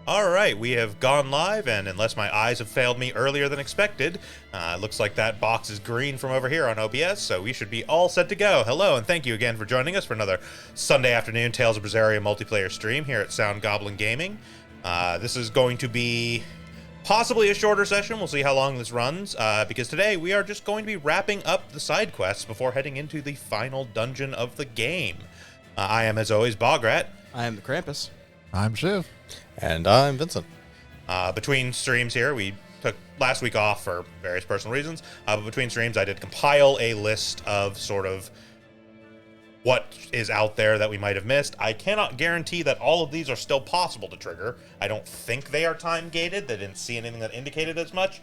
Alright, we have gone live, and unless my eyes have failed me earlier than expected, it looks like that box is green from over here on OBS, so we should be all set to go. Hello, and thank you again for joining us for another Sunday afternoon Tales of Berseria multiplayer stream here at Sound Goblin Gaming. This is going to be possibly a shorter session. We'll see how long this runs, because today we are just going to be wrapping up the side quests before heading into the final dungeon of the game. I am, as always, Bograt. I am the Krampus. I'm Shiv. And I'm Vincent. Between streams here, we took last week off for various personal reasons, but between streams I did compile a list of sort of what is out there that we might have missed. I cannot guarantee that all of these are still possible to trigger. I don't think they are time-gated. They didn't see anything that indicated as much,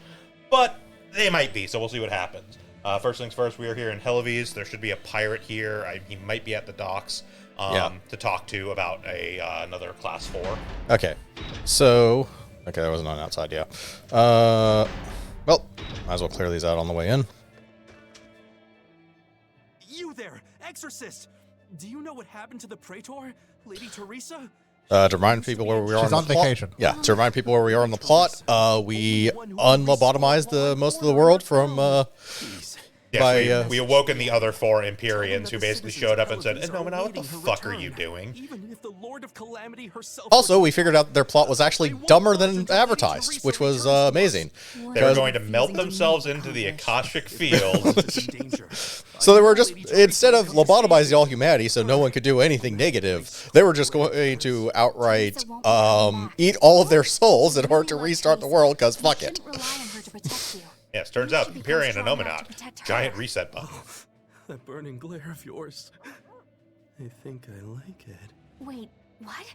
but they might be, so we'll see what happens. First things first, we are here in Helives. There should be a pirate here. He might be at the docks. To talk to about another class 4. Okay, so... Okay, that wasn't on outside, yeah. Well, might as well clear these out on the way in. You there, Exorcist! Do you know what happened to the Praetor, Lady Teresa? To remind people where we are She's on vacation. Yeah, to remind people where we are in the plot, we unlobotomized the most of the world from... Yes, we awoken the other 4 Empyreans who basically showed up and said, Nomina, what the fuck are you doing? Even if the Lord of Calamity herself Also, we figured out their plot was actually dumber than advertised, which was amazing. They were going to melt themselves into the Akashic Field. So they were just, instead of lobotomizing all humanity so no one could do anything negative, they were just going to outright eat all of their souls in order to restart the world, because fuck it. Yes, turns out Empyrean and Nominat. Giant reset button. That burning glare of yours. I think I like it. Wait, what?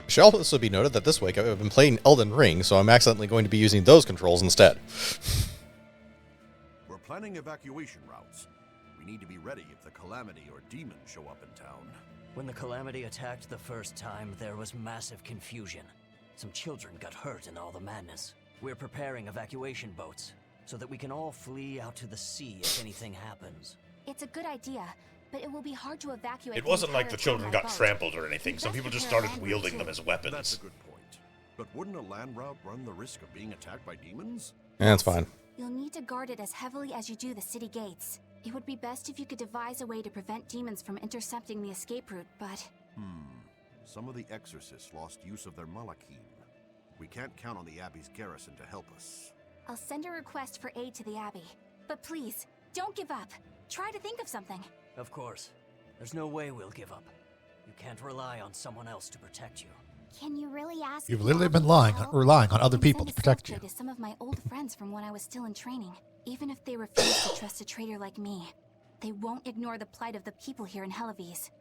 It should also be noted that this week I've been playing Elden Ring, so I'm accidentally going to be using those controls instead. We're planning evacuation routes. We need to be ready if the Calamity or demons show up in town. When the Calamity attacked the first time, there was massive confusion. Some children got hurt in all the madness. We're preparing evacuation boats, so that we can all flee out to the sea if anything happens. It's a good idea, but it will be hard to evacuate. It wasn't like the children got trampled or anything. Some people just started wielding them as That's weapons. a good point. But wouldn't a land route run the risk of being attacked by demons? Yeah, that's fine. You'll need to guard it as heavily as you do the city gates. It would be best if you could devise a way to prevent demons from intercepting the escape route, but... Some of the exorcists lost use of their malachim. We can't count on the Abbey's garrison to help us. I'll send a request for aid to the Abbey. But please, don't give up. Try to think of something. Of course. There's no way we'll give up. You can't rely on someone else to protect you. Can you really ask? You've literally been relying on other people to protect you. To some of my old friends from when I was still in training. Even if they refuse to trust a traitor like me, they won't ignore the plight of the people here in Helives.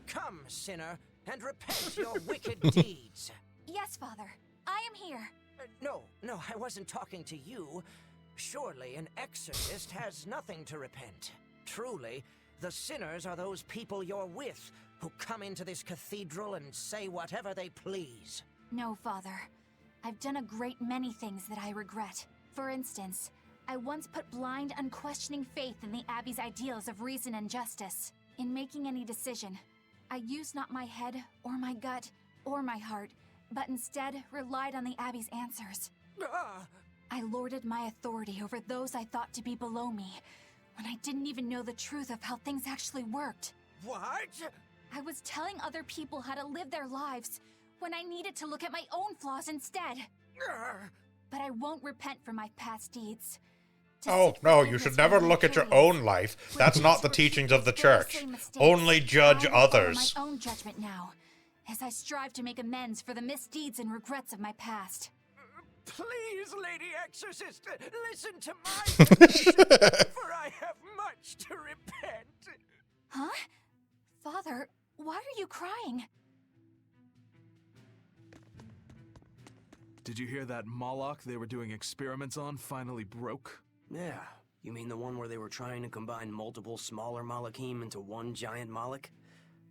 Come, sinner, and repent your wicked deeds. Yes, Father. I am here. No, I wasn't talking to you. Surely an exorcist has nothing to repent. Truly, the sinners are those people you're with, who come into this cathedral and say whatever they please. No, Father. I've done a great many things that I regret. For instance, I once put blind, unquestioning faith in the Abbey's ideals of reason and justice. In making any decision, I used not my head, or my gut, or my heart, but instead relied on the Abbey's answers. I lorded my authority over those I thought to be below me, when I didn't even know the truth of how things actually worked. What? I was telling other people how to live their lives, when I needed to look at my own flaws instead. But I won't repent for my past deeds. Oh, no, you should never look at your own life. That's not the teachings of the church. Only judge others. My own judgment now, as I strive to make amends for the misdeeds and regrets of my past. Please, Lady Exorcist, listen to my confession, for I have much to repent. Huh? Father, why are you crying? Did you hear that Moloch they were doing experiments on finally broke? Yeah, You mean the one where they were trying to combine multiple smaller Malakim into one giant Moloch?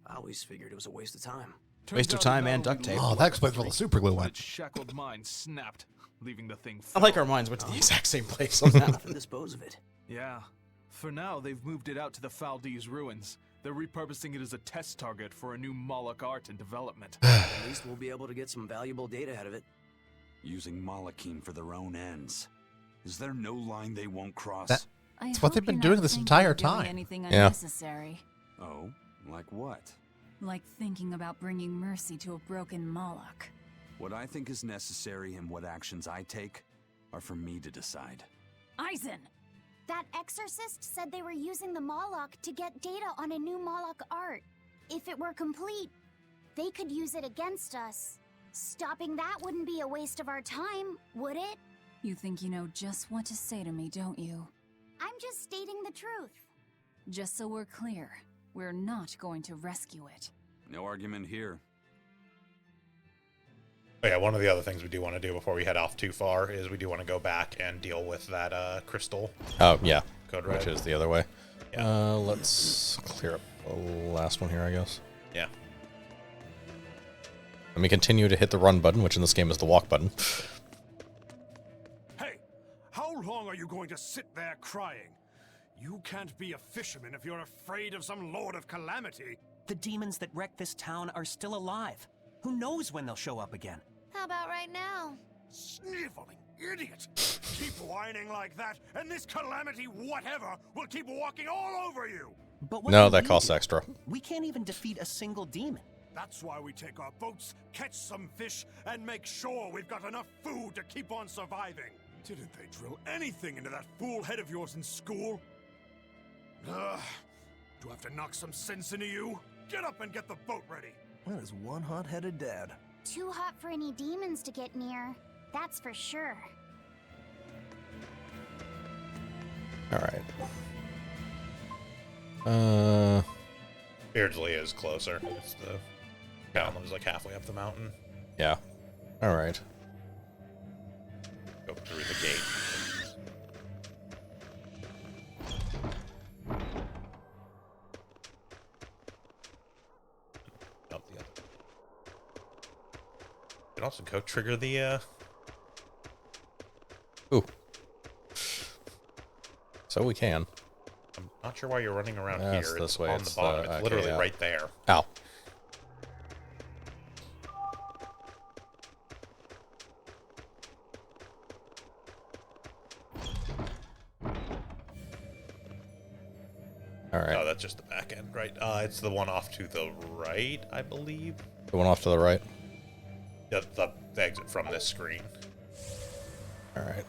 I always figured it was a waste of time. Waste of time and duct tape. Oh, that explains where the super glue went. Its shackled mind snapped, leaving the thing. I like our minds went to the exact same place on that. To dispose of it. Yeah. For now, they've moved it out to the Faldee's ruins. They're repurposing it as a test target for a new Moloch art and development. At least we'll be able to get some valuable data out of it. Using Malakim for their own ends. Is there no line they won't cross? That's what they've been doing this entire time. Anything Yeah. unnecessary. Oh, like what? Like thinking about bringing mercy to a broken Moloch. What I think is necessary and what actions I take are for me to decide. Eisen! That exorcist said they were using the Moloch to get data on a new Moloch art. If it were complete, they could use it against us. Stopping that wouldn't be a waste of our time, would it? You think you know just what to say to me, don't you? I'm just stating the truth. Just so we're clear, we're not going to rescue it. No argument here. Oh, yeah, one of the other things we do want to do before we head off too far is we do want to go back and deal with that crystal Oh, yeah. code red. Which is the other way. Yeah. Let's clear up the last one here, I guess. Yeah. Let me continue to hit the run button, which in this game is the walk button. Hey, how long are you going to sit there crying? You can't be a fisherman if you're afraid of some Lord of Calamity. The demons that wrecked this town are still alive. Who knows when they'll show up again? How about right now? Sniveling idiot! Keep whining like that, and this Calamity whatever will keep walking all over you! But what No, do that we costs do? extra. We can't even defeat a single demon. That's why we take our boats, catch some fish, and make sure we've got enough food to keep on surviving. Didn't they drill anything into that fool head of yours in school? Ugh. Do I have to knock some sense into you? Get up and get the boat ready. That is one hot-headed dad. Too hot for any demons to get near. That's for sure. Alright. Beardsley is closer. It's the town that was like halfway up the mountain. Yeah. Alright. Go through the gate. Up the other. You can also go trigger the Ooh. So we can. I'm not sure why you're running around That's here. this It's way. on It's the bottom. the- It's okay, literally yeah. right there. Ow. Alright. Oh, that's just the back end, right? It's the one off to the right, I believe. The one off to the right. The exit from this screen. Alright.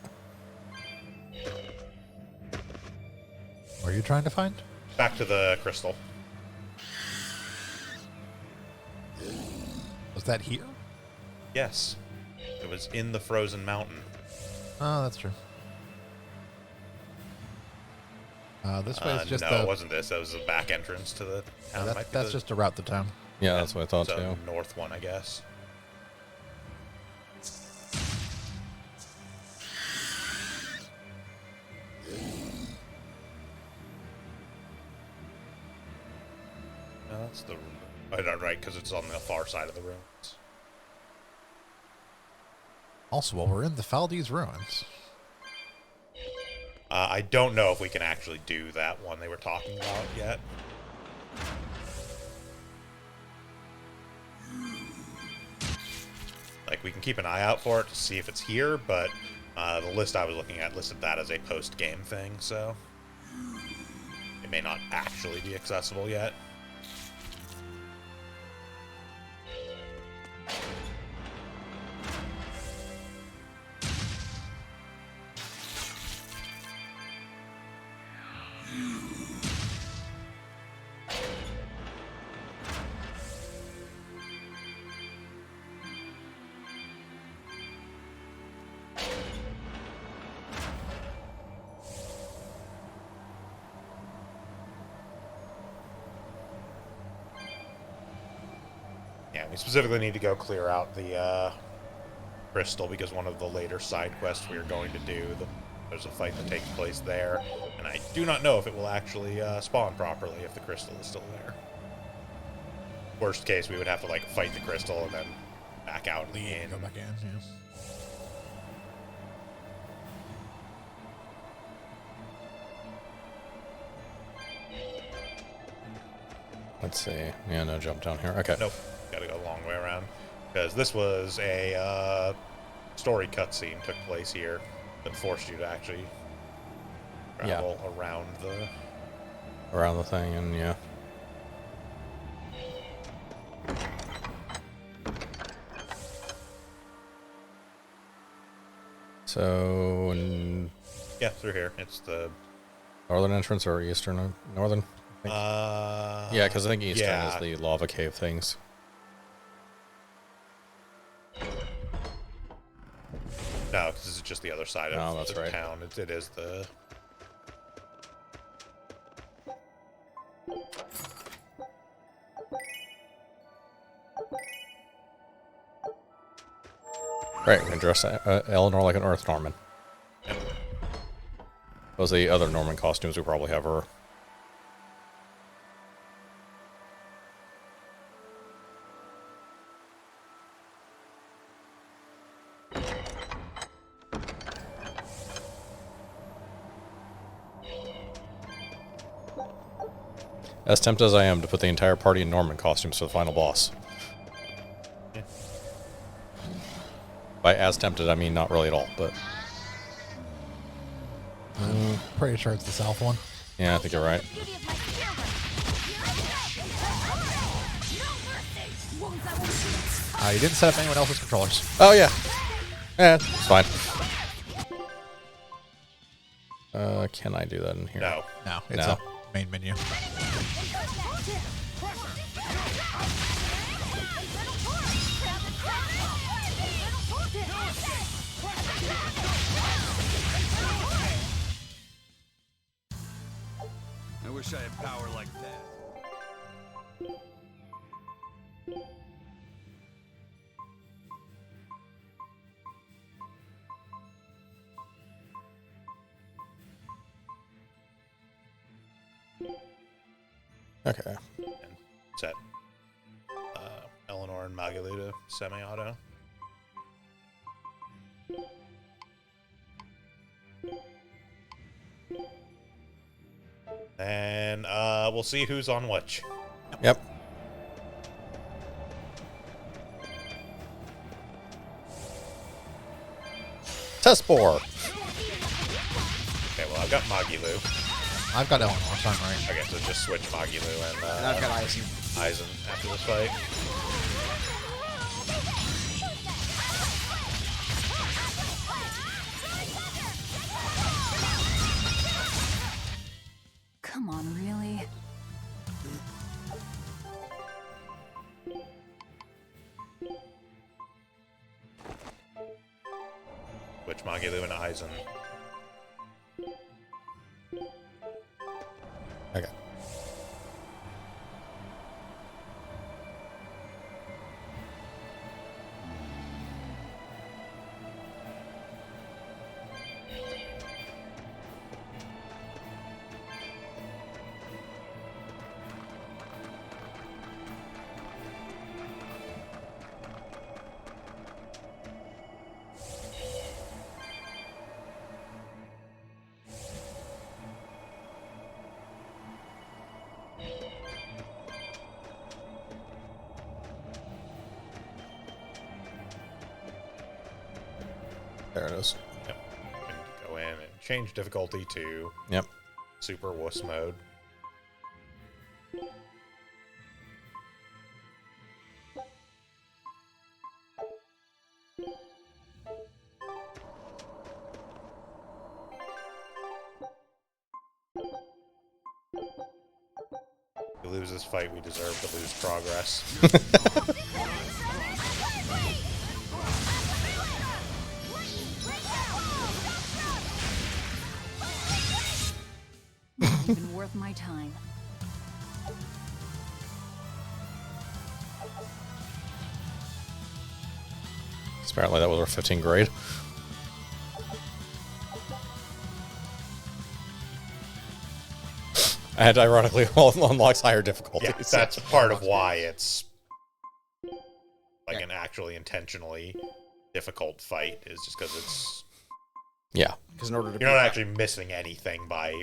What are you trying to find? Back to the crystal. Was that here? Yes. It was in the frozen mountain. Oh, that's true. This way is just no, the... it wasn't this. That was the back entrance to the town. Might be that's the- just a route to town. Yeah, that's what I thought so too. north one, I guess. No, that's the... Oh, no, right, because it's on the far side of the ruins. Also, while we're in the Faldee's ruins. I don't know if we can actually do that one they were talking about yet. Like, we can keep an eye out for it to see if it's here, but the list I was looking at listed that as a post-game thing, so it may not actually be accessible yet. Yeah, we specifically need to go clear out the crystal because one of the later side quests we are going to do, the There's a fight that takes place there, and I do not know if it will actually spawn properly if the crystal is still there. Worst case, we would have to like fight the crystal and then back out in the inn. Go back in, yeah. Let's see. Yeah, no jump down here. Okay. Nope. Gotta go a long way around. Because this was a story cutscene took place here that forced you to actually travel around the thing, and yeah. So, yeah, through here. It's the northern entrance or eastern? Northern? Yeah, because I think eastern is the lava cave things. No, because this is just the other side of the town. It is the... Right, we can dress Eleanor like an Earth Norman. Yep. Those are the other Norman costumes we probably have her. As tempted as I am to put the entire party in Norman costumes for the final boss. Yeah. By as tempted, I mean not really at all, but... Pretty sure it's the south one. Yeah, I think you're right. You didn't set up anyone else's controllers. Oh, yeah. Yeah, it's fine. Can I do that in here? No. No, it's a main menu. I wish I had power like that. Okay. And set Eleanor and Magalu to semi-auto. And we'll see who's on which. Yep. Test bore. Okay, well, I've got Magilu. I've got Eleanor, so I'm right. Okay, so just switch Magilu and I've got Eisen. Eisen after this fight. Come on, really? Which Magilu and Eisen. Okay. There it is. Yep. And go in and change difficulty to Super Wuss mode. If we lose this fight, we deserve to lose progress. Not even worth my time. Apparently that was our 15th grade. And ironically, unlocks higher difficulties. Yeah, that's part of why it's like an actually intentionally difficult fight, is just because it's... Yeah. Because in order to You're not actually missing anything by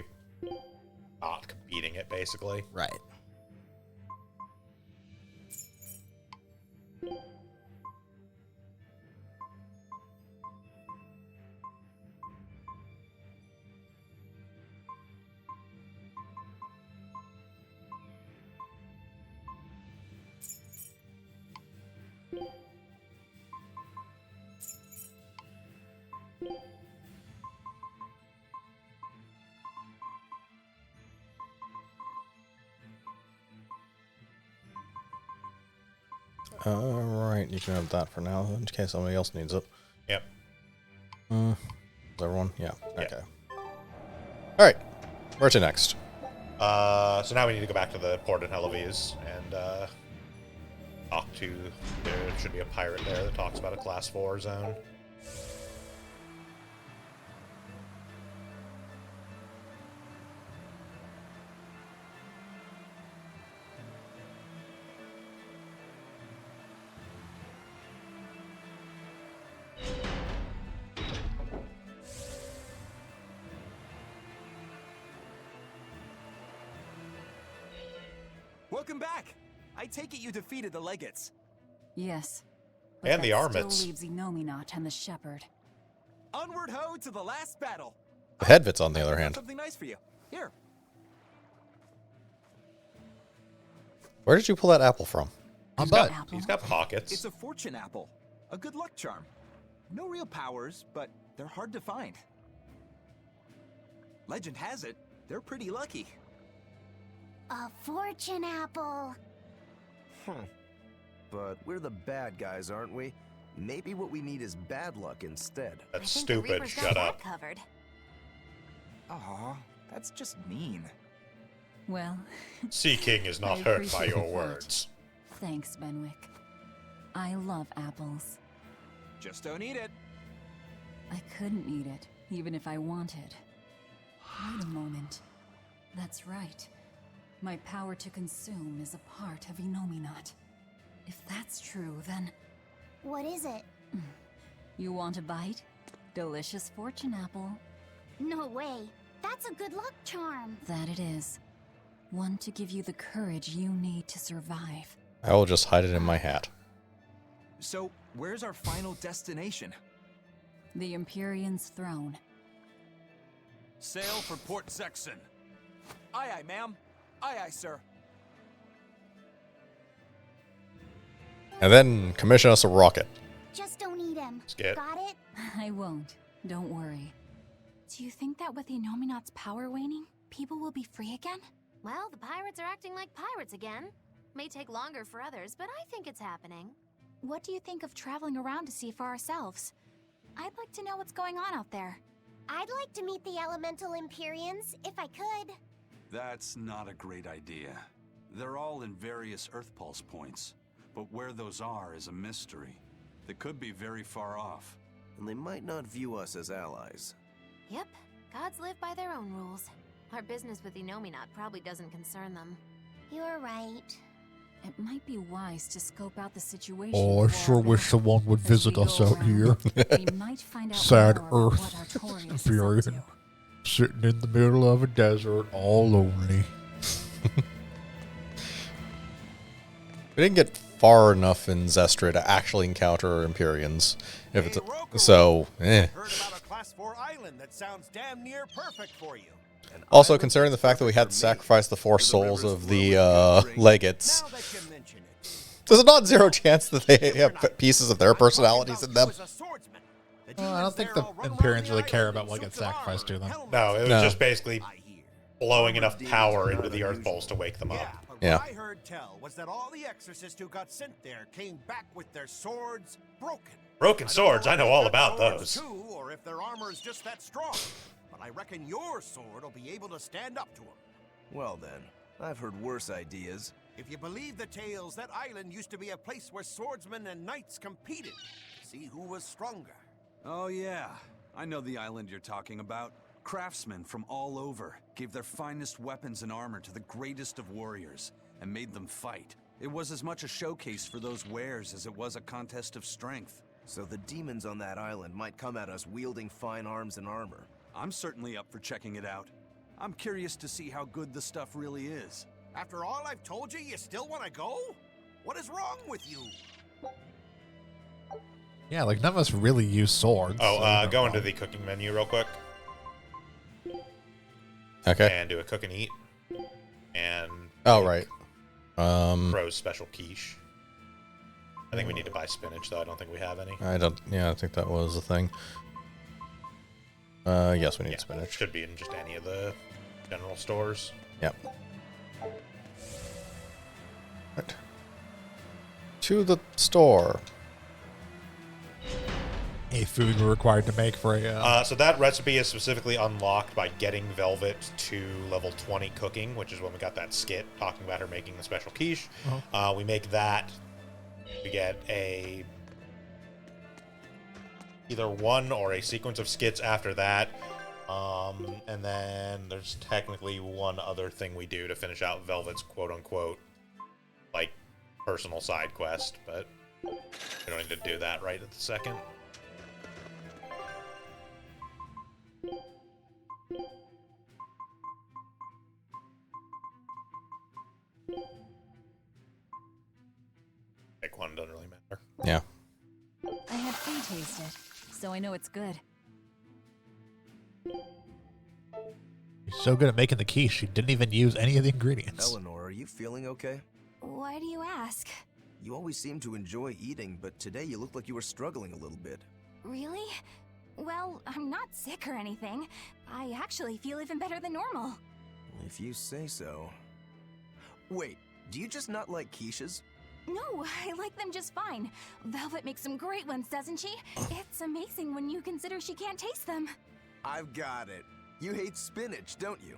not beating it, basically. Right. Alright, you can have that for now, in case somebody else needs it. Yep. Is everyone? Yeah. Okay. Alright. Where to next? So now we need to go back to the port in Helaviz and talk to... There should be a pirate there that talks about a Class 4 zone. Welcome back! I take it you defeated the Legates. Yes. And the that Armits. still leaves Enominat and the Shepherd. Onward ho to the last battle. The Headvits, on the other hand. Something nice for you. Here. Where did you pull that apple from? He's got pockets. It's a fortune apple. A good luck charm. No real powers, but they're hard to find. Legend has it, they're pretty lucky. A fortune apple. But we're the bad guys, aren't we? Maybe what we need is bad luck instead. That's stupid. Shut up. Covered. Aw, that's just mean. Well... Sea King is not I hurt by appreciate your that. words. Thanks, Benwick. I love apples. Just don't eat it. I couldn't eat it, even if I wanted. Wait a moment. That's right. My power to consume is a part of Enominat. If that's true, then... What is it? You want a bite? Delicious fortune apple. No way. That's a good luck charm. That it is. One to give you the courage you need to survive. I will just hide it in my hat. So, where's our final destination? The Empyrean's throne. Sail for Port Sexton. Aye, aye, ma'am. Aye, aye, sir. And then commission us a rocket. Just don't eat him. Skit. Got it? I won't. Don't worry. Do you think that with Enominat's power waning, people will be free again? Well, the pirates are acting like pirates again. May take longer for others, but I think it's happening. What do you think of traveling around to see for ourselves? I'd like to know what's going on out there. I'd like to meet the elemental Empyreans, if I could. That's not a great idea. They're all in various Earth Pulse points, but where those are is a mystery. They could be very far off. And they might not view us as allies. Yep, gods live by their own rules. Our business with Enominat probably doesn't concern them. You're right. It might be wise to scope out the situation. Oh, I sure wish someone would visit us out here. We might find out Sad more about Earth what Artorias is up Empyrean. to. Sitting in the middle of a desert, all lonely. We didn't get far enough in Zestra to actually encounter Empyreans. If it's so, Heard about a Class 4 island that sounds damn near perfect for you. Also, considering the fact that we had to sacrifice the 4 souls of the legates, there's a non-zero chance that they have pieces of their personalities in them. I don't think the Empyreans really care about what gets sacrificed to them. No, it was just basically blowing enough power into the Earth Pulse to wake them up. Yeah. What I heard tell was that all the exorcists who got sent there came back with their swords broken. Broken swords, I know all about Swords those. Too, or if their armor is just that strong. But I reckon your sword will be able to stand up to them. Well then, I've heard worse ideas. If you believe the tales, that island used to be a place where swordsmen and knights competed to see who was stronger. Oh yeah, I know the island you're talking about. Craftsmen from all over gave their finest weapons and armor to the greatest of warriors and made them fight. It was as much a showcase for those wares as it was a contest of strength. So the demons on that island might come at us wielding fine arms and armor. I'm certainly up for checking it out. I'm curious to see how good the stuff really is. After all I've told you, you still want to go? What is wrong with you? Yeah, like none of us really use swords. Oh, go into the cooking menu real quick. Okay. And do a cook and eat. And Oh, right. Crow's special quiche. I think we need to buy spinach, though. I don't think we have any. I think that was the thing. Yes, we need spinach. Should be in just any of the general stores. Yep. Right. To the store. A food we're required to make for a... So that recipe is specifically unlocked by getting Velvet to level 20 cooking, which is when we got that skit talking about her making the special quiche. We make that. We get either one or a sequence of skits after that. And then there's technically one other thing we do to finish out Velvet's quote-unquote, like, personal side quest, but we don't need to do that right at the second. Pick one, doesn't really matter. Yeah. I had food taste it, so I know it's good. She's so good at making the quiche, she didn't even use any of the ingredients. Eleanor, are you feeling okay? Why do you ask? You always seem to enjoy eating, but today you looked like you were struggling a little bit. Really? Well, I'm not sick or anything. I actually feel even better than normal. If you say so. Wait, do you just not like quiches? No, I like them just fine. Velvet makes some great ones, doesn't she? It's amazing when you consider she can't taste them. I've got it. You hate spinach, don't you?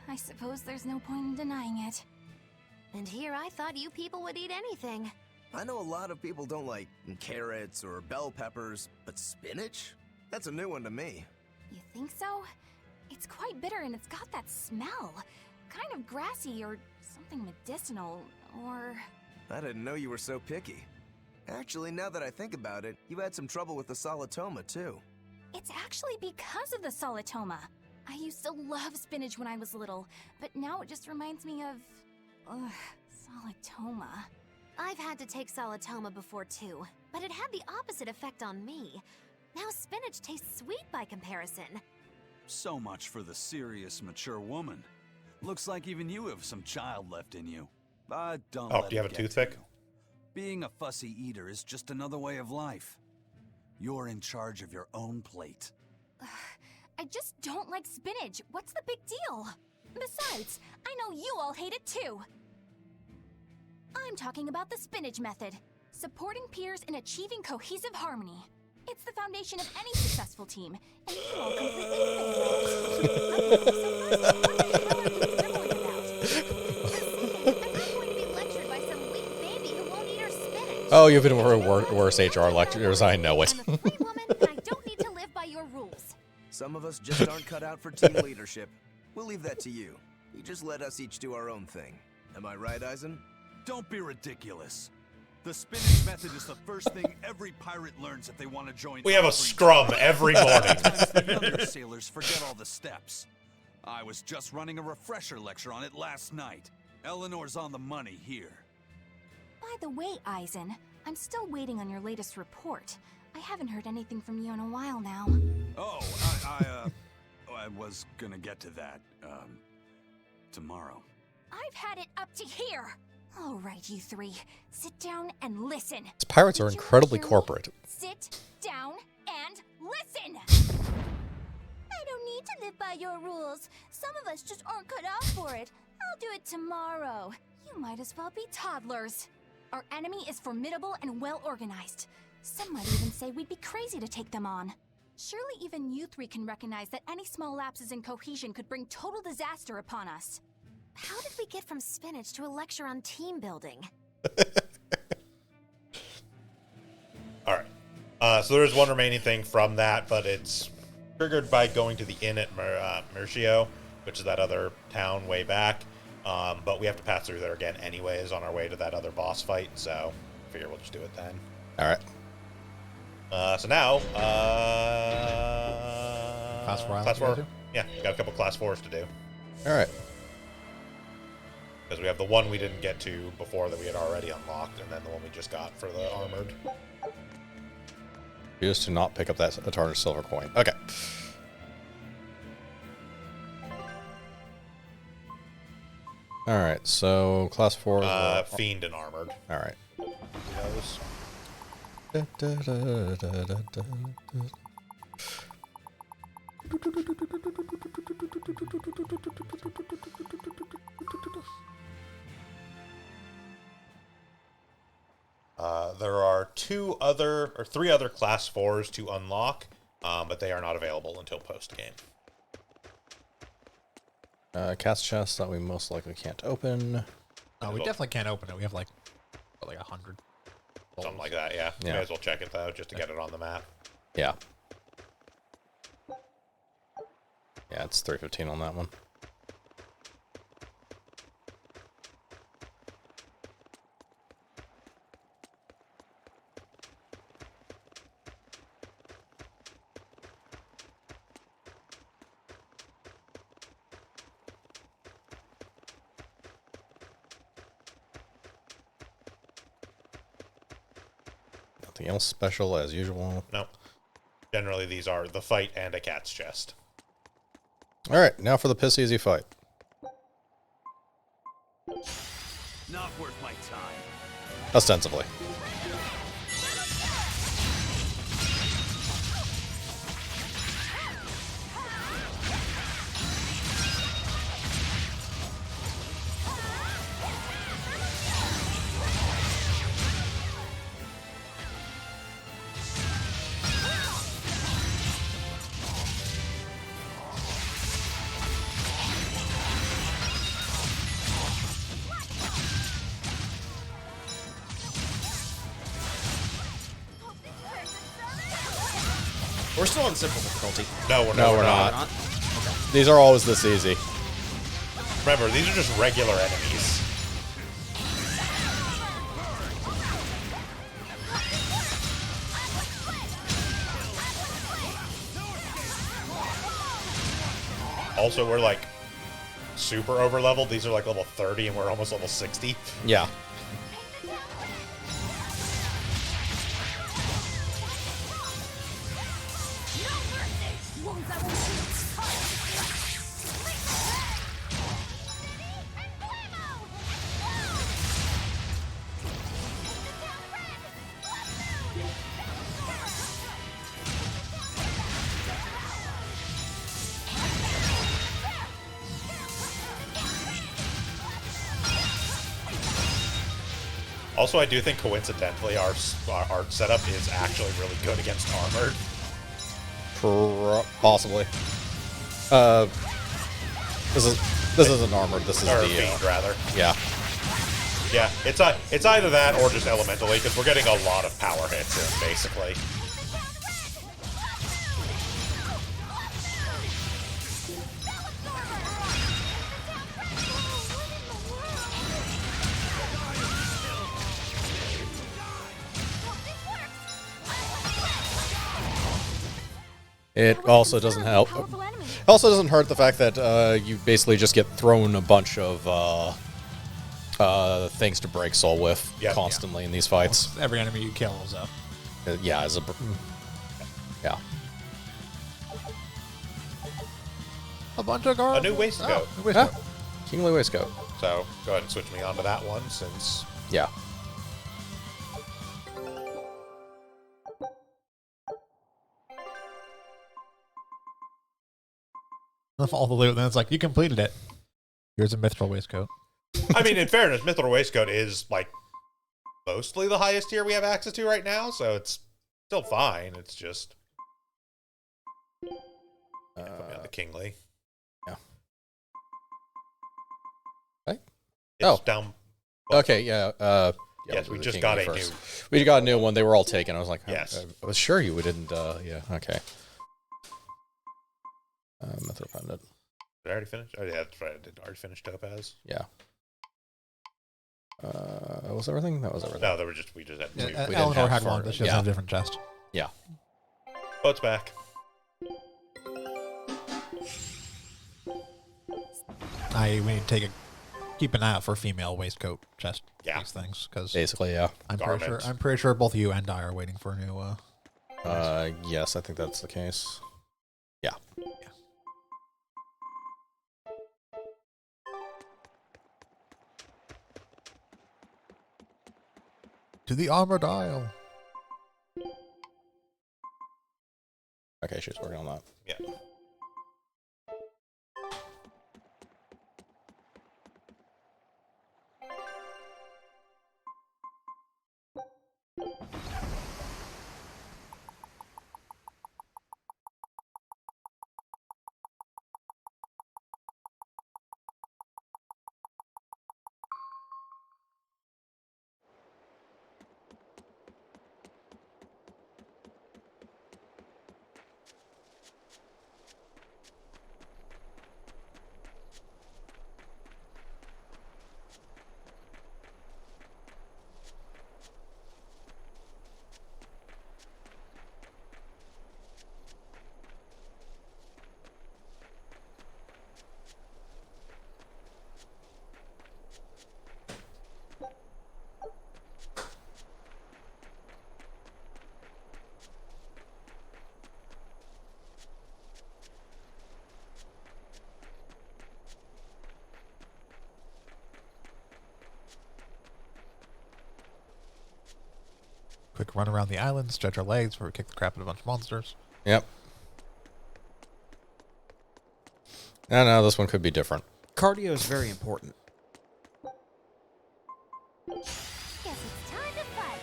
I suppose there's no point in denying it. And here I thought you people would eat anything. I know a lot of people don't like carrots or bell peppers, but spinach? That's a new one to me. You think so? It's quite bitter and it's got that smell. Kind of grassy or something medicinal, or... I didn't know you were so picky. Actually, now that I think about it, you had some trouble with the solitoma, too. It's actually because of the solitoma. I used to love spinach when I was little, but now it just reminds me of... solitoma. I've had to take solitoma before too, but it had the opposite effect on me. Now spinach tastes sweet by comparison. So much for the serious, mature woman. Looks like even you have some child left in you. But don't let do you have a toothpick? Being a fussy eater is just another way of life. You're in charge of your own plate. I just don't like spinach. What's the big deal? Besides, I know you all hate it too. I'm talking about the spinach method. Supporting peers in achieving cohesive harmony. It's the foundation of any successful team, and you all completely Oh, you've been worse HR lecturers, I know it. I'm a free woman, and I don't need to live by your rules. Some of us just aren't cut out for team leadership. We'll leave that to you. You just let us each do our own thing. Am I right, Eisen? Don't be ridiculous. The spinach method is the first thing every pirate learns if they want to join. We have a scrum every morning. The other sailors forget all the steps. I was just running a refresher lecture on it last night. Eleanor's on the money here. By the way, Eisen, I'm still waiting on your latest report. I haven't heard anything from you in a while now. Oh, I was gonna get to that, tomorrow. I've had it up to here. All right, you three, sit down and listen. These pirates are incredibly corporate. Sit down and listen. I don't need to live by your rules. Some of us just aren't cut out for it. I'll do it tomorrow. You might as well be toddlers. Our enemy is formidable and well organized. Some might even say we'd be crazy to take them on. Surely even you three can recognize that any small lapses in cohesion could bring total disaster upon us. How did we get from spinach to a lecture on team building? All right. So there is one remaining thing from that, but it's triggered by going to the inn at Mercio, which is that other town way back. But we have to pass through there again anyways on our way to that other boss fight, so I figure we'll just do it then. Alright. So now, Class 4. Yeah, got a couple class 4s to do. Alright. Because we have the one we didn't get to before that we had already unlocked, and then the one we just got for the armored. Used to not pick up that tarnished silver coin. Okay. Alright, so class 4. Fiend and armored. Alright. There are 3 other class 4s to unlock, but they are not available until post-game. Cast chest that we most likely can't open. No, we definitely can't open it. We have like 100. Something like that, yeah. May as well check it, though, just to get it on the map. Yeah. Yeah, it's 315 on that one. Nothing else special as usual. No. Generally, these are the fight and a cat's chest. Alright, now for the piss easy fight. Not worth my time. Ostensibly. We're still on simple difficulty. No, we're not. These are always this easy. Remember, these are just regular enemies. Also, we're like super over leveled. These are like level 30 and we're almost level 60. Yeah. Also, I do think coincidentally our art setup is actually really good against armored. Possibly. This isn't armored. This is or the fiend, rather. Yeah. Yeah, it's either that or just elementally because we're getting a lot of power hits in, basically. It also doesn't help. Also doesn't hurt the fact that you basically just get thrown a bunch of things to break soul with constantly in these fights. Almost every enemy you kill is up. Yeah, yeah. A bunch of guards. A new waistcoat. New waistcoat. Kingly waistcoat. So go ahead and switch me onto that one since. Yeah. All the loot, then it's like, you completed it. Here's a mithril waistcoat. I mean, in fairness, mithril waistcoat is like mostly the highest tier we have access to right now, so it's still fine. It's just put me on the kingly. Yeah. Right? It's down. Okay. Yeah. Yes, we just got a new. We got a new one. They were all taken. I was like, yes. I was sure you didn't. Yeah. Okay. Mithril Pendant. Did I already finish? Oh, yeah, that's right. I did already finish Topaz. Yeah. Was everything? That was everything. No, we just had. We Eleanor had one, but she has a different chest. Yeah. Boat's back. We need to keep an eye out for female waistcoat chest. These things, because basically, yeah. I'm pretty sure both you and I are waiting for a new. Yes, I think that's the case. Yeah. To the armored isle. Okay, she's working on that. Yeah. Quick run around the island, stretch our legs before we kick the crap out of a bunch of monsters. Yep. No, this one could be different. Cardio is very important. Guess it's time to fight.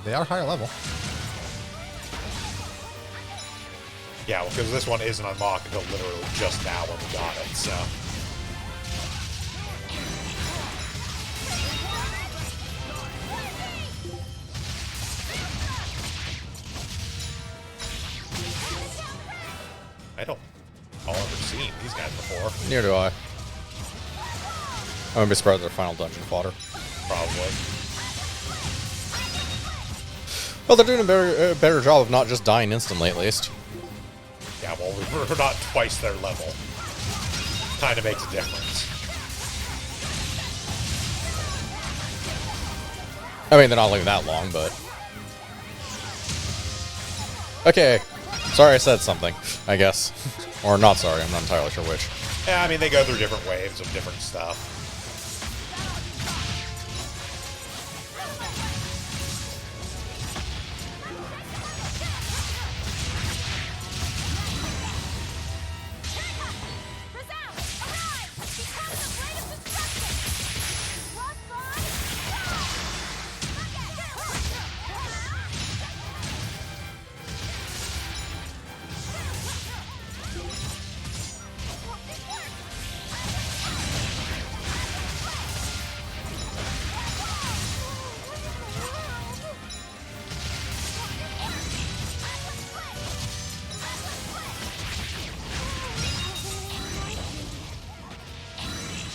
They are higher level. Yeah, well, because this one isn't unlocked until literally just now when we got it, so. I don't I've ever seen these guys before. Near do I. I wouldn't be surprised they're final dungeon fodder. Probably. Well, they're doing a better job of not just dying instantly, at least. Yeah, well, we're not twice their level. Kind of makes a difference. I mean, they're not living that long, but... Okay. Sorry I said something, I guess. Or not sorry, I'm not entirely sure which. Yeah, I mean, they go through different waves of different stuff.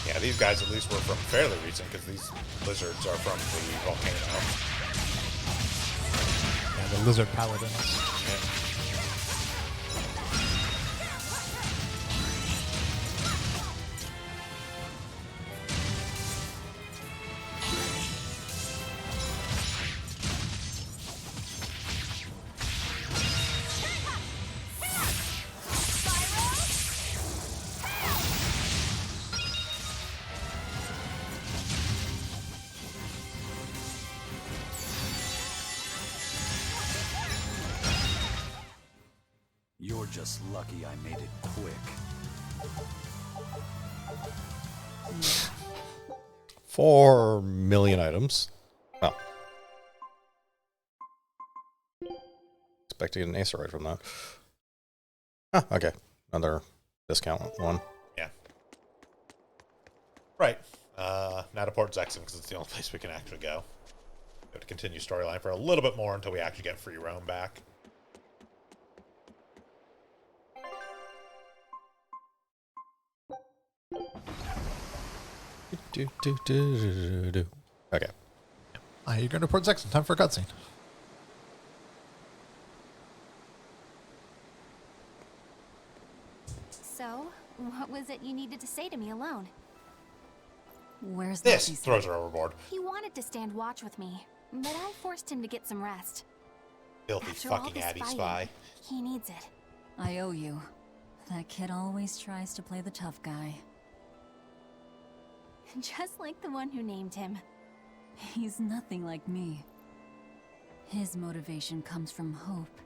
Yeah, these guys at least were from fairly recent, because these lizards are from the volcano. Yeah, the lizard paladins. Yeah. You're just lucky I made it quick. 4 million items. Oh. Expect to get an Acerite from that. Ah, okay. Another discount one. Yeah. Right. Now to Port Zexon, because it's the only place we can actually go. We have to continue storyline for a little bit more until we actually get free roam back. Okay. You're going to Port Zexon. Time for a cutscene. So, what was it you needed to say to me alone? Where's this? Luffy? Throws her overboard. He wanted to stand watch with me, but I forced him to get some rest. Filthy After all fucking this Addy fighting, spy. He needs it. I owe you. That kid always tries to play the tough guy. Just like the one who named him. He's nothing like me. His motivation comes from hope.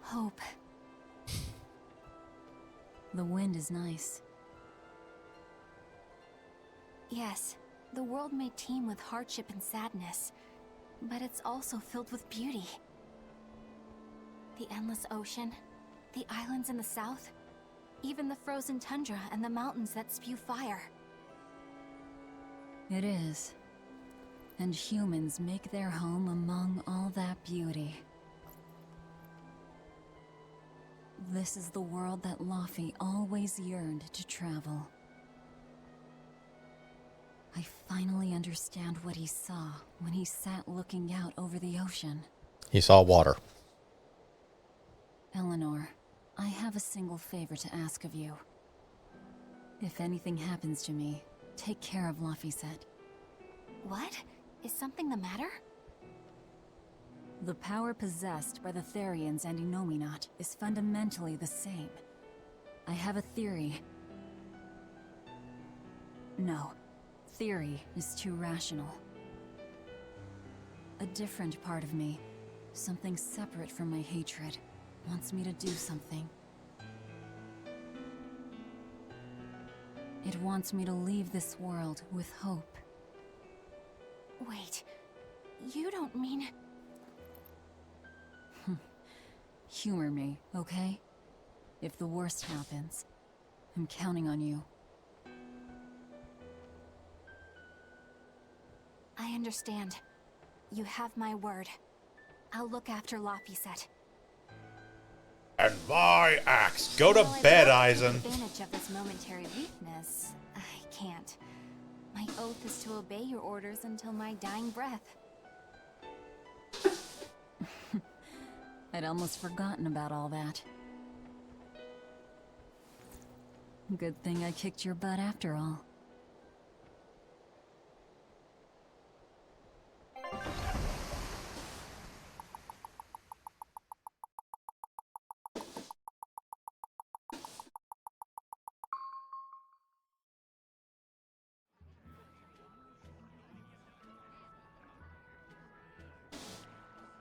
Hope. The wind is nice. Yes, the world may teem with hardship and sadness, but it's also filled with beauty. The endless ocean, the islands in the south, even the frozen tundra and the mountains that spew fire. It is. And humans make their home among all that beauty. This is the world that Luffy always yearned to travel. I finally understand what he saw when he sat looking out over the ocean. He saw water. Eleanor, I have a single favor to ask of you. If anything happens to me, take care of Luffy said. What? Is something the matter? The power possessed by the Therians and Innominat is fundamentally the same. I have a theory. No, theory is too rational. A different part of me, something separate from my hatred, wants me to do something. It wants me to leave this world with hope. Wait, you don't mean... Humor me, okay? If the worst happens, I'm counting on you. I understand. You have my word. I'll look after Lapiset. And my axe. Go to bed, Aizen. Advantage of this momentary weakness. I can't. My oath is to obey your orders until my dying breath. I'd almost forgotten about all that. Good thing I kicked your butt after all.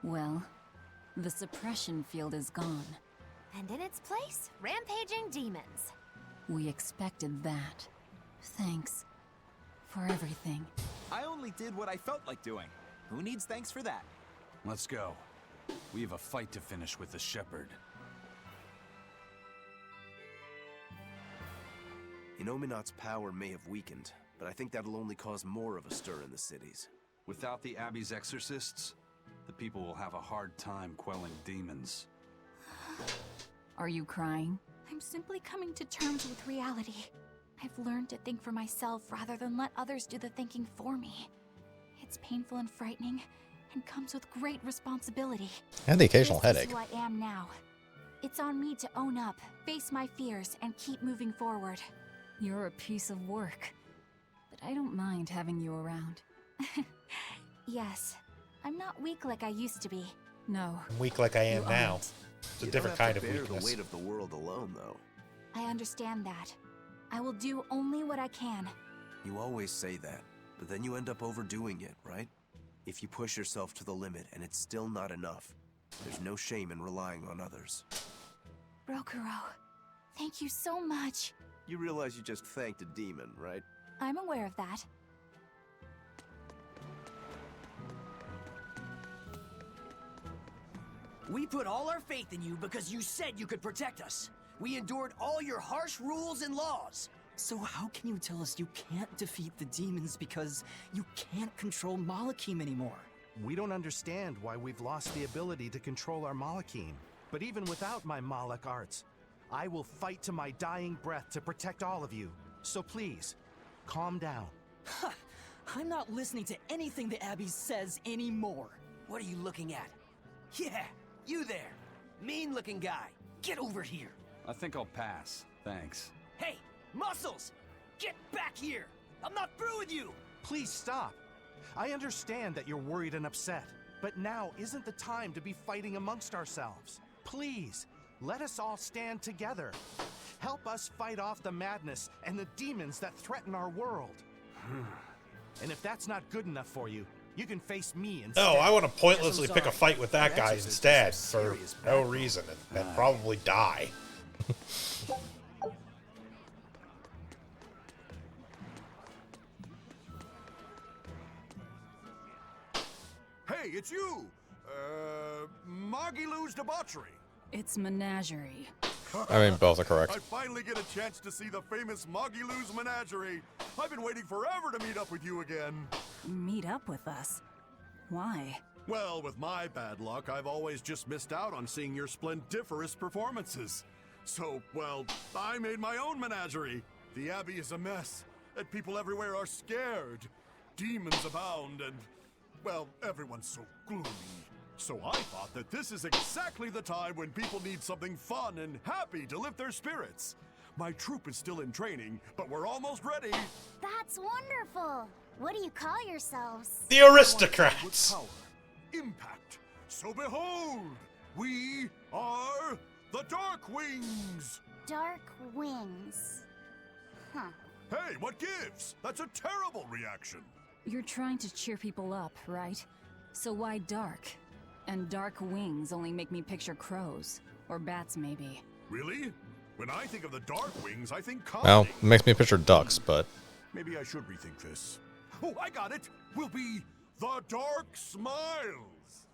Well, the suppression field is gone. And in its place, rampaging demons. We expected that. Thanks for everything. I only did what I felt like doing. Who needs thanks for that? Let's go. We have a fight to finish with the Shepherd. Innominat's power may have weakened, but I think that'll only cause more of a stir in the cities. Without the Abbey's exorcists, the people will have a hard time quelling demons. Are you crying? I'm simply coming to terms with reality. I've learned to think for myself rather than let others do the thinking for me. It's painful and frightening, and comes with great responsibility. And the occasional This headache. is who I am now. It's on me to own up, face my fears, and keep moving forward. You're a piece of work, but I don't mind having you around. Yes, I'm not weak like I used to be. No. I'm weak like I am now. It's a different kind of bear weakness. the weight of the world alone, though. I understand that. I will do only what I can. You always say that, but then you end up overdoing it, right? If you push yourself to the limit and it's still not enough, there's no shame in relying on others. Rokuro, thank you so much. You realize you just thanked a demon, right? I'm aware of that. We put all our faith in you because you said you could protect us. We endured all your harsh rules and laws. So how can you tell us you can't defeat the demons because you can't control Malachim anymore? We don't understand why we've lost the ability to control our Malachim. But even without my Malak arts, I will fight to my dying breath to protect all of you. So please, calm down. I'm not listening to anything the Abbey says anymore. What are you looking at? Yeah, you there. Mean-looking guy. Get over here. I think I'll pass. Thanks. Hey, Muscles! Get back here! I'm not through with you! Please stop. I understand that you're worried and upset, but now isn't the time to be fighting amongst ourselves. Please, let us all stand together. Help us fight off the madness and the demons that threaten our world. And if that's not good enough for you, you can face me instead. No, I want to pointlessly pick a fight with that guy instead for no reason and probably die. Hey, it's you! Magilou's debauchery. It's menagerie. I mean, both are correct. I finally get a chance to see the famous Magilou's menagerie. I've been waiting forever to meet up with you again. Meet up with us? Why? Well, with my bad luck, I've always just missed out on seeing your splendiferous performances. So, well, I made my own menagerie. The Abbey is a mess, and people everywhere are scared. Demons abound, and, well, everyone's so gloomy. So I thought that this is exactly the time when people need something fun and happy to lift their spirits. My troupe is still in training, but we're almost ready. That's wonderful. What do you call yourselves? The Aristocrats. Power, impact. So behold, we are the Dark Wings. Dark Wings. Huh. Hey, what gives? That's a terrible reaction. You're trying to cheer people up, right? So why dark? And dark wings only make me picture crows. Or bats, maybe. Really? When I think of the Dark Wings, I think comedy. Well, it makes me picture ducks, but... Maybe I should rethink this. Oh, I got it! We'll be the Dark Smiles!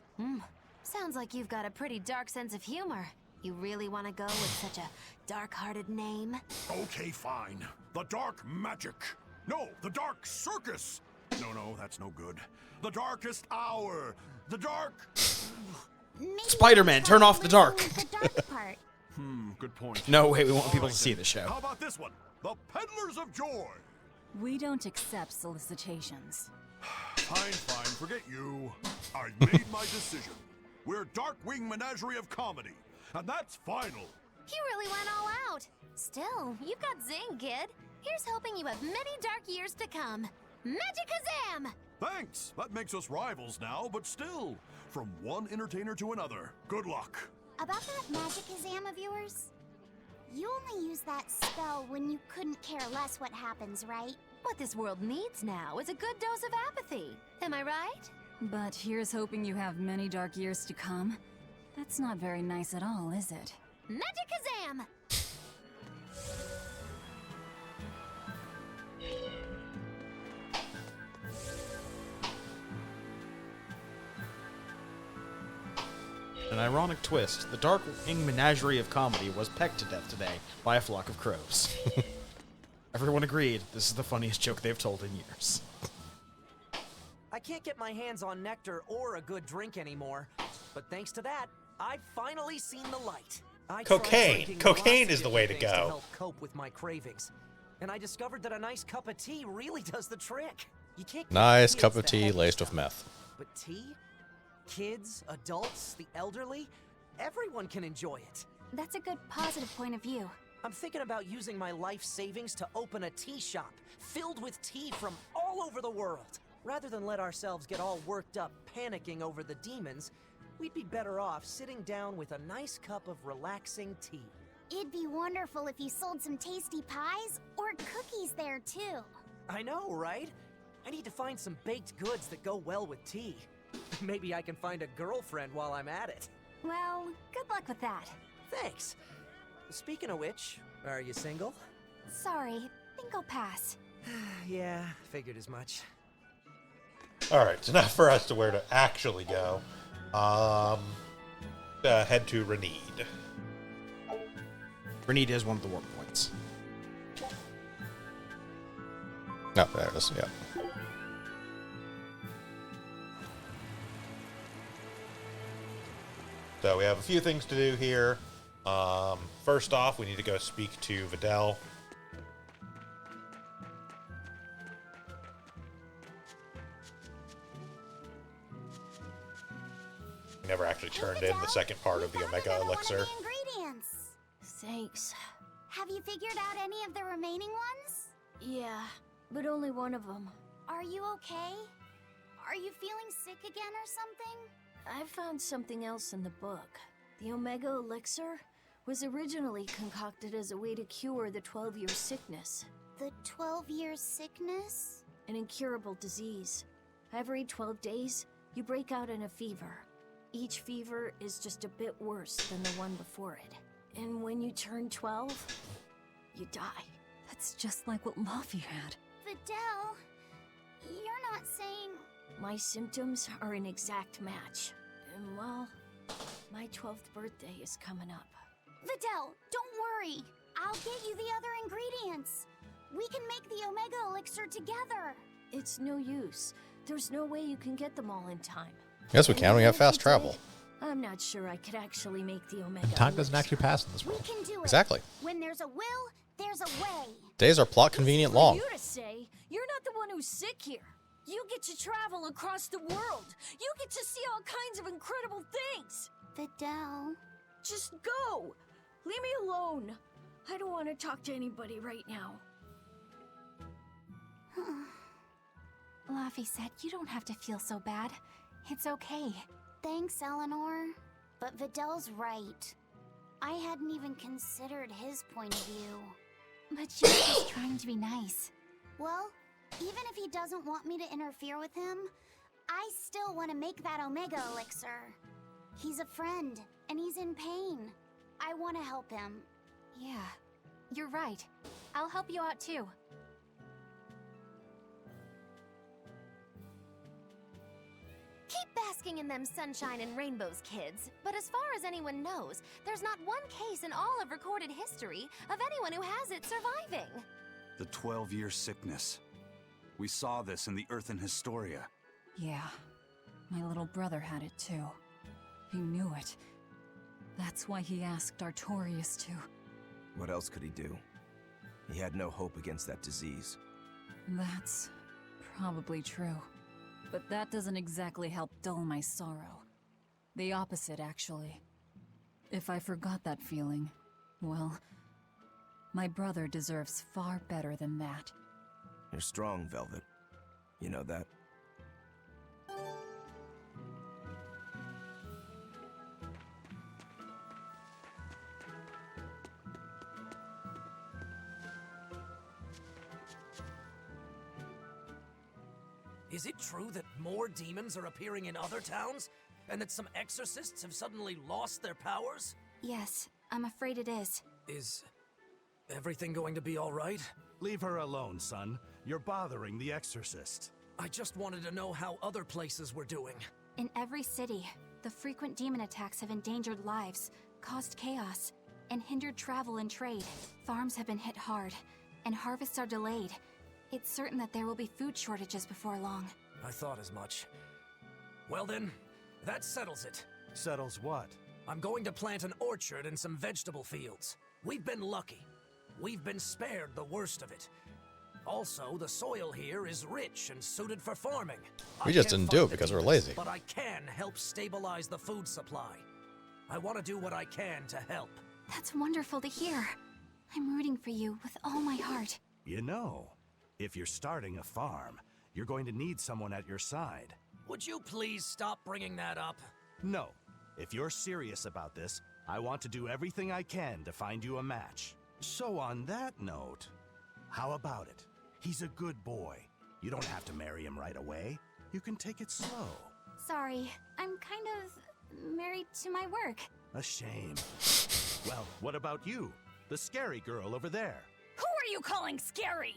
Sounds like you've got a pretty dark sense of humor. You really want to go with such a dark-hearted name? Okay, fine. The Dark Magic. No, the Dark Circus. No, that's no good. The Darkest Hour. The Dark... Spider-Man, turn off the dark. The dark part. Good point. No way, we want people to see the How show. about this one? The Peddlers of Joy. We don't accept solicitations. Fine, forget you. I made my decision. We're Darkwing Menagerie of Comedy, and that's final. You really went all out. Still, you've got zing, kid. Here's hoping you have many dark years to come. Magikazam! Thanks. That makes us rivals now, but still, from one entertainer to another. Good luck. About that Magikazam of yours? You only use that spell when you couldn't care less what happens, right? What this world needs now is a good dose of apathy. Am I right? But here's hoping you have many dark years to come. That's not very nice at all, is it? Magikazam! An ironic twist, the Dark Wing Menagerie of Comedy was pecked to death today by a flock of crows. Everyone agreed this is the funniest joke they've told in years. I can't get my hands on nectar or a good drink anymore, but thanks to that, I've finally seen the light. I tried Cocaine. drinking Cocaine lots of is the way to different things go. help cope with my cravings, and I discovered that a nice cup of tea really does the trick. You can't Nice kids cup of the tea heavy laced stuff, with meth. but tea, kids, adults, the elderly, everyone can enjoy it. That's a good positive point of view. I'm thinking about using my life savings to open a tea shop filled with tea from all over the world. Rather than let ourselves get all worked up panicking over the demons, we'd be better off sitting down with a nice cup of relaxing tea. It'd be wonderful if you sold some tasty pies or cookies there too. I know, right? I need to find some baked goods that go well with tea. Maybe I can find a girlfriend while I'm at it. Well, good luck with that. Thanks. Speaking of which, are you single? Sorry, think I'll pass. Yeah, figured as much. All right, so now for us to where to actually go. Head to Renede. Renede is one of the warp points. No, there it is. Yeah. So we have a few things to do here. First off, we need to go speak to Videl. We never actually turned in the second part of the Omega Elixir. Ingredients. Thanks. Have you figured out any of the remaining ones? Yeah, but only one of them. Are you okay? Are you feeling sick again or something? I found something else in the book. The Omega Elixir was originally concocted as a way to cure the 12-year sickness. The 12-year sickness? An incurable disease. Every 12 days, you break out in a fever. Each fever is just a bit worse than the one before it. And when you turn 12, you die. That's just like what Luffy had. Videl, you're not saying... My symptoms are an exact match. And well, my 12th birthday is coming up. Videl, don't worry. I'll get you the other ingredients. We can make the Omega Elixir together. It's no use. There's no way you can get them all in time. Yes, we can. We have fast travel. I'm not sure I could actually make the Omega And time doesn't actually pass in this We world. can do it. Exactly. When there's a will, there's a way. Days are plot convenient long. For you to say, you're not the one who's sick here. You get to travel across the world. You get to see all kinds of incredible things. Videl. Just go. Leave me alone. I don't want to talk to anybody right now. Laffy said you don't have to feel so bad. It's okay. Thanks, Eleanor. But Videl's right. I hadn't even considered his point of view. But she was just trying to be nice. Well, even if he doesn't want me to interfere with him, I still want to make that Omega Elixir. He's a friend, and he's in pain. I want to help him. Yeah, you're right. I'll help you out too. Keep basking in them sunshine and rainbows, kids. But as far as anyone knows, there's not one case in all of recorded history of anyone who has it surviving. The 12-year sickness. We saw this in the Earthen Historia. Yeah, my little brother had it too. He knew it. That's why he asked Artorius to. What else could he do? He had no hope against that disease. That's probably true. But that doesn't exactly help dull my sorrow. The opposite, actually. If I forgot that feeling, well, my brother deserves far better than that. You're strong, Velvet. You know that? Is it true that more demons are appearing in other towns? And that some exorcists have suddenly lost their powers? Yes, I'm afraid it is. Is everything going to be all right? Leave her alone, son. You're bothering the exorcist. I just wanted to know how other places were doing. In every city, the frequent demon attacks have endangered lives, caused chaos, and hindered travel and trade. Farms have been hit hard, and harvests are delayed. It's certain that there will be food shortages before long. I thought as much. Well then, that settles it. Settles what? I'm going to plant an orchard and some vegetable fields. We've been lucky. We've been spared the worst of it. Also, the soil here is rich and suited for farming. We just didn't do it because we're lazy. But I can help stabilize the food supply. I want to do what I can to help. That's wonderful to hear. I'm rooting for you with all my heart. You know, if you're starting a farm, you're going to need someone at your side. Would you please stop bringing that up? No. If you're serious about this, I want to do everything I can to find you a match. So on that note, how about it? He's a good boy. You don't have to marry him right away. You can take it slow. Sorry, I'm kind of married to my work. A shame. Well, what about you? The scary girl over there. Who are you calling scary?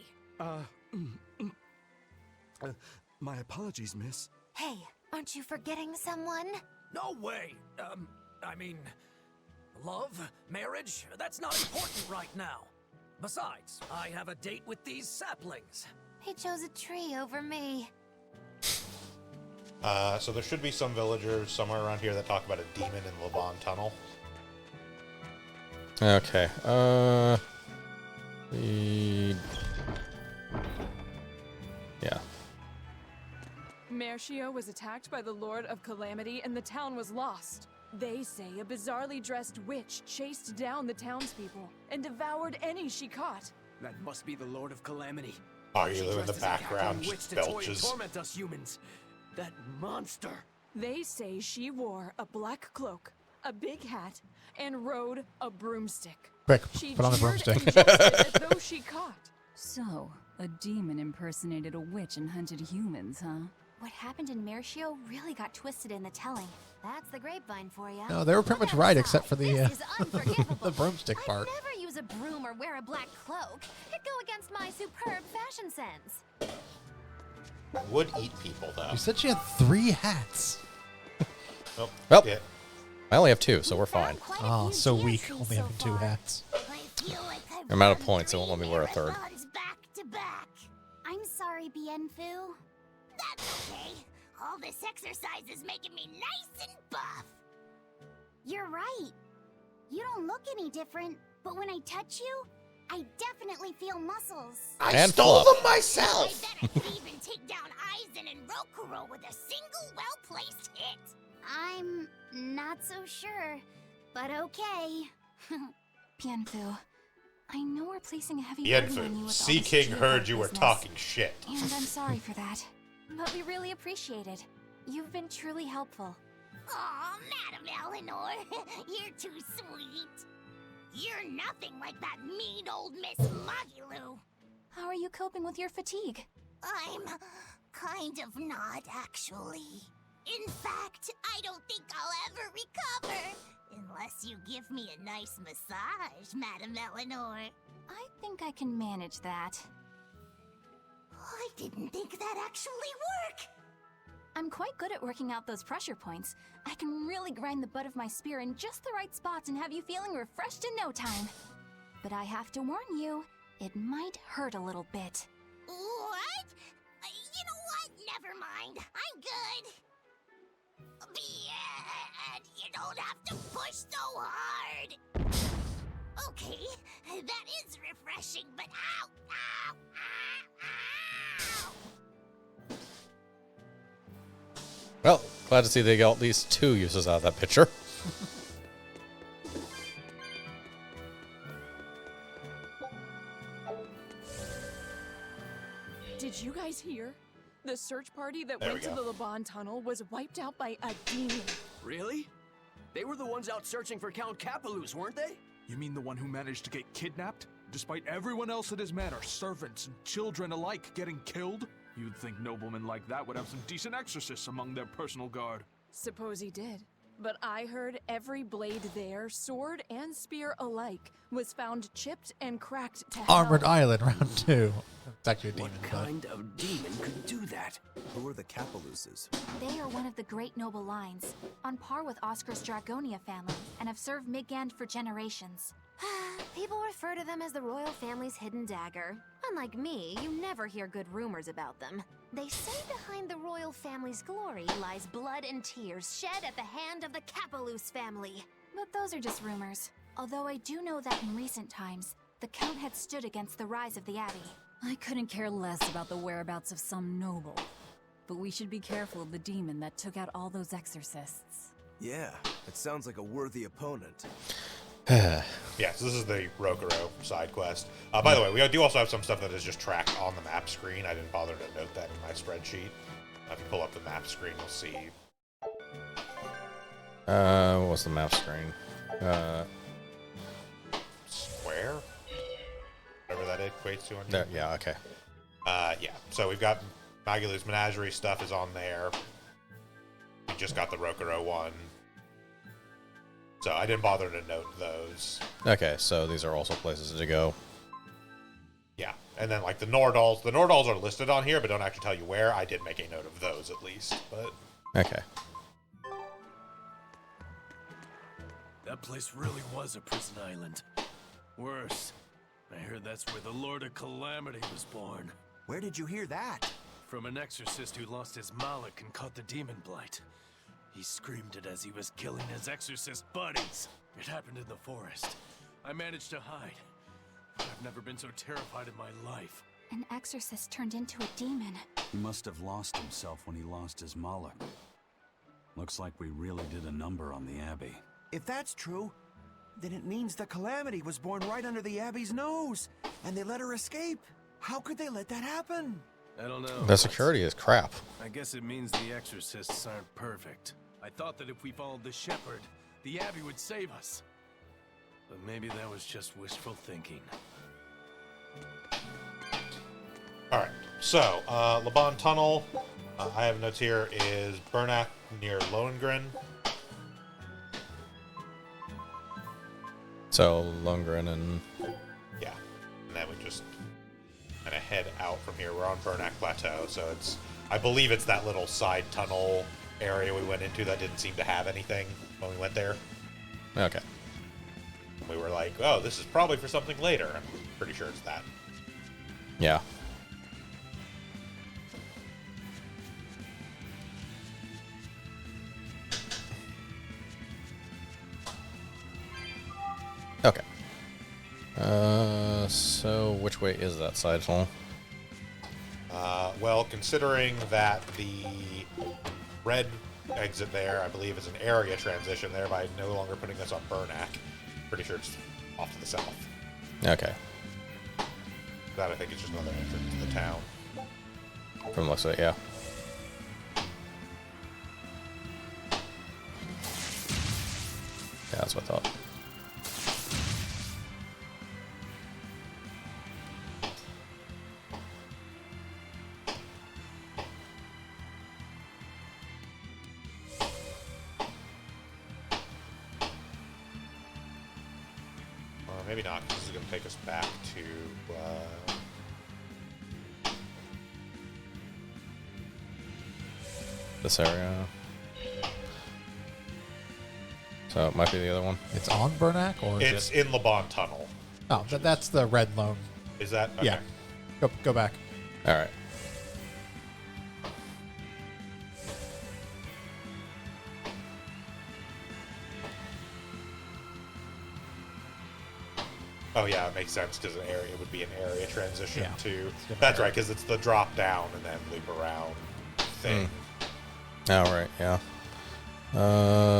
My apologies, miss. Hey, aren't you forgetting someone? No way! I mean, love, marriage, that's not important right now. Besides, I have a date with these saplings. He chose a tree over me. So there should be some villagers somewhere around here that talk about a demon in the Levon Tunnel. Okay. Yeah. Mercio was attacked by the Lord of Calamity and the town was lost. They say a bizarrely dressed witch chased down the townspeople and devoured any she caught. That must be the Lord of Calamity. Aryu in the background witch just to toy and belches. torment us humans. That monster. They say she wore a black cloak, a big hat, and rode a broomstick. Quick, She put on the jeered broomstick. and jested as though she caught. So, a demon impersonated a witch and hunted humans, huh? What happened in Mercio really got twisted in the telling. That's the grapevine for you. No, they were pretty much right, except for the the broomstick part. I'd never use a broom or wear a black cloak. It'd go against my superb fashion sense. I would eat people, though. You said she had 3 hats. Oh, Well, yeah. I only have 2, so we're fine. Oh, so weak, only having 2 hats. I'm out of points, it won't let me wear a 3rd. Back to back. I'm sorry, Bienfu. That's okay. All this exercise is making me nice and buff. You're right. You don't look any different, but when I touch you, I definitely feel muscles. I stole them myself. I bet I could even take down Aizen and Rokuro with a single well-placed hit. I'm not so sure, but okay. Bienfu, I know we're placing a heavy burden on you Yenfu, with Sea all this King gear heard you were business. talking shit. And I'm sorry for that. But we really appreciate it. You've been truly helpful. Aw, Madam Eleanor, you're too sweet. You're nothing like that mean old Miss Magilu. How are you coping with your fatigue? I'm kind of not, actually. In fact, I don't think I'll ever recover. Unless you give me a nice massage, Madam Eleanor. I think I can manage that. I didn't think that actually worked. I'm quite good at working out those pressure points. I can really grind the butt of my spear in just the right spots and have you feeling refreshed in no time. But I have to warn you, it might hurt a little bit. What? You know what? Never mind. I'm good. Bien, you don't have to push so hard. Okay, that is refreshing, but ow, ow, ow, ow. Well, glad to see they got at least 2 uses out of that picture. Did you guys hear? The search party that There went we to go. the Laban tunnel was wiped out by a demon. Really? They were the ones out searching for Count Capeluz, weren't they? You mean the one who managed to get kidnapped? Despite everyone else at his manor, servants and children alike, getting killed? You'd think noblemen like that would have some decent exorcists among their personal guard. Suppose he did. But I heard every blade there, sword and spear alike, was found chipped and cracked to Armored hell. Island, round 2. It's actually a demon. What but- kind of demon could do that? Who are the Capeluzes? They are one of the great noble lines, on par with Oscar's Dragonia family, and have served Midgand for generations. People refer to them as the royal family's hidden dagger. Unlike me, you never hear good rumors about them. They say behind the royal family's glory lies blood and tears shed at the hand of the Capeluz family. But those are just rumors. Although I do know that in recent times, the Count had stood against the rise of the Abbey. I couldn't care less about the whereabouts of some noble. But we should be careful of the demon that took out all those exorcists. Yeah, it sounds like a worthy opponent. Yeah, so this is the Rokuro side quest. By the way, we do also have some stuff that is just tracked on the map screen. I didn't bother to note that in my spreadsheet. If you pull up the map screen, you'll see. What was the map screen? Square? Whatever that equates to. There, yeah, okay. Yeah, so we've got Magulu's Menagerie stuff is on there. We just got the Rokuro one. So I didn't bother to note those. Okay, so these are also places to go. Yeah, and then like the Nordals. The Nordals are listed on here, but don't actually tell you where. I did make a note of those at least, but... Okay. That place really was a prison island. Worse, I heard that's where the Lord of Calamity was born. Where did you hear that? From an exorcist who lost his malak and caught the demon blight. He screamed it as he was killing his exorcist buddies. It happened in the forest. I managed to hide. I've never been so terrified in my life. An exorcist turned into a demon. He must have lost himself when he lost his malak. Looks like we really did a number on the Abbey. If that's true, then it means the Calamity was born right under the Abbey's nose, and they let her escape. How could they let that happen? I don't know. The security is crap. I guess it means the exorcists aren't perfect. I thought that if we followed the shepherd, the Abbey would save us. But maybe that was just wishful thinking. Alright, so, Laban Tunnel, I have notes here, is Bernac near Lohengrin. So, Lundgren and... Yeah, and then we just kind of head out from here. We're on Bernac Plateau, so it's... I believe it's that little side tunnel area we went into that didn't seem to have anything when we went there. Okay. We were like, oh, this is probably for something later. I'm pretty sure it's that. Yeah. Okay. So which way is that side tunnel? Well, considering that the red exit there, I believe, is an area transition, thereby no longer putting us on Bernac. Pretty sure it's off to the south. Okay. That, I think, is just another entrance to the town. From the looks of it, yeah. Yeah, that's what I thought. Maybe not, because this is going to take us back to... this area. So it might be the other one. It's on Bernac, or is It's in Laban Tunnel. Oh, that's the red lone. Is that? Okay. Yeah. Go back. All right. Oh yeah, it makes sense because an area would be an area transition Yeah. to. That's right, because it's the drop down and then loop around thing. Oh, right, yeah.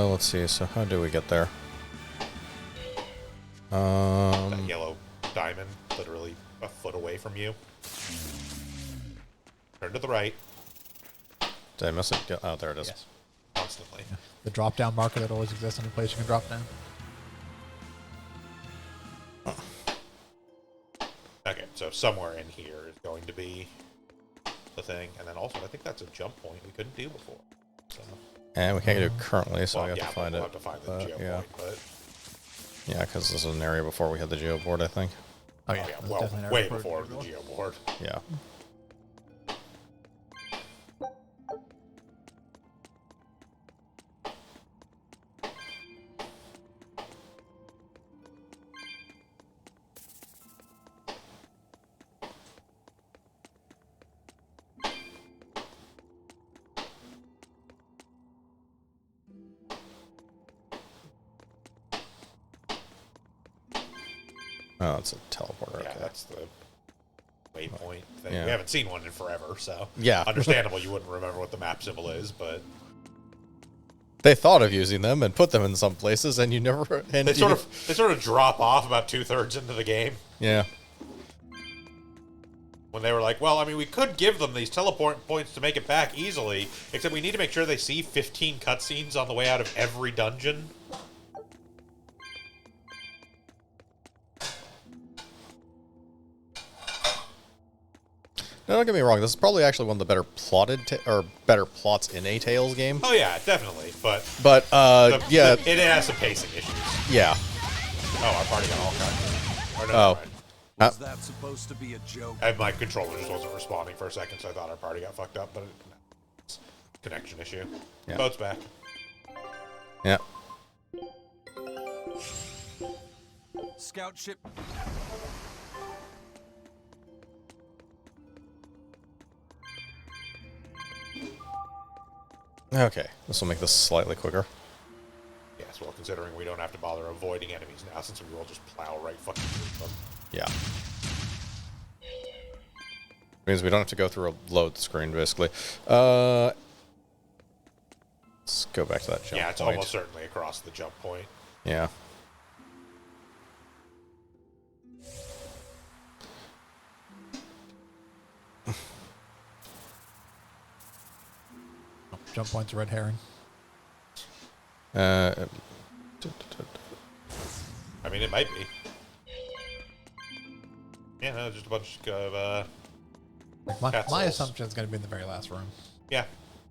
Let's see. So how do we get there? That yellow diamond, literally a foot away from you. Turn to the right. Did I miss it? Oh, there it is. Yes. Constantly. Yeah. The drop down marker that always exists in a place you can drop down. Okay, so somewhere in here is going to be the thing, and then also I think that's a jump point we couldn't do before. So. And we can't do it currently, so Well, we have yeah, to find we'll it. have to find the geo yeah. point, but Yeah, because this is an area before we had the geo board, I think. Oh yeah, well, way before the geo board. Yeah. Oh, it's a teleporter. Yeah, okay. that's the waypoint thing. Yeah. We haven't seen one in forever, so Yeah. understandable you wouldn't remember what the map symbol is, but They thought of using them and put them in some places, and you never. And they sort of drop off about 2/3 into the game. Yeah. When they were like, well, I mean, we could give them these teleport points to make it back easily, except we need to make sure they see 15 cutscenes on the way out of every dungeon. No, don't get me wrong. This is probably actually one of the better plotted or better plots in a Tales game. Oh yeah, definitely. But yeah, it has some pacing issues. Yeah. Oh, our party got all kinds of. Or no, Oh. right. Was that supposed to be a joke? And my controller just wasn't responding for a second, so I thought our party got fucked up, but it's a connection issue. Yeah. Boat's back. Yeah. Scout ship. Okay, this will make this slightly quicker. Yes, well, considering we don't have to bother avoiding enemies now, since we will just plow right fucking through them. Yeah. Means we don't have to go through a load screen, basically. Let's go back to that jump point. Yeah, it's almost certainly across the jump point. Yeah. Jump point's a red herring. I mean, it might be. Yeah, no, just a bunch of my assumption is going to be in the very last room. Yeah.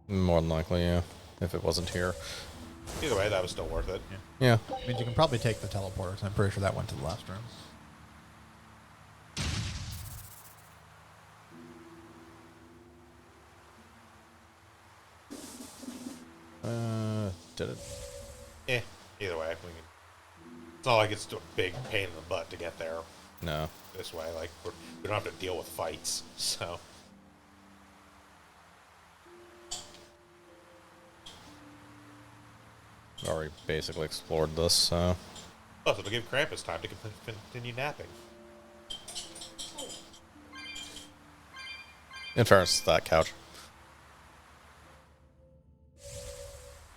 More than likely, yeah. If it wasn't here. Either way, that was still worth it. Yeah. I mean, you can probably take the teleporter, because I'm pretty sure that went to the last room. Did it? Yeah. Either way, we can. It's not like it's a big pain in the butt to get there. No. This way, like we don't have to deal with fights, so. Already basically explored this, so. Plus, it'll give Krampus time to continue napping. In fairness, that couch.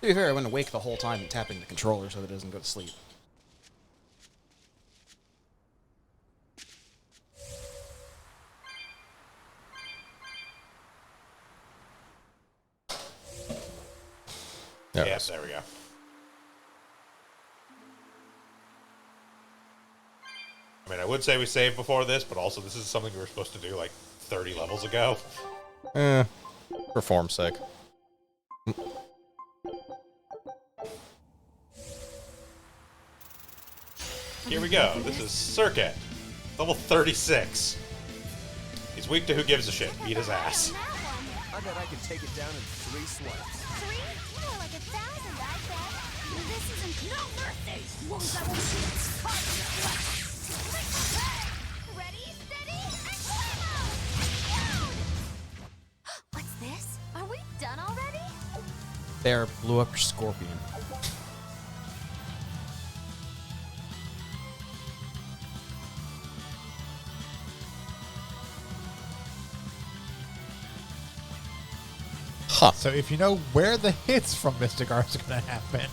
To be fair, I went awake the whole time and tapping the controller so that it doesn't go to sleep. Yes, there we go. I mean, I would say we saved before this, but also this is something we were supposed to do like 30 levels ago. For form's sake. Here we go. This is Circuit. Level 36. He's weak to who gives a shit. Beat his ass. I bet I can take it down in 3 swipes. 3? More like 1,000, I bet. This isn't no mercy. Wounds that won't see its Ready, steady, and go! What's this? Are we done already? There, blew up your scorpion. Huh. So if you know where the hits from Mystic Arts are going to happen,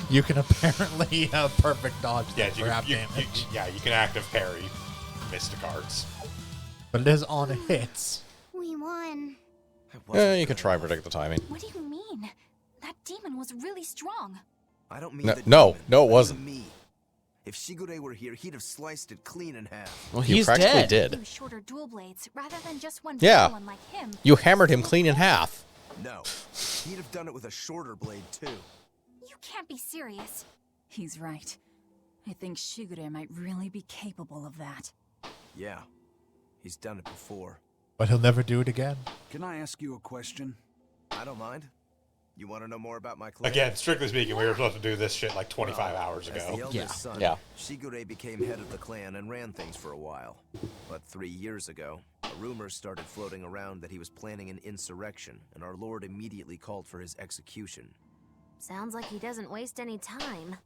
you can apparently perfect dodge them for half damage. You can active parry Mystic Arts. But it is on hits. We won. Yeah, you can try and predict the timing. What do you mean? That demon was really strong. I don't mean No, the no, demon, no, it I mean wasn't. me. If Shigure were here, he'd have sliced it clean in half. Well, you practically did. Use shorter dual blades rather than just one Yeah. big one like him. You hammered him clean in half. No, he'd have done it with a shorter blade too. You can't be serious. He's right. I think Shigure might really be capable of that. Yeah, he's done it before. But he'll never do it again. Can I ask you a question? I don't mind. You want to know more about my clan? Again, strictly speaking, we were supposed to do this shit like 25 hours As the ago. eldest son, Yeah. Shigure became head of the clan and ran things for a while. But 3 years ago, a rumor started floating around that he was planning an insurrection, and our lord immediately called for his execution. Sounds like he doesn't waste any time.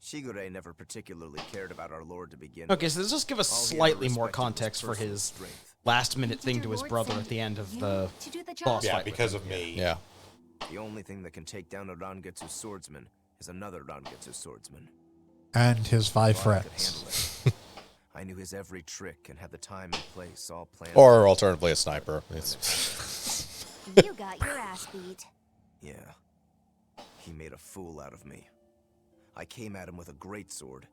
Shigure never particularly cared about our lord to begin with. Okay, so let's just give us All he ever slightly more respected was context for personal his strength. last-minute thing to his brother at the end of the boss Yeah, fight. with because him. of me. Yeah. The only thing that can take down a Rangetsu swordsman is another Rangetsu swordsman. And his 5 Thought I could friends. handle it. I knew his every trick and had the time and place all planned. Or alternatively, a sniper. It's You got your ass beat. Yeah. He made a fool out of me. I came at him with a greatsword,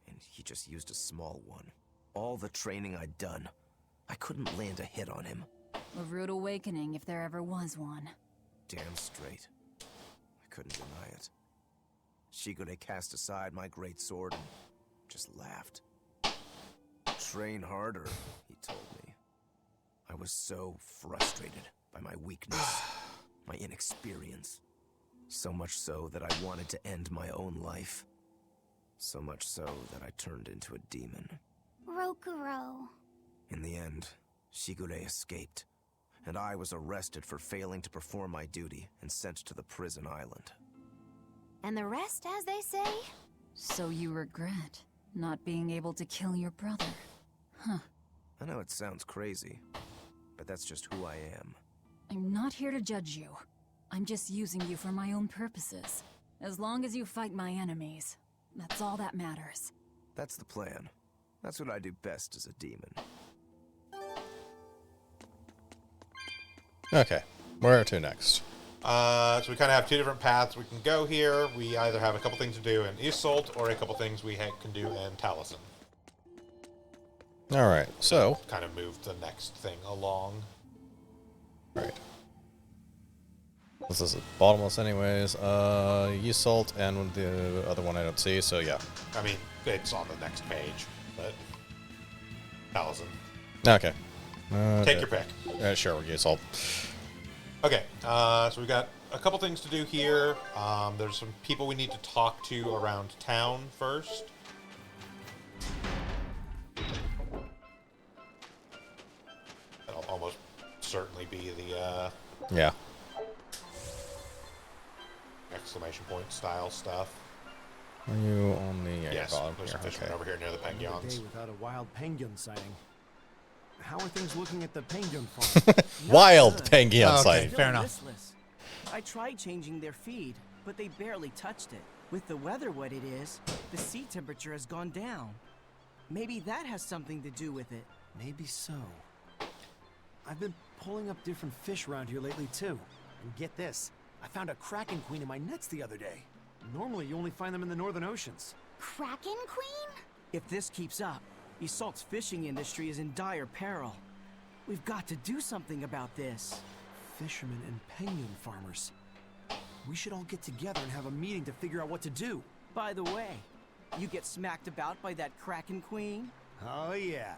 and he just used a small one. All the training I'd done, I couldn't land a hit on him. A rude awakening if there ever was one. Damn straight. I couldn't deny it. Shigure cast aside my greatsword and just laughed. Train harder, he told me. I was so frustrated by my weakness, my inexperience. So much so that I wanted to end my own life. So much so that I turned into a demon. Rokuro. In the end, Shigure escaped, and I was arrested for failing to perform my duty and sent to the prison island. And the rest, as they say? So you regret not being able to kill your brother? Huh. I know it sounds crazy, but that's just who I am. I'm not here to judge you. I'm just using you for my own purposes. As long as you fight my enemies, that's all that matters. That's the plan. That's what I do best as a demon. Okay, where to next? So we kind of have two different paths we can go here. We either have a couple things to do in Isolt or a couple things we can do in Taliesin. All right, so kind of move the next thing along. Right. This is bottomless anyways. Isolt and the other one I don't see, so yeah. I mean, it's on the next page, but Taliesin. Okay. Take your pick. Sure, we'll Isolt. Okay, so we've got a couple things to do here. There's some people we need to talk to around town first. That'll almost certainly be the yeah. Exclamation point style stuff. Are you on the yes, bottom there's here? a fisherman over here near the Another penguins. day without a wild penguin sighting. How are things looking at the penguin farm? Wild penguin Okay, sighting. fair enough. Listless. I tried changing their feed, but they barely touched it. With the weather what it is, the sea temperature has gone down. Maybe that has something to do with it. Maybe so. I've been pulling up different fish around here lately too. And get this, I found a kraken queen in my nets the other day. Normally you only find them in the northern oceans. Kraken queen? If this keeps up, Isolt's fishing industry is in dire peril. We've got to do something about this. Fishermen and penguin farmers. We should all get together and have a meeting to figure out what to do. By the way, you get smacked about by that kraken queen? Oh yeah.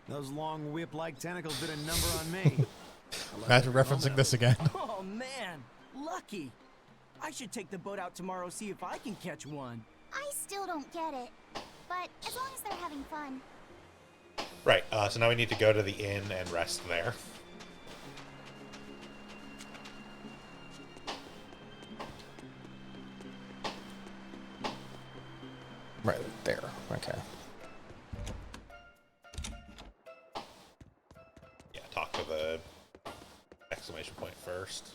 Those long whip-like tentacles did a number on me. Imagine referencing this again. Oh man, lucky. I should take the boat out tomorrow, see if I can catch one. I still don't get it. But as long as they're having fun. Right, so now we need to go to the inn and rest there. Right there. Okay. Yeah, talk to the exclamation point first.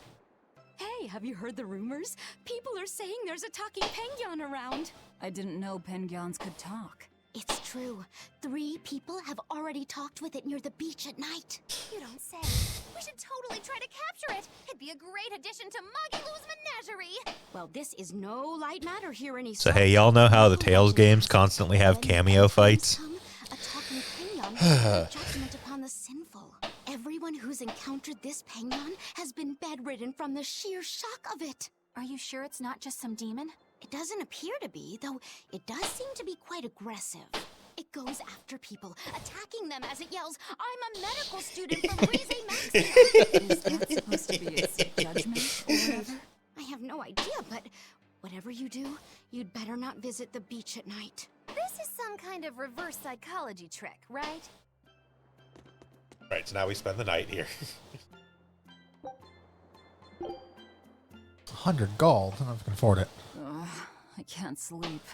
Hey, have you heard the rumors? People are saying there's a talking penguin around. I didn't know penguins could talk. It's true. 3 people have already talked with it near the beach at night. You don't say. We should totally try to capture it. It'd be a great addition to Moggylou's menagerie. Well, this is no light matter here in So hey, y'all know how the Tales games constantly have cameo fights? A talking penguin is a judgment upon the sinful. Everyone who's encountered this penguin has been bedridden from the sheer shock of it. Are you sure it's not just some demon? It doesn't appear to be, though it does seem to be quite aggressive. It goes after people, attacking them as it yells, "I'm a medical student from Rize Maxima." Is that supposed to be its judgment or whatever? I have no idea, but whatever you do, you'd better not visit the beach at night. This is some kind of reverse psychology trick, right? Right, so now we spend the night here. 100 gold. I don't know if I can afford it. Ugh, I can't sleep.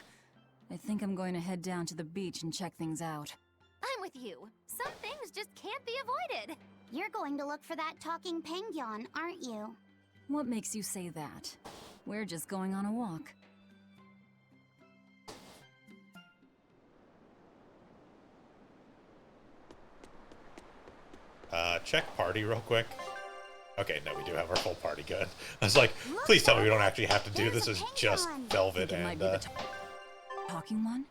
I think I'm going to head down to the beach and check things out. I'm with you. Some things just can't be avoided. You're going to look for that talking penguin, aren't you? What makes you say that? We're just going on a walk. Check party real quick. Okay, no, we do have our full party good. I was like, please tell me we don't actually have to do this as just Velvet and, Talking one?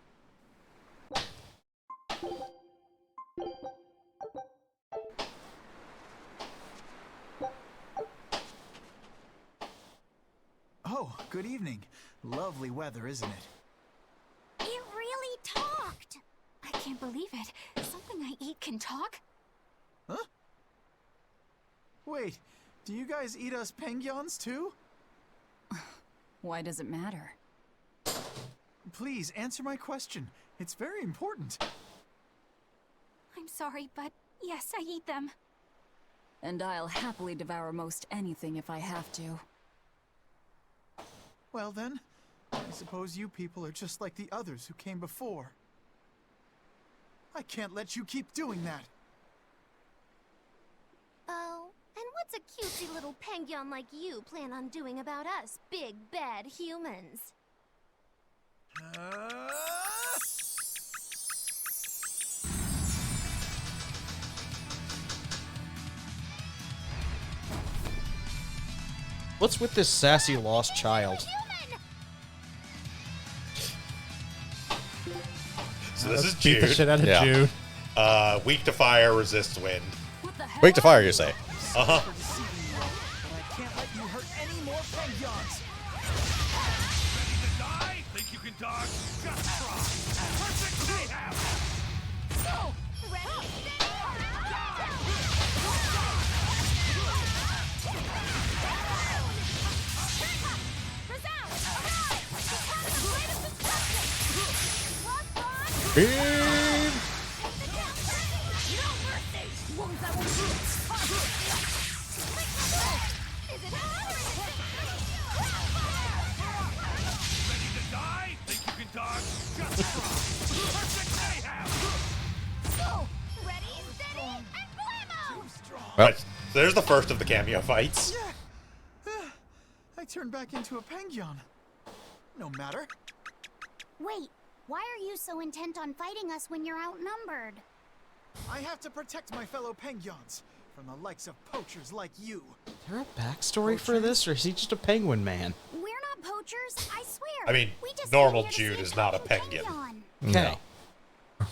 Oh, good evening. Lovely weather, isn't it? It really talked! I can't believe it. Something I eat can talk? Huh? Wait, do you guys eat us penguins too? Why does it matter? Please, answer my question. It's very important. I'm sorry, but yes, I eat them. And I'll happily devour most anything if I have to. Well then, I suppose you people are just like the others who came before. I can't let you keep doing that. Oh, and what's a cutesy little penguin like you plan on doing about us, big bad humans? What's with this sassy lost child? So this is beat Jude. the shit out of Jude. Weak to fire, resists wind. Weak to fire, you say? Uh-huh. I can't let you hurt any more penguins. Ready to die? Think you can dodge? Just try. Perfect mayhem! So, ready, Beam! Ready to die? Think you can dodge? Just try. Perfect mayhem! So, ready, steady, and blammo! Well, so there's the first of the cameo fights. I turned back into a penguin. No matter. Wait, why are you so intent on fighting us when you're outnumbered? I have to protect my fellow penguins from the likes of poachers like you. Is there a backstory for this, or is he just a penguin man? We're not poachers, I swear. I mean, we just normal came here to Jude see is not a penguin. penguin. Okay.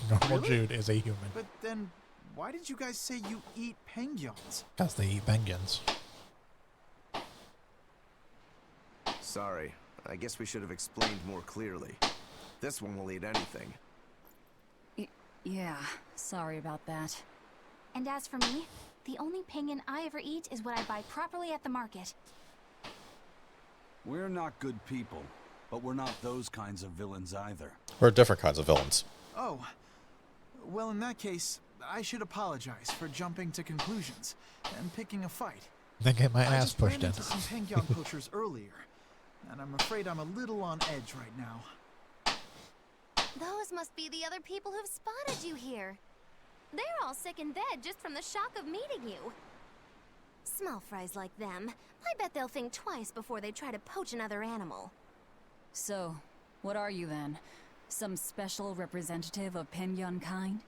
Normal Jude is a human. But then, why did you guys say you eat penguins? Because they eat penguins. Sorry. I guess we should have explained more clearly. This one will eat anything. Yeah, sorry about that. And as for me, the only penguin I ever eat is what I buy properly at the market. We're not good people, but we're not those kinds of villains either. We're different kinds of villains. Oh. Well, in that case, I should apologize for jumping to conclusions and picking a fight. Then get my I ass just pushed ran in. into some penguin poachers earlier, and I'm afraid I'm a little on edge right now. Those must be the other people who've spotted you here. They're all sick in bed just from the shock of meeting you. Small fries like them, I bet they'll think twice before they try to poach another animal. So, what are you then? Some special representative of penguin kind?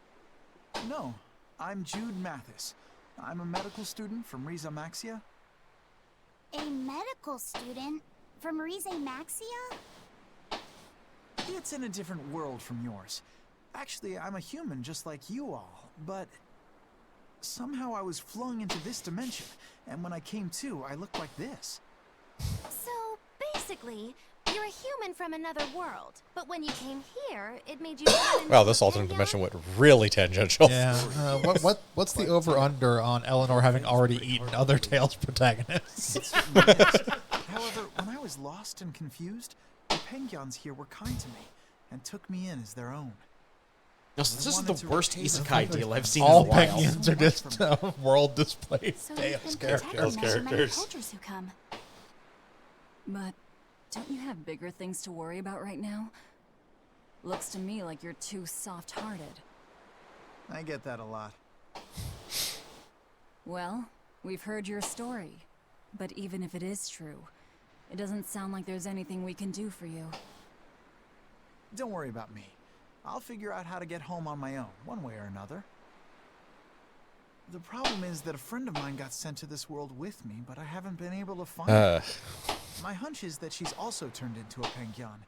No, I'm Jude Mathis. I'm a medical student from Riza Maxia. A medical student from Rize Maxia? It's in a different world from yours. Actually, I'm a human just like you all, but somehow I was flung into this dimension, and when I came to, I looked like this. So, basically, you're a human from another world, but when you came here, it made you... Wow, this alternate dimension went really tangential. Yeah. What's the over-under on Eleanor having already eaten other Tales protagonists? However, when I was lost and confused, the penguins here were kind to me and took me in as their own. No, so this is the worst isekai deal I've seen All in a while. penguins are just world display So Tales you've been protecting characters. them from many poachers who come. But don't you have bigger things to worry about right now? Looks to me like you're too soft-hearted. I get that a lot. Well, we've heard your story. But even if it is true, it doesn't sound like there's anything we can do for you. Don't worry about me. I'll figure out how to get home on my own, one way or another. The problem is that a friend of mine got sent to this world with me, but I haven't been able to find her. My hunch is that she's also turned into a penguin.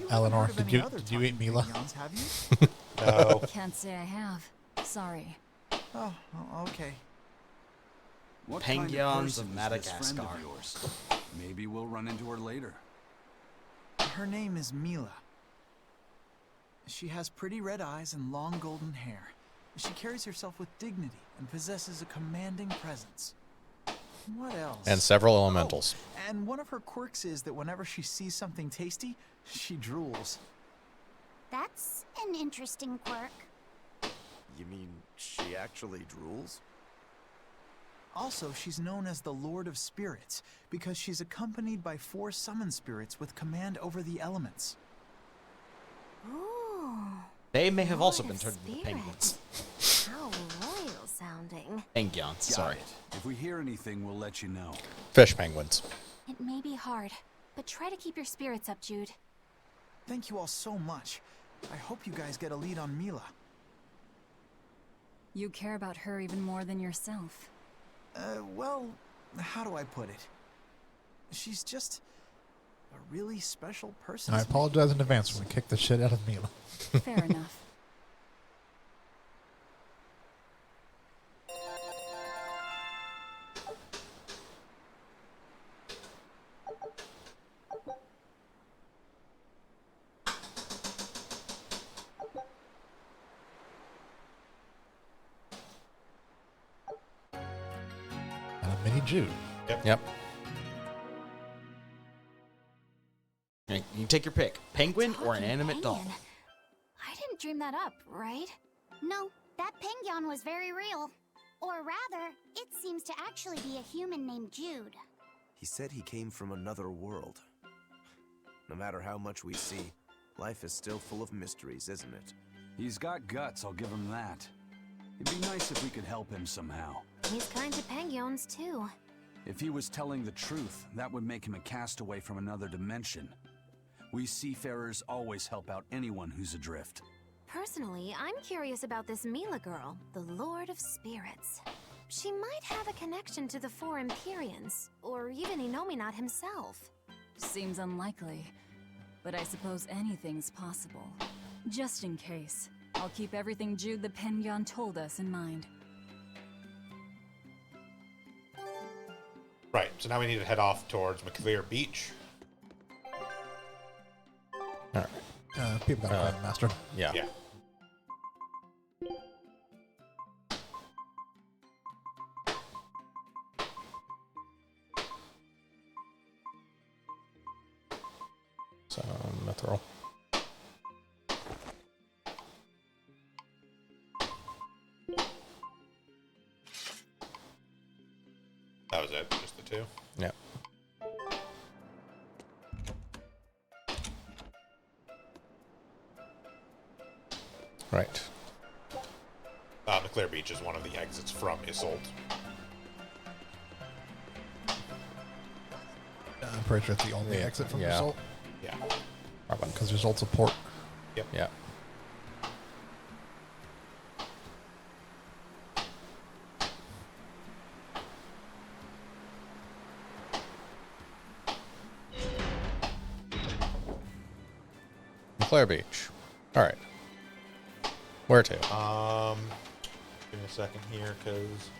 Eleanor, did you eat Mila? Have you? No. Can't say I have. Sorry. Oh, okay. What Penguins kind of person is this friend Madagascar. of yours? Maybe we'll run into her later. Her name is Mila. She has pretty red eyes and long golden hair. She carries herself with dignity and possesses a commanding presence. What else? And several elementals. Oh, and one of her quirks is that whenever she sees something tasty, she drools. That's an interesting quirk. You mean she actually drools? Also, she's known as the Lord of Spirits because she's accompanied by 4 summoned spirits with command over the elements. Ooh. They may have also Lord been of turned into penguins. How royal sounding. Penguins, sorry. If we hear anything, we'll let you know. Fish penguins. It may be hard, but try to keep your spirits up, Jude. Thank you all so much. I hope you guys get a lead on Mila. You care about her even more than yourself. Well, how do I put it? She's just a really special person. I apologize in advance when we kick the shit out of Mila. Fair enough. Mini Jude. Yep. You can take your pick. Penguin or an Talking animate doll? penguin. I didn't dream that up, right? No, that penguin was very real. Or rather, it seems to actually be a human named Jude. He said he came from another world. No matter how much we see, life is still full of mysteries, isn't it? He's got guts, I'll give him that. It'd be nice if we could help him somehow. He's kind to penguins, too. If he was telling the truth, that would make him a castaway from another dimension. We seafarers always help out anyone who's adrift. Personally, I'm curious about this Mila girl, the Lord of Spirits. She might have a connection to the 4 Empyreans, or even Inominat himself. Seems unlikely, but I suppose anything's possible. Just in case, I'll keep everything Jude the Penguin told us in mind. Right, so now we need to head off towards McClear Beach. Alright. People got a master. Yeah. Yeah. So, mithril. That was it, just the 2. Yeah. Right. McClear Beach is one of the exits from Isolde. I'm pretty sure it's the only exit from Result. Yeah. Probably. Because Result's a port. Yep. Yeah. McClare Beach. All right. Where to? Give me a second here, because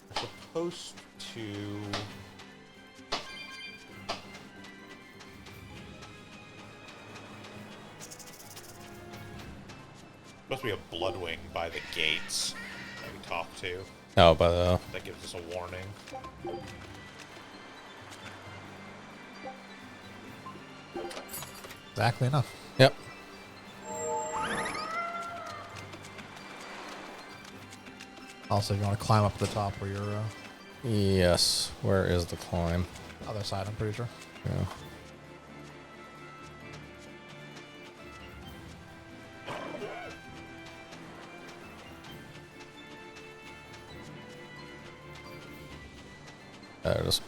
we're supposed to. Supposed to be a Bloodwing by the gates that we talked to. Oh, by the. That gives us a warning. Exactly enough. Yep. Also, if you want to climb up to the top where you're... Yes. Where is the climb? Other side, I'm pretty sure. Yeah. There it is.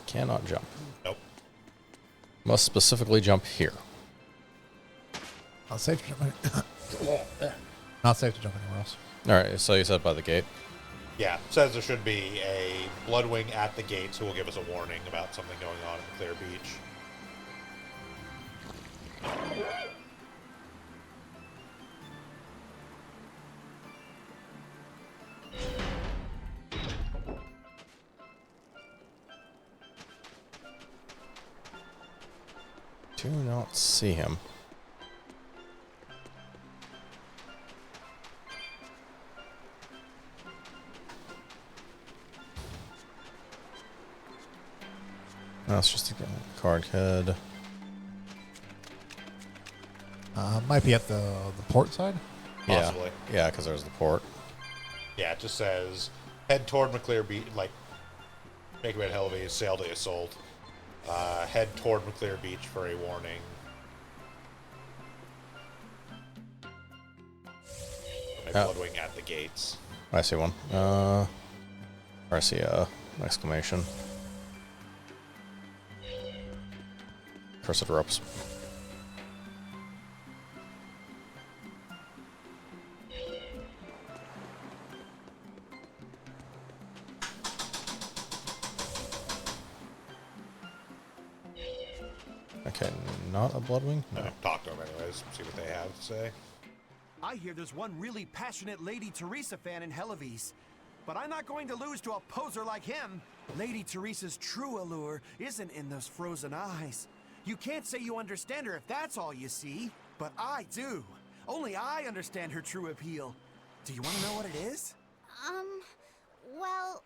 Cannot jump. Nope. Must specifically jump here. Not safe to jump Not safe to jump anywhere else. Alright, so you said by the gate. Yeah, says there should be a Bloodwing at the gates who will give us a warning about something going on in Clear Beach. Do not see him. That's just a card head. Might be at the port side? Possibly. Yeah, because there's the port. Yeah, it just says, head toward McClear Beach, like, make your way to Hellevies, sail to Isolde. Head toward McClear Beach for a warning. My Bloodwing at the gates. I see one. Or I see a exclamation. Cursed ropes. Okay, not a Bloodwing? No. Talk to them anyways, see what they have to say. I hear there's one really passionate Lady Teresa fan in Hellevies. But I'm not going to lose to a poser like him. Lady Teresa's true allure isn't in those frozen eyes. You can't say you understand her if that's all you see. But I do. Only I understand her true appeal. Do you want to know what it is? Well...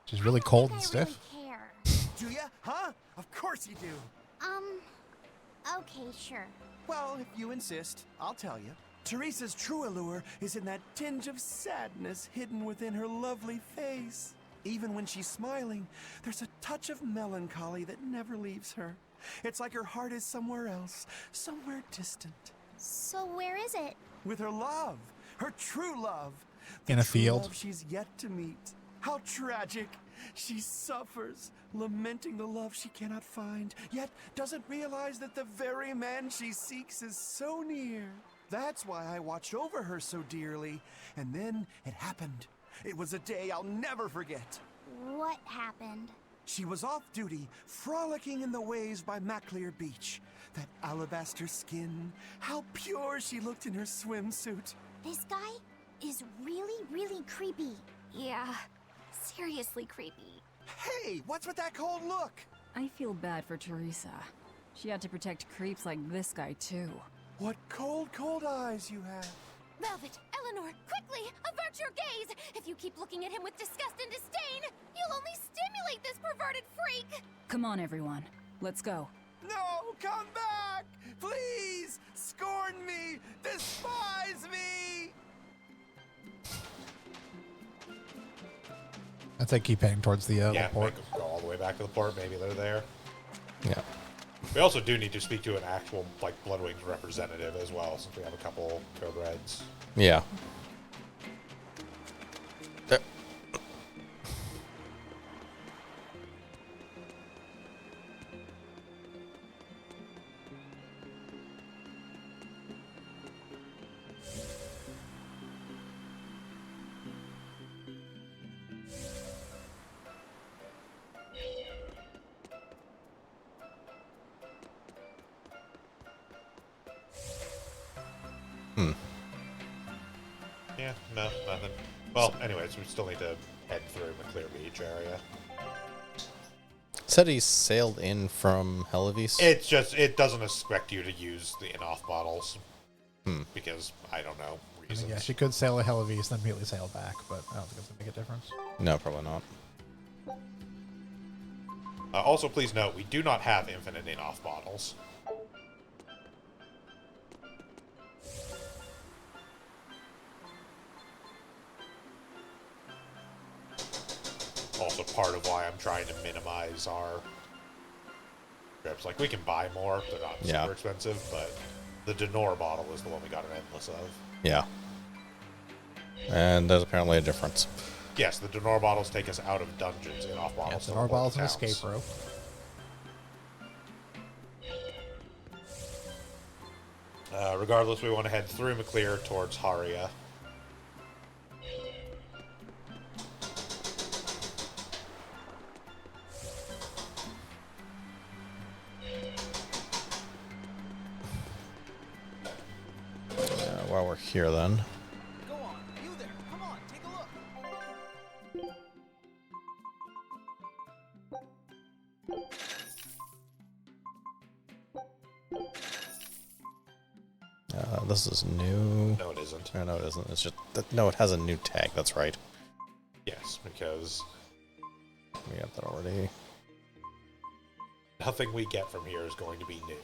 She's really cold and stiff. Really care. Do ya? Huh? Of course you do. Okay, sure. Well, if you insist, I'll tell you. Teresa's true allure is in that tinge of sadness hidden within her lovely face. Even when she's smiling, there's a touch of melancholy that never leaves her. It's like her heart is somewhere else, somewhere distant. So where is it? With her love, her true love. In a true field. Love she's yet to meet. How tragic. She suffers, lamenting the love she cannot find, yet doesn't realize that the very man she seeks is so near. That's why I watched over her so dearly. And then it happened. It was a day I'll never forget. What happened? She was off duty, frolicking in the waves by McClear Beach. That alabaster skin, how pure she looked in her swimsuit. This guy is really, really creepy. Yeah, seriously creepy. Hey, what's with that cold look? I feel bad for Teresa. She had to protect creeps like this guy, too. What cold, cold eyes you have. Velvet, Eleanor, quickly, avert your gaze! If you keep looking at him with disgust and disdain, you'll only stimulate this perverted freak! Come on, everyone. Let's go. No, come back! Please! Scorn me! Despise me! I'd say keep heading towards the port. Go all the way back to the port. Maybe they're there. Yeah. We also do need to speak to an actual, like, Bloodwings representative as well, since we have a couple Code Reds. Yeah. Yeah, no, nothing. Well, anyways, we still need to head through McClear Beach area. Said he sailed in from Hellevies. It's just, it doesn't expect you to use the in-off bottles. Because, I don't know, reasons. Yeah, she could sail to Hellevies, then immediately sail back, but I don't think it's going to make a difference. No, probably not. Also, please note, we do not have infinite in-off bottles. Also part of why I'm trying to minimize our trips. Like, we can buy more, they're not super expensive, but the Denor bottle is the one we got an endless of. Yeah. And there's apparently a difference. Yes, the Denor bottles take us out of dungeons in off bottles. Denor bottles and escape rope. Regardless, we want to head through McClear towards Haria. While we're here, then. Go on, you there. Come on, take a look. This is new. No, it isn't. No, it isn't. It's just no. It has a new tag. That's right. Yes, because we got that already. Nothing we get from here is going to be new.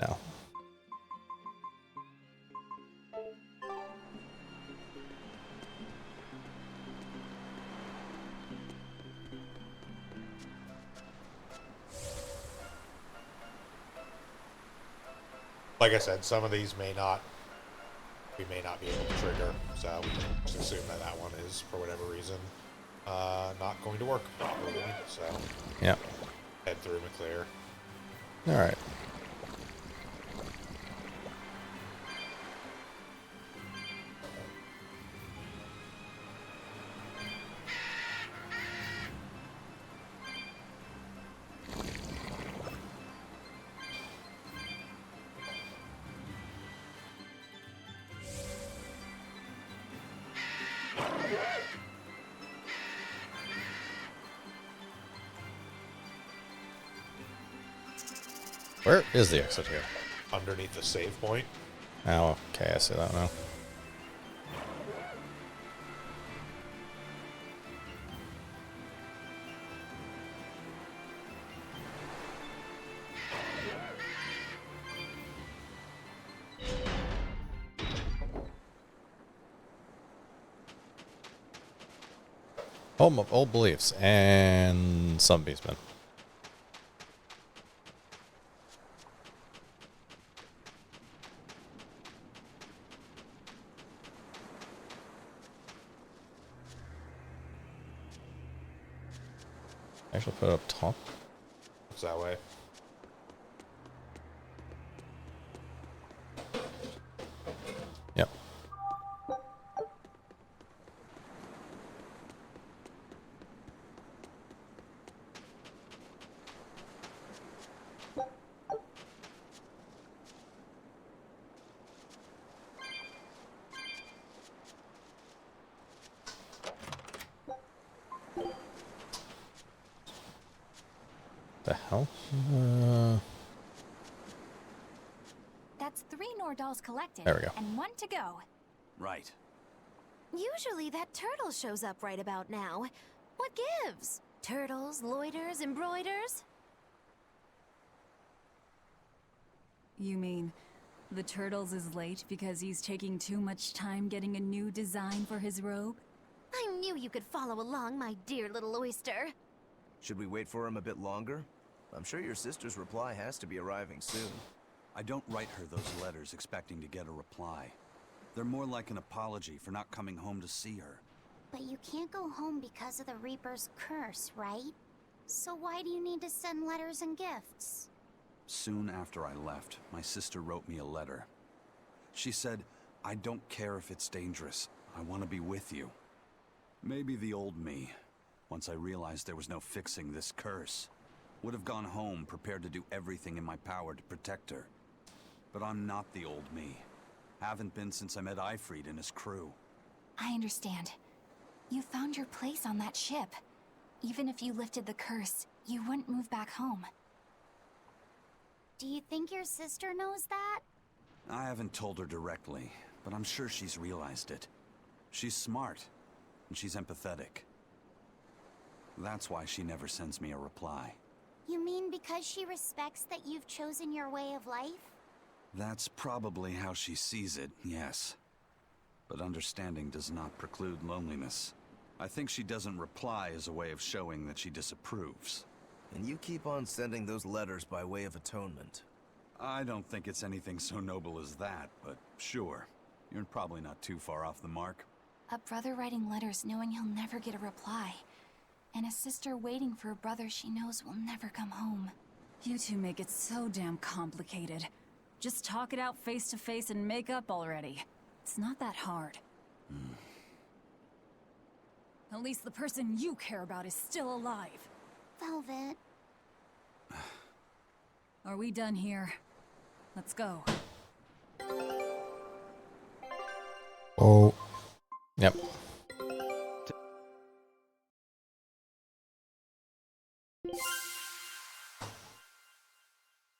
No. Like I said, some of these we may not be able to trigger, so we can just assume that that one is, for whatever reason, not going to work properly. So, yeah, head through and clear. All right. Where is the exit here? Underneath the save point. Oh, okay, I see that now. Home of old beliefs and some beastmen. Actually put it up top. It's that way. Yep. The hell? That's 3 Nordals collected. There we go. And 1 to go. Right. Usually that turtle shows up right about now. What gives? Turtles, loiters, embroiders? You mean the Turtles is late because he's taking too much time getting a new design for his robe? I knew you could follow along, my dear little oyster. Should we wait for him a bit longer? I'm sure your sister's reply has to be arriving soon. I don't write her those letters expecting to get a reply. They're more like an apology for not coming home to see her. But you can't go home because of the Reaper's curse, right? So why do you need to send letters and gifts? Soon after I left, my sister wrote me a letter. She said, "I don't care if it's dangerous. I want to be with you." Maybe the old me, once I realized there was no fixing this curse, would have gone home prepared to do everything in my power to protect her. But I'm not the old me. Haven't been since I met Ifrit and his crew. I understand. You found your place on that ship. Even if you lifted the curse, you wouldn't move back home. Do you think your sister knows that? I haven't told her directly, but I'm sure she's realized it. She's smart, and she's empathetic. That's why she never sends me a reply. You mean because she respects that you've chosen your way of life? That's probably how she sees it, yes. But understanding does not preclude loneliness. I think she doesn't reply as a way of showing that she disapproves. And you keep on sending those letters by way of atonement. I don't think it's anything so noble as that, but sure. You're probably not too far off the mark. A brother writing letters knowing he'll never get a reply. And a sister waiting for a brother she knows will never come home. You two make it so damn complicated. Just talk it out face to face and make up already. It's not that hard. At least the person you care about is still alive. Velvet. Are we done here? Let's go. Oh. Yep.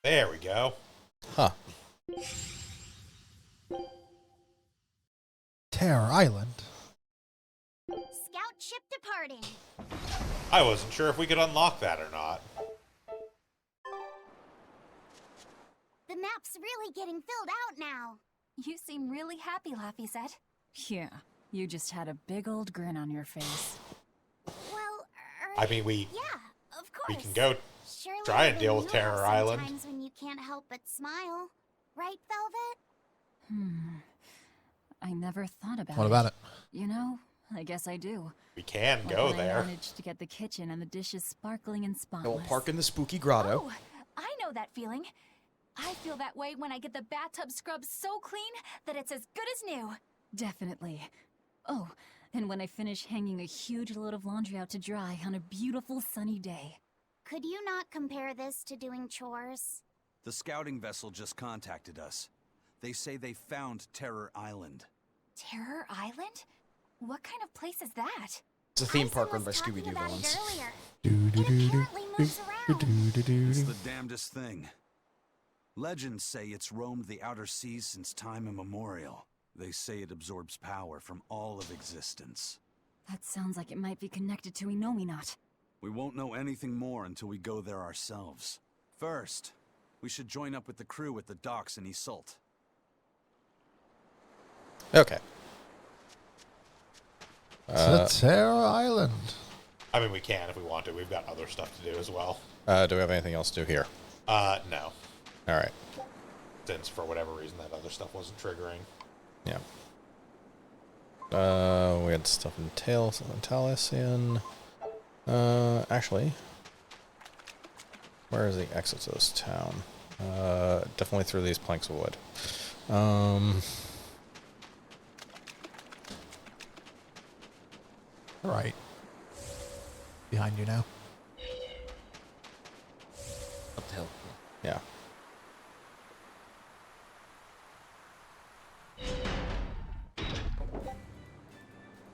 There we go. Huh. Terror Island. Scout ship departing. I wasn't sure if we could unlock that or not. map's really getting filled out now. You seem really happy, Laphicet. Yeah, you just had a big old grin on your face. Well, I mean, yeah, of course. we can go Surely try and even deal with you Terror have Island. Sometimes when you can't help but smile, right, Velvet? I never thought about it. What about it? You know, I guess I do. We can Like go when there. I managed to get the kitchen and the dishes sparkling and spotless. We'll park in the spooky grotto. Oh, I know that feeling. I feel that way when I get the bathtub scrubbed so clean that it's as good as new. Definitely. Oh, and when I finish hanging a huge load of laundry out to dry on a beautiful sunny day. Could you not compare this to doing chores? The scouting vessel just contacted us. They say they found Terror Island. Terror Island? What kind of place is that? It's a theme park run by Scooby-Doo villains. It's the damnedest thing. Legends say it's roamed the outer seas since time immemorial. They say it absorbs power from all of existence. That sounds like it might be connected to Innominat. We won't know anything more until we go there ourselves. First, we should join up with the crew at the docks in Isolt. Okay. To Terror Island. I mean, we can if we want to. We've got other stuff to do as well. Do we have anything else to do here? No. All right. Since for whatever reason that other stuff wasn't triggering. Yeah. We had stuff in Talisian. Actually, where is the exit to this town? Definitely through these planks of wood. Right. Behind you now. Uphill. Yeah.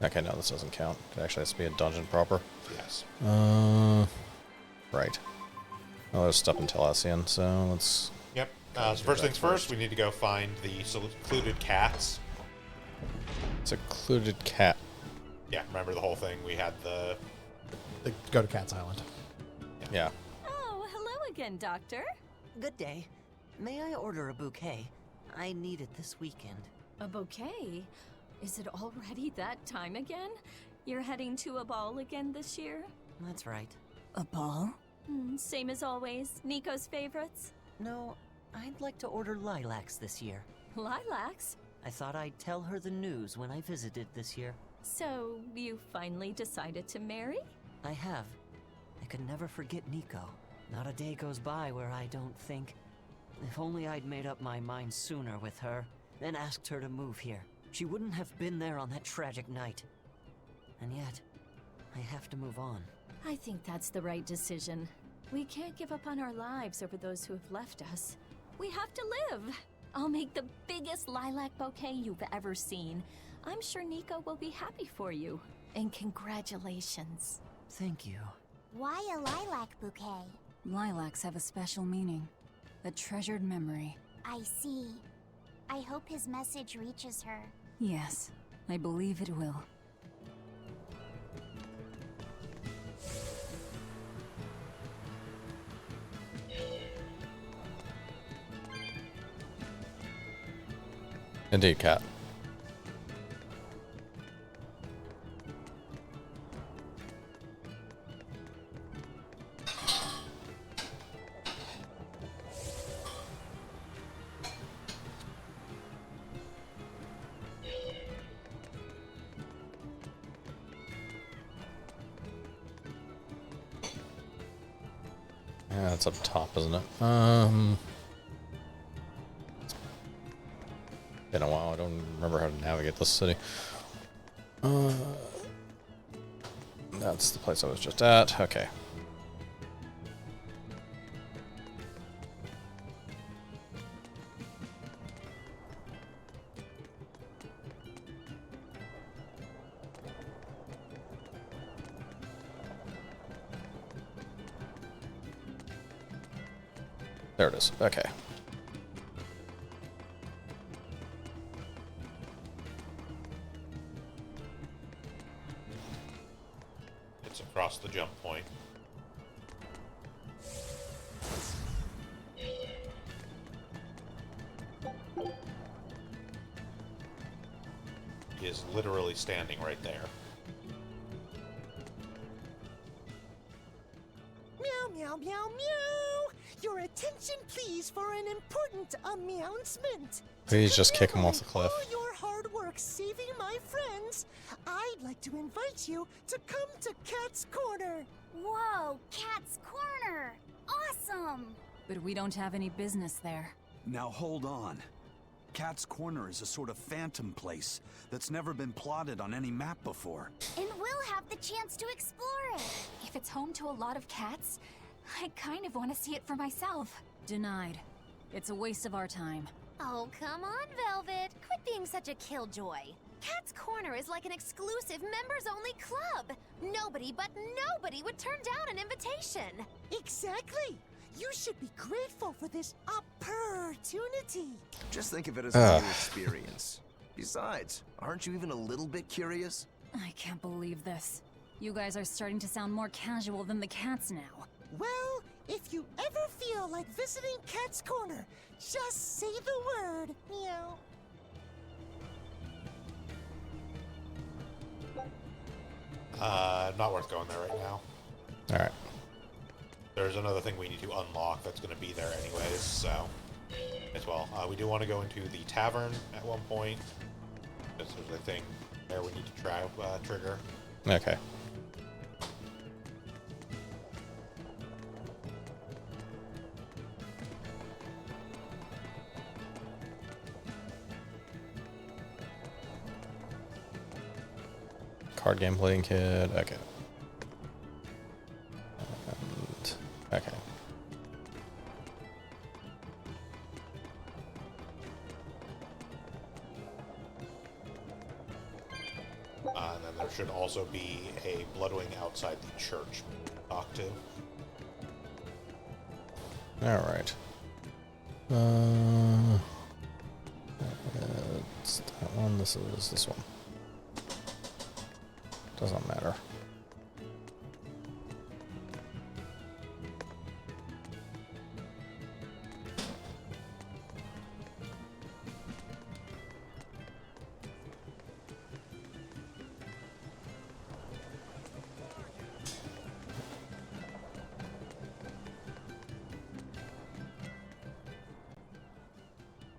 Okay, no, this doesn't count. It actually has to be a dungeon proper. Yes. Right. Well, there's stuff in Talisian, so let's... Yep. So first things first, we need to go find the secluded cats. Secluded cat. Yeah, remember the whole thing? We had the go to Cat's Island. Yeah. Oh, hello again, Doctor. Good day. May I order a bouquet? I need it this weekend. A bouquet? Is it already that time again? You're heading to a ball again this year? That's right. A ball? Same as always. Nico's favorites? No, I'd like to order lilacs this year. Lilacs? I thought I'd tell her the news when I visited this year. So, you finally decided to marry? I have. I could never forget Nico. Not a day goes by where I don't think, if only I'd made up my mind sooner with her, then asked her to move here. She wouldn't have been there on that tragic night. And yet, I have to move on. I think that's the right decision. We can't give up on our lives over those who have left us. We have to live. I'll make the biggest lilac bouquet you've ever seen. I'm sure Nico will be happy for you. And congratulations. Thank you. Why a lilac bouquet? Lilacs have a special meaning. A treasured memory. I see. I hope his message reaches her. Yes, I believe it will. Indeed, cat. Yeah, it's up top, isn't it? Been a while. I don't remember how to navigate this city. That's the place I was just at. Okay. There it is. Okay. It's across the jump point. is literally standing right there. Meow, meow, meow, meow! Your attention, please, for an important announcement. Please just kick him off the cliff. For your hard work saving my friends, I'd like to invite you to come to Cat's Corner. Whoa, Cat's Corner! Awesome! But we don't have any business there. Now hold on. Cat's Corner is a sort of phantom place that's never been plotted on any map before. And we'll have the chance to explore it. If it's home to a lot of cats, I kind of want to see it for myself. Denied. It's a waste of our time. Oh, come on, Velvet. Quit being such a killjoy. Cat's Corner is like an exclusive members-only club. Nobody but nobody would turn down an invitation. Exactly. You should be grateful for this opportunity. Just think of it as a new experience. Besides, aren't you even a little bit curious? I can't believe this. You guys are starting to sound more casual than the cats now. Well, if you ever feel like visiting Cat's Corner, just say the word, meow. Not worth going there right now. Alright. There's another thing we need to unlock that's going to be there anyways, so as well. We do want to go into the tavern at one point. Because there's a thing there we need to try trigger. Okay. Card game playing kit. Okay. And, okay. And then there should also be a Bloodwing outside the church to talk to. Alright. It's that one. This is this one. Doesn't matter.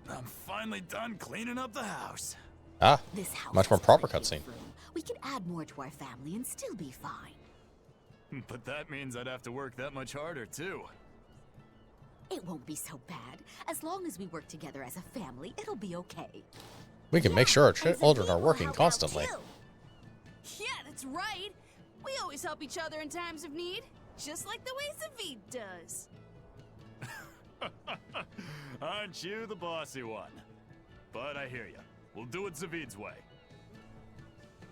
I'm finally done cleaning up the house. Ah, This house much more has proper plenty of cutscene. room. We can add more to our family and still be fine. But that means I'd have to work that much harder, too. It won't be so bad. As long as we work together as a family, it'll be okay. We can make sure our children are working constantly. Yeah, that's right. We always help each other in times of need, just like the way Zavid does. Aren't you the bossy one? But I hear you. We'll do it Zavid's way.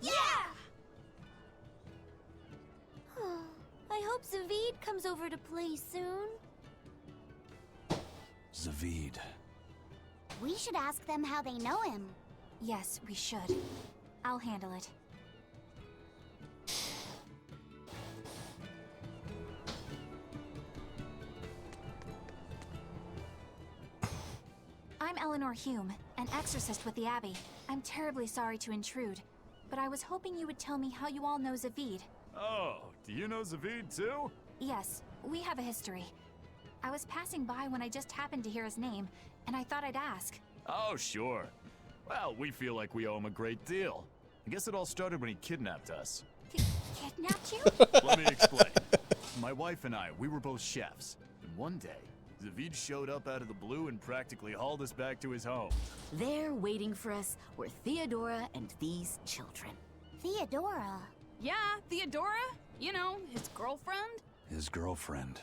Yeah! I hope Zavid comes over to play soon. Zavid. We should ask them how they know him. Yes, we should. I'll handle it. I'm Eleanor Hume, an exorcist with the Abbey. I'm terribly sorry to intrude, but I was hoping you would tell me how you all know Zavid. Oh, do you know Zavid, too? Yes, we have a history. I was passing by when I just happened to hear his name, and I thought I'd ask. Oh, sure. Well, we feel like we owe him a great deal. I guess it all started when he kidnapped us. Kidnapped you? Let me explain. My wife and I, we were both chefs. And one day, Zavid showed up out of the blue and practically hauled us back to his home. There waiting for us were Theodora and these children. Theodora? Yeah, Theodora. You know, his girlfriend. His girlfriend.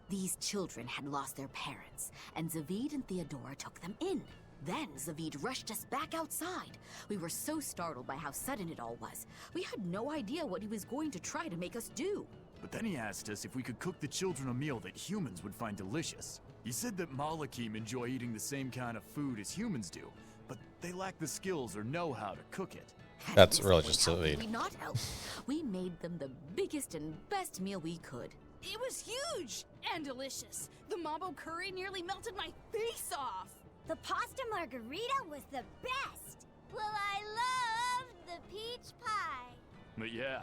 These children had lost their parents, and Zavid and Theodora took them in. Then Zavid rushed us back outside. We were so startled by how sudden it all was. We had no idea what he was going to try to make us do. But then he asked us if we could cook the children a meal that humans would find delicious. He said that Malakim enjoy eating the same kind of food as humans do, but they lack the skills or know-how to cook it. That's really just How could Zavid. we not help? We made them the biggest and best meal we could. It was huge and delicious. The mambo curry nearly melted my face off. The pasta margarita was the best. Well, I love The peach pie. But yeah,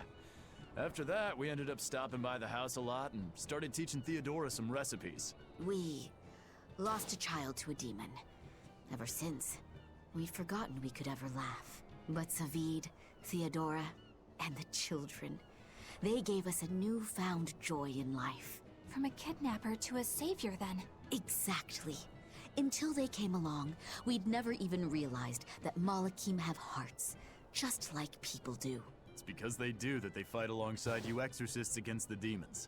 after that, we ended up stopping by the house a lot and started teaching Theodora some recipes. We lost a child to a demon. Ever since, we'd forgotten we could ever laugh. But Zavid, Theodora, and the children, they gave us a newfound joy in life. From a kidnapper to a savior, then. Exactly. Until they came along, we'd never even realized that Malakim have hearts, just like people do. It's because they do that they fight alongside you exorcists against the demons.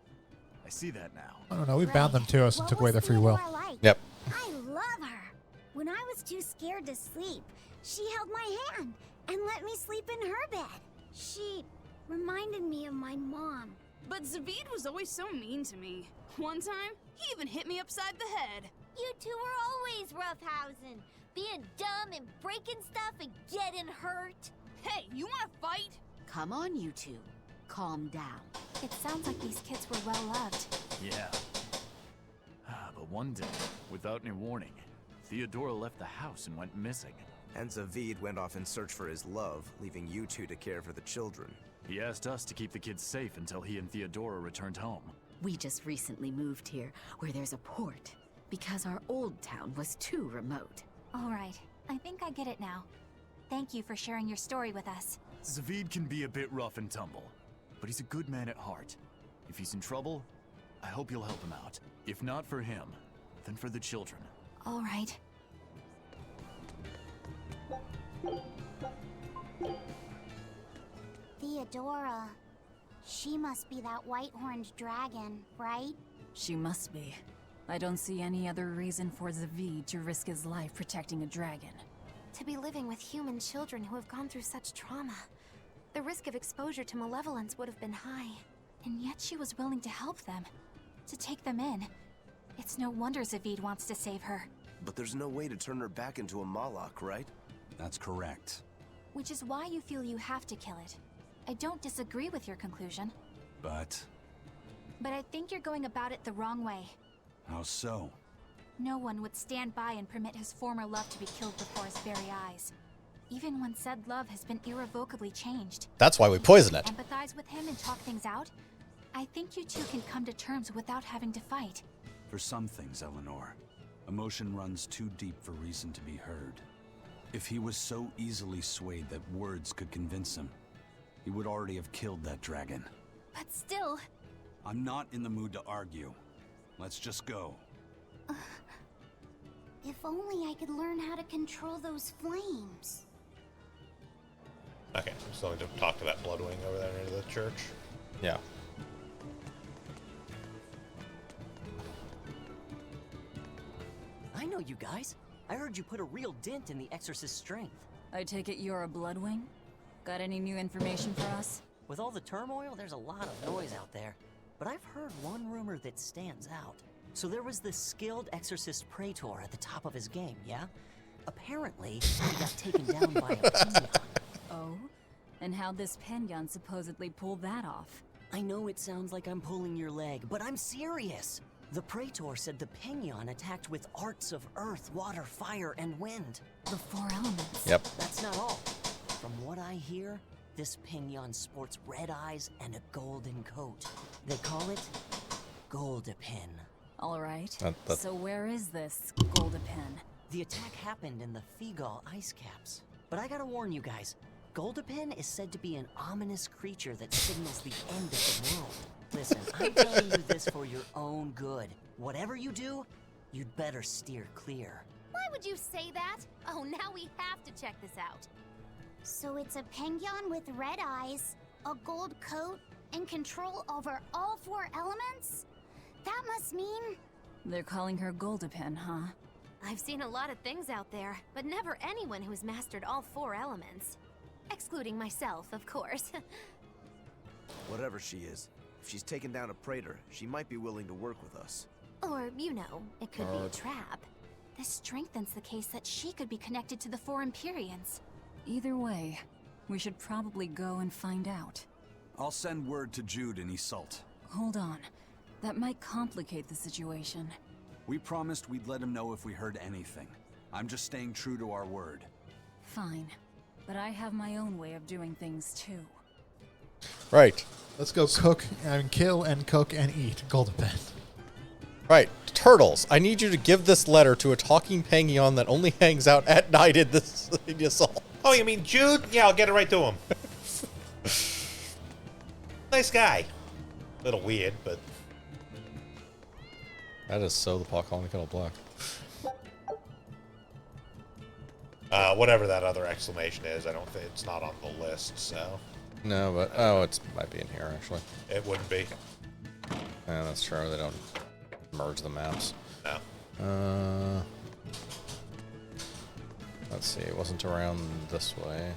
I see that now. I don't know. We bound them to us and took away their free will. Yep. I love her. When I was too scared to sleep, she held my hand and let me sleep in her bed. She reminded me of my mom. But Zavid was always so mean to me. One time, he even hit me upside the head. You two were always roughhousing, being dumb and breaking stuff and getting hurt. Hey, you want to fight? Come on, you two. Calm down. It sounds like these kids were well loved. Yeah. But one day, without any warning, Theodora left the house and went missing. And Zavid went off in search for his love, leaving you two to care for the children. He asked us to keep the kids safe until he and Theodora returned home. We just recently moved here, where there's a port, because our old town was too remote. All right, I think I get it now. Thank you for sharing your story with us. Zavid can be a bit rough and tumble, but he's a good man at heart. If he's in trouble, I hope you'll help him out. If not for him, then for the children. All right. Theodora, she must be that white-horned dragon, right? She must be. I don't see any other reason for Zavid to risk his life protecting a dragon. To be living with human children who have gone through such trauma, the risk of exposure to malevolence would have been high. And yet she was willing to help them, to take them in. It's no wonder Zavid wants to save her. But there's no way to turn her back into a Malak, right? That's correct. Which is why you feel you have to kill it. I don't disagree with your conclusion. But I think you're going about it the wrong way. how so? No one would stand by and permit his former love to be killed before his very eyes. Even when said love has been irrevocably changed. That's why we poison it. Empathize with him and talk things out. I think you two can come to terms without having to fight. For some things, Eleanor, emotion runs too deep for reason to be heard. If he was so easily swayed that words could convince him, he would already have killed that dragon. But still... I'm not in the mood to argue. Let's just go. If only I could learn how to control those flames. Okay, I'm still going to talk to that Bloodwing over there near the church. Yeah. I know you guys. I heard you put a real dent in the Exorcist's strength. I take it you're a Bloodwing? Got any new information for us? With all the turmoil, there's a lot of noise out there. But I've heard one rumor that stands out. So there was this skilled Exorcist Praetor at the top of his game, yeah? Apparently, he got taken down by a Penyon. Oh? And how'd this Penyon supposedly pull that off? I know it sounds like I'm pulling your leg, but I'm serious. The Praetor said the Penyon attacked with arts of earth, water, fire, and wind. The four elements. Yep. That's not all. From what I hear, this Penyon sports red eyes and a golden coat. They call it Goldepin. All right. That- So where is this Goldepin? The attack happened in the Figal ice caps. But I gotta warn you guys, Goldepin is said to be an ominous creature that signals the end of the world. Listen, I'm telling you this for your own good. Whatever you do, you'd better steer clear. Why would you say that? Oh, now we have to check this out. So it's a penguin with red eyes, a gold coat, and control over all four elements? That must mean... They're calling her Goldepin, huh? I've seen a lot of things out there, but never anyone who's mastered all four elements. Excluding myself, of course. Whatever she is, if she's taken down a Praetor, she might be willing to work with us. Or, you know, it could be a trap. This strengthens the case that she could be connected to the four Empyreans. Either way, we should probably go and find out. I'll send word to Jude in Iseult. Hold on. That might complicate the situation. We promised we'd let him know if we heard anything. I'm just staying true to our word. Fine. But I have my own way of doing things too. Right. Let's go cook and kill and cook and eat Golden. Right. Turtles, I need you to give this letter to a talking Pangeon that only hangs out at night in the assault. Oh, you mean Jude? Yeah, I'll get it right to him. Nice guy. Little weird, but... That is so the pot calling kettle black. Whatever that other exclamation is, I don't think it's not on the list, so... No, but... Oh, it might be in here, actually. It wouldn't be. Yeah, that's true. They don't merge the maps. No. Let's see. It wasn't around this way.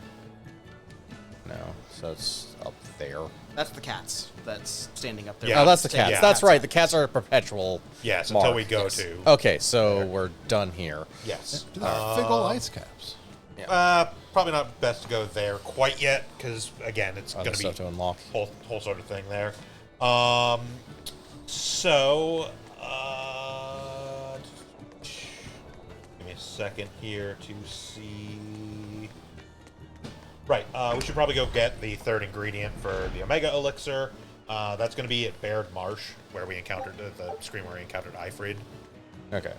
No. So it's up there. That's the cats that's standing up there. Yeah, oh, that's the cats. Yeah. That's right. The cats are a perpetual Yes, mark. until we go to... Okay, so we're done here. Yes. Do they have Figgle ice caps? Probably not best to go there quite yet, because, again, it's going to be... to unlock. Whole sort of thing there. Give me a second here to see... Right, we should probably go get the third ingredient for the Omega Elixir. That's going to be at Baird Marsh, where we encountered the screen where we encountered Ifrid. Okay.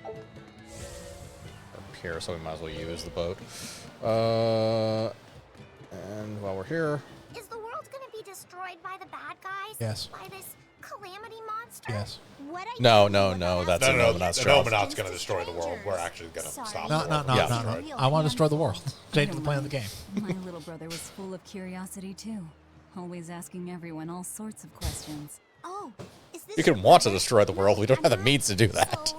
Up here, so we might as well use the boat. And while we're here... Is the world gonna be destroyed by the bad guys? Yes. By this calamity monster? Yes. What I No, that's No, a Nominat's the job. Nominat's going to destroy the world. We're actually going to stop No. I want to destroy the world. Change the plan of the game. My little brother was full of curiosity too, always asking everyone all sorts of questions. Oh, is this You can want to destroy the world. We don't have the means to do that.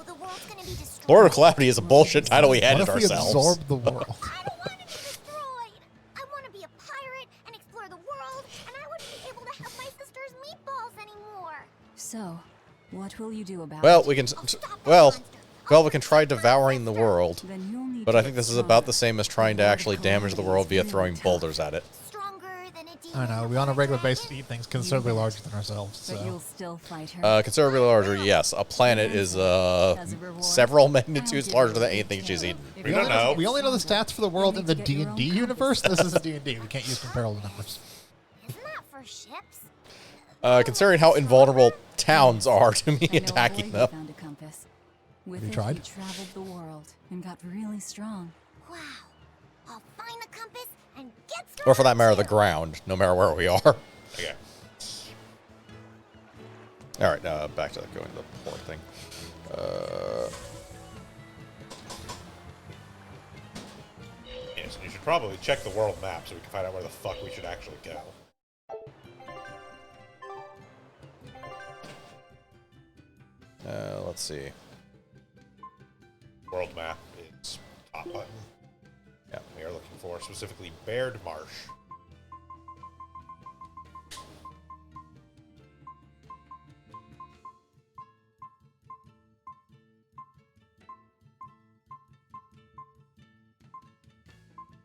Lord of Calamity is a bullshit title we handed What if we ourselves. absorb the world? I want to be a pirate and explore the world, and I wouldn't be able to have my sister's meatballs anymore. So, what will you do about Well, it? we can. We can try devouring the world, but I think this is about the same as trying to actually damage the world via throwing boulders at it. I know. We on a regular basis eat things considerably larger than ourselves. But So. you'll still fight her. Considerably larger, yes. A planet is several magnitudes larger than anything she's eaten. We don't know. We only know the stats for the world in the D&D universe. This is a D&D. We can't use comparable numbers. Isn't that for ships? Considering how invulnerable towns are to me I know a attacking boy who them. found a compass. With you it, tried? he traveled the world and got really strong. Wow. I'll find the compass and get Or for that matter, the ground, no matter where we are. Okay. Alright, back to going to the port thing. Yes, and you should probably check the world map so we can find out where the fuck we should actually go. Let's see. World map is top button. Yeah, we are looking for specifically Baird Marsh.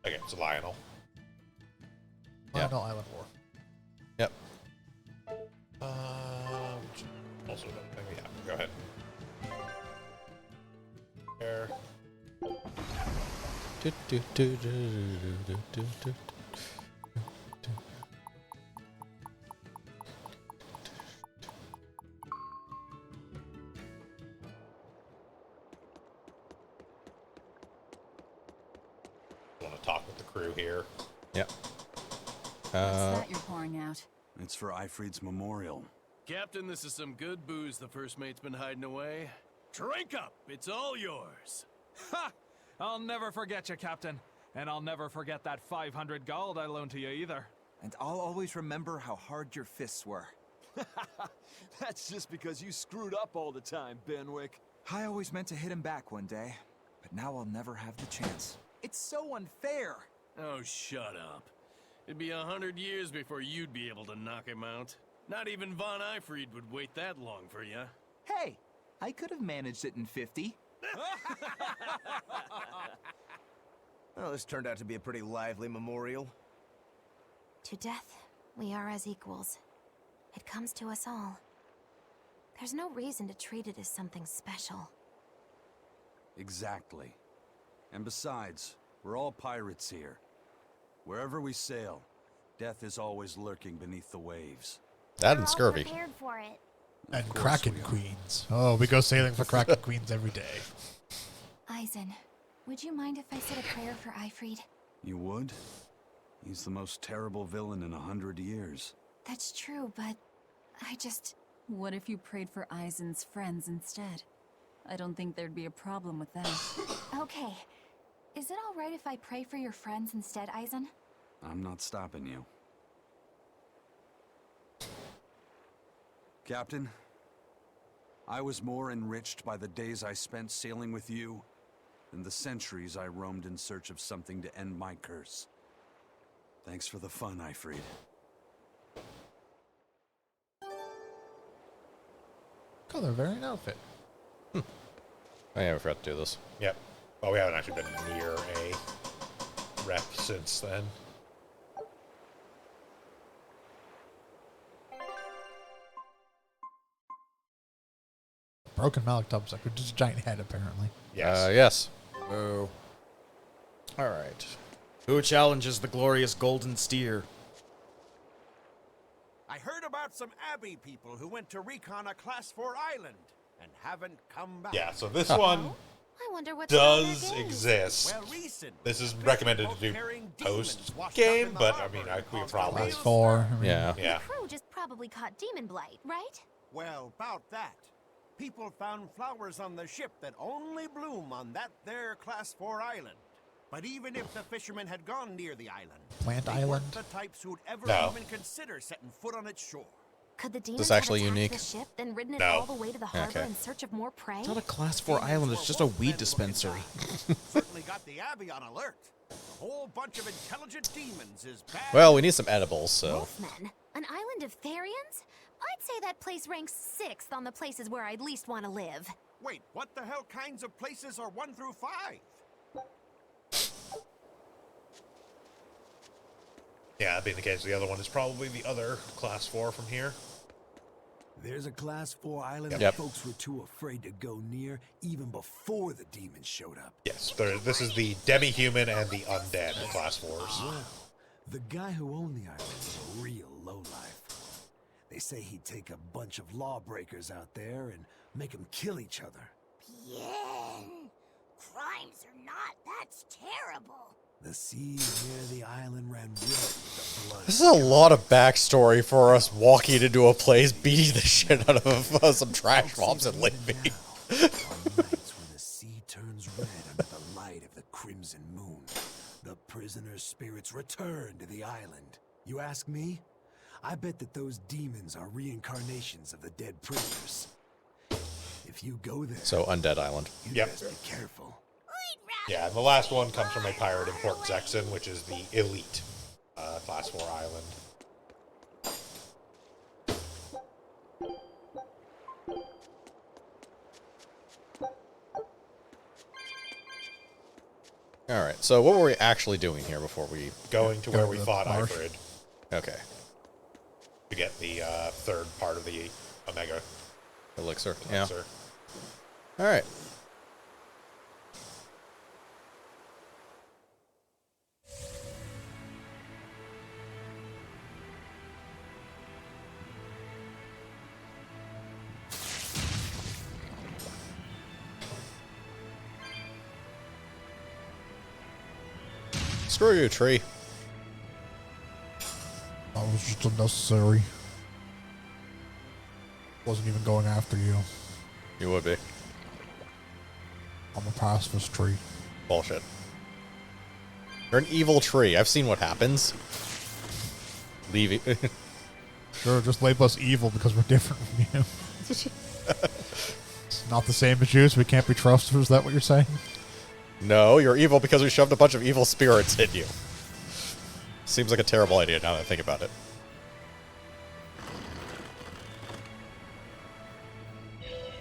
Okay, it's Lionel. Lionel Island War. Yep. Also, yeah, go ahead. There. Want to talk with the crew here? Yep. What's that you're pouring out? It's for Ifrid's memorial. Captain, this is some good booze the first mate's been hiding away. Drink up! It's all yours! Ha! I'll never forget you, Captain. And I'll never forget that 500 gold I loaned to you either. And I'll always remember how hard your fists were. That's just because you screwed up all the time, Benwick. I always meant to hit him back one day, but now I'll never have the chance. It's so unfair. Oh, shut up. It'd be 100 years before you'd be able to knock him out. Not even Von Ifrid would wait that long for you. Hey, I could have managed it in 50. Well, this turned out to be a pretty lively memorial. To death, we are as equals. It comes to us all. There's no reason to treat it as something special. Exactly. And besides, we're all pirates here. Wherever we sail, death is always lurking beneath the waves. That and scurvy. Prepared for it. And Kraken Queens. Oh, we go sailing for Kraken Queens every day. Eisen, would you mind if I said a prayer for Eifried? You would? He's the most terrible villain in 100 years. That's true, but I just... What if you prayed for Eisen's friends instead? I don't think there'd be a problem with that. Okay. Is it all right if I pray for your friends instead, Eisen? I'm not stopping you. Captain, I was more enriched by the days I spent sailing with you than the centuries I roamed in search of something to end my curse. Thanks for the fun, Eifried. Color variant outfit. I never forgot to do this. Yep. Well, we haven't actually been near a wreck since then. Broken Malactub sucker. Just a giant head, apparently. Yes. Yes. Oh. All right. Who challenges the glorious golden steer? I heard about some Abbey people who went to recon a Class 4 island and haven't come back. Yeah, so this one I wonder what's does exist. Well, recent. This is recommended to do post-game, but I mean, we could probably... Class 4. I mean, Yeah. Yeah. The crew just probably caught demon blight, right? Well, about that. People found flowers on the ship that only bloom on that there Class 4 island. But even if the fishermen had gone near the island, Plant they island? weren't the types who'd ever No. even consider setting foot on its shore. Could the demons this actually have attacked unique? the ship, then ridden it No. all the way to the harbor Okay. in search of more prey? It's not a Class 4 island, it's just a weed dispensary. Certainly got the Abbey on alert. A whole bunch of intelligent demons is bad. Well, we need some edibles, so. Wolfmen? An island of Therians? I'd say that place ranks 6th on the places where I'd least want to live. Wait, what the hell kinds of places are 1 through 5? Yeah, that being the case, the other one is probably the other Class 4 from here. There's a Class 4 island Yep. that folks were too afraid to go near even before the demons showed up. Yes, this is the demi-human and the undead Class 4s. The guy who owned the island was a real lowlife. They say he'd take a bunch of lawbreakers out there and make them kill each other. Bien. Crimes are not. That's terrible. The sea near the island ran red with the blood. This is a lot of backstory for us walking into a place, beating the shit out of some trash mobs and leaving. On nights when the sea turns red under the light of the crimson moon, the prisoners' spirits return to the island. You ask me? I bet that those demons are reincarnations of the dead prisoners. If you go there, So, Undead Island. you Yep. best be careful. Yeah, and the last one comes from a pirate in Port Zexon, which is the elite Class 4 island. Alright, so what were we actually doing here before we... Going to where we the fought marsh. Eifried Okay. to get the third part of the Omega Elixir. elixir. Yeah. Alright. Screw you, tree. That was just unnecessary. Wasn't even going after you. You would be. I'm a pacifist tree. Bullshit. You're an evil tree. I've seen what happens. Leave it. Sure, just label us evil because we're different from you. It's not the same as you, so we can't be trusted. Is that what you're saying? No, you're evil because we shoved a bunch of evil spirits in you. Seems like a terrible idea now that I think about it.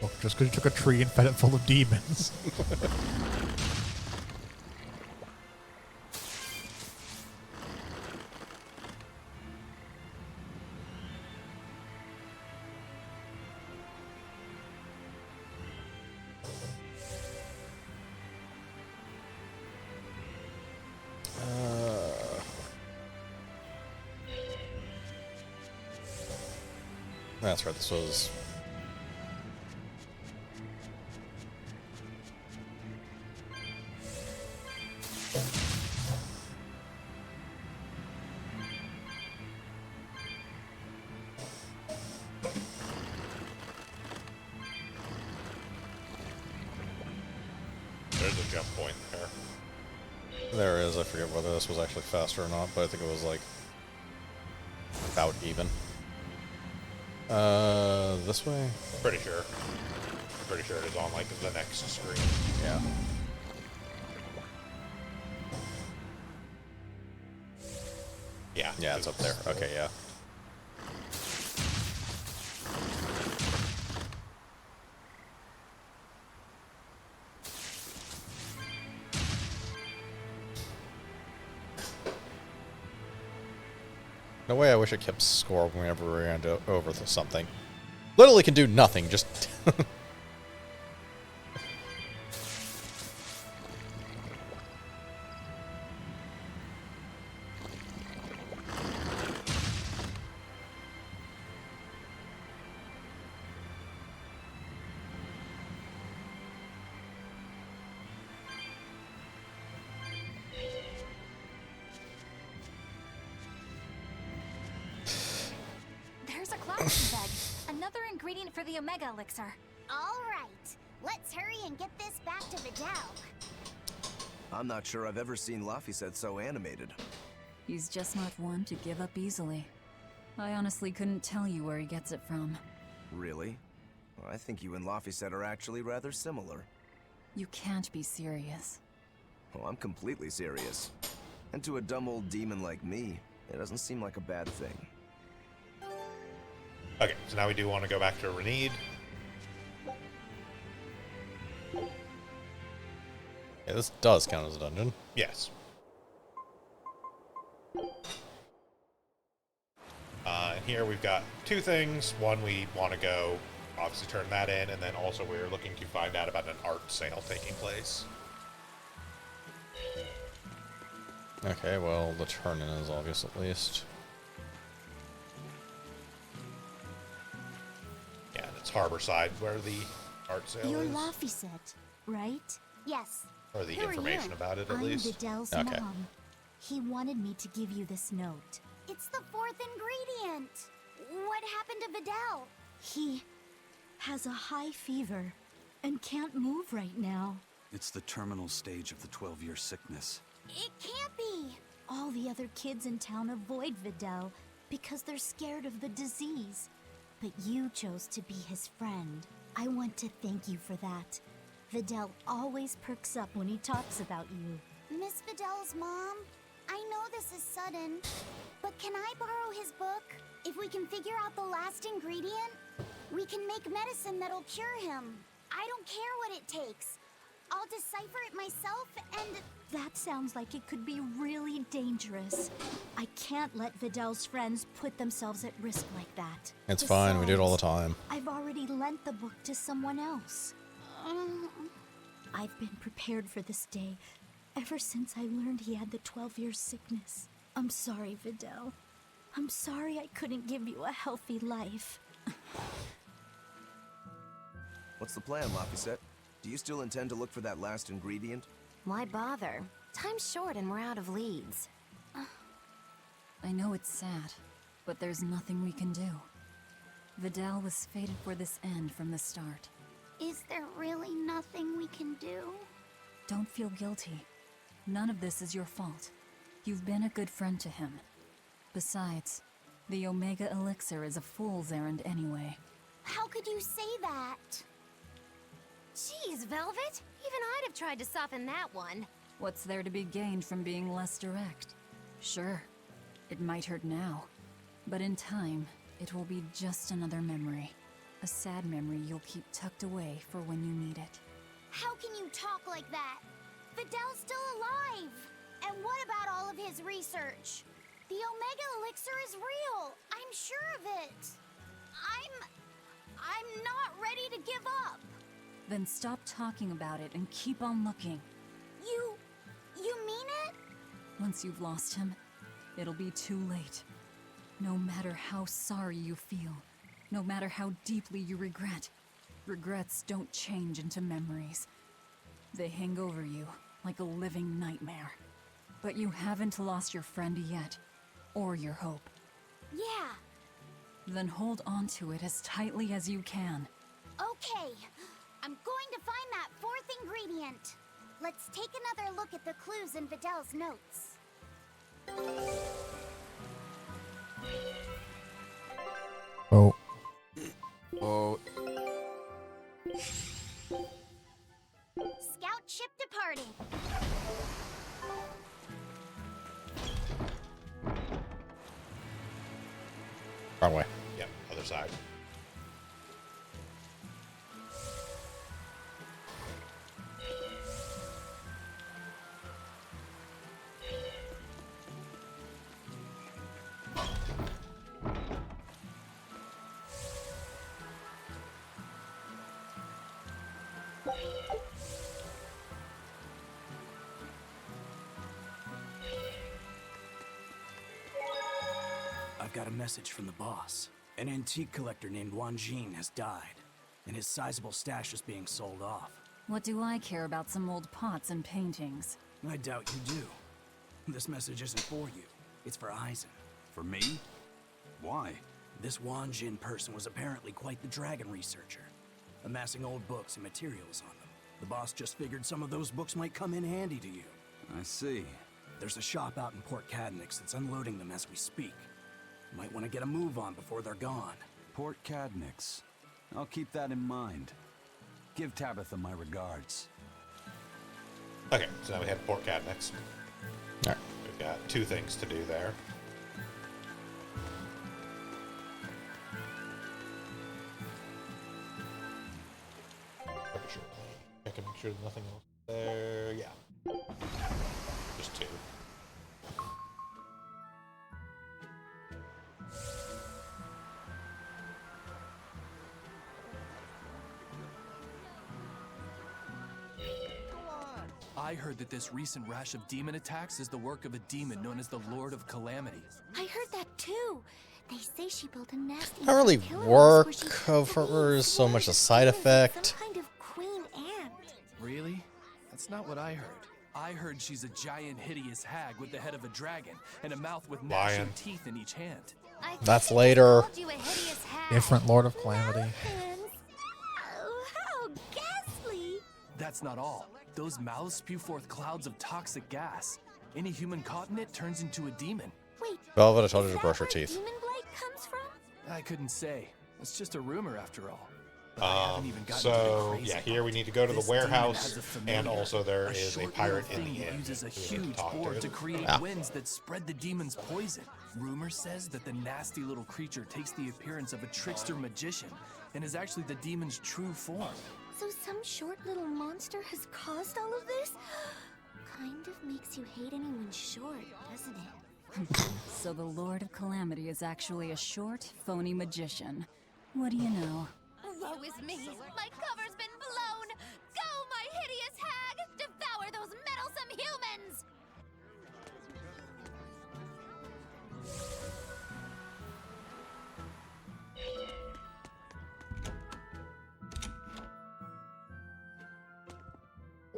Look, just because you took a tree and fed it full of demons. That's right, this was... There's a jump point there. There is, I forget whether this was actually faster or not, but I think it was like about even. This way? Pretty sure. Pretty sure it is on like the next screen. Yeah. Yeah. Yeah, it's up there. Okay, yeah. No way, I wish it kept score whenever we ran over something. Literally can do nothing, just... There's a cloud bag. Another ingredient for the Omega Elixir. All right, let's hurry and get this back to Vidal. I'm not sure I've ever seen Laphicet so animated. He's just not one to give up easily. I honestly couldn't tell you where he gets it from. Really? Well, I think you and Laphicet are actually rather similar. You can't be serious. Oh, I'm completely serious. And to a dumb old demon like me, it doesn't seem like a bad thing. Okay, so now we do want to go back to Renede. Yeah, this does count as a dungeon. Yes. And here we've got two things. One, we want to go, obviously turn that in, and then also we're looking to find out about an art sale taking place. Okay, well, the turn-in is obvious at least. Yeah, and it's Harborside where the art sale You're is. Laphicet, right? Yes. Or the Who are information you? about it, at I'm least. Vidal's Okay. mom. He wanted me to give you this note. It's the fourth ingredient. What happened to Vidal? He has a high fever and can't move right now. It's the terminal stage of the 12-year sickness. It can't be. All the other kids in town avoid Vidal because they're scared of the disease. But you chose to be his friend. I want to thank you for that. Vidal always perks up when he talks about you. Miss Vidal's mom, I know this is sudden, but can I borrow his book? If we can figure out the last ingredient, we can make medicine that'll cure him. I don't care what it takes. I'll decipher it myself, and that sounds like it could be really dangerous. I can't let Vidal's friends put themselves at risk like that. It's fine, we do it all the Besides, time. I've already lent the book to someone else. I've been prepared for this day ever since I learned he had the 12-year sickness. I'm sorry, Vidal. I'm sorry I couldn't give you a healthy life. What's the plan, Laphicet? Do you still intend to look for that last ingredient? Why bother? Time's short and we're out of leads. I know it's sad, but there's nothing we can do. Vidal was fated for this end from the start. Is there really nothing we can do? Don't feel guilty. None of this is your fault. You've been a good friend to him. Besides, the Omega Elixir is a fool's errand anyway. How could you say that? Jeez, Velvet! Even I'd have tried to soften that one. What's there to be gained from being less direct? Sure, it might hurt now, but in time, it will be just another memory. A sad memory you'll keep tucked away for when you need it. How can you talk like that? Vidal's still alive! And what about all of his research? The Omega Elixir is real! I'm sure of it! I'm not ready to give up! Then stop talking about it and keep on looking. You mean it? Once you've lost him, it'll be too late. No matter how sorry you feel, No matter how deeply you regret, regrets don't change into memories. They hang over you like a living nightmare. But you haven't lost your friend yet, or your hope. Yeah. Then hold on to it as tightly as you can. Okay. I'm going to find that fourth ingredient. Let's take another look at the clues in Videl's notes. Oh. Oh. Scout ship departing. Wrong way. Yep, other side. I've got a message from the boss. An antique collector named Wanjin has died, and his sizable stash is being sold off. What do I care about some old pots and paintings? I doubt you do. This message isn't for you. It's for Eisen. For me? Why? This Wanjin person was apparently quite the dragon researcher, amassing old books and materials on them. The boss just figured some of those books might come in handy to you. I see. There's a shop out in Port Cadnix that's unloading them as we speak. You might want to get a move on before they're gone. Port Cadnix. I'll keep that in mind. Give Tabitha my regards. Okay, so now we head to Port Cadnix. Alright. We've got 2 things to do there. Pretty sure. Check and make sure there's nothing else there. Yeah. Just 2. I heard that this recent rash of demon attacks is the work of a demon known as the Lord of Calamity. I heard that too. They say she built a nasty Not really killer work where she of hers, so much a side effect. some kind of queen ant. Really? That's not what I heard. I heard she's a giant, hideous hag with the head of a dragon and a mouth with gnashing Lion. teeth in each hand. That's later. Different Lord of Calamity. Oh, how ghastly! That's not all. Those mouths spew forth clouds of toxic gas. Any human caught in it turns into a demon. Wait, Velvet, I told you to brush her teeth. demon blight comes from? I couldn't say. It's just a rumor after all. But I haven't even gotten to the So, crazy yeah, part. here we need to go to the This demon warehouse, has a familiar, and also there is a short pirate little in thing the that inn. uses a who we have to huge talk board to. to create Ah. winds that spread the demon's poison. Rumor says that the nasty little creature takes the appearance of a trickster magician and is actually the demon's true form. So some short little monster has caused all of this? Kind of makes you hate anyone short, doesn't it? So the Lord of Calamity is actually a short, phony magician. What do you know? Woe is me! My cover's been blown! Go, my hideous hag! Devour those meddlesome humans!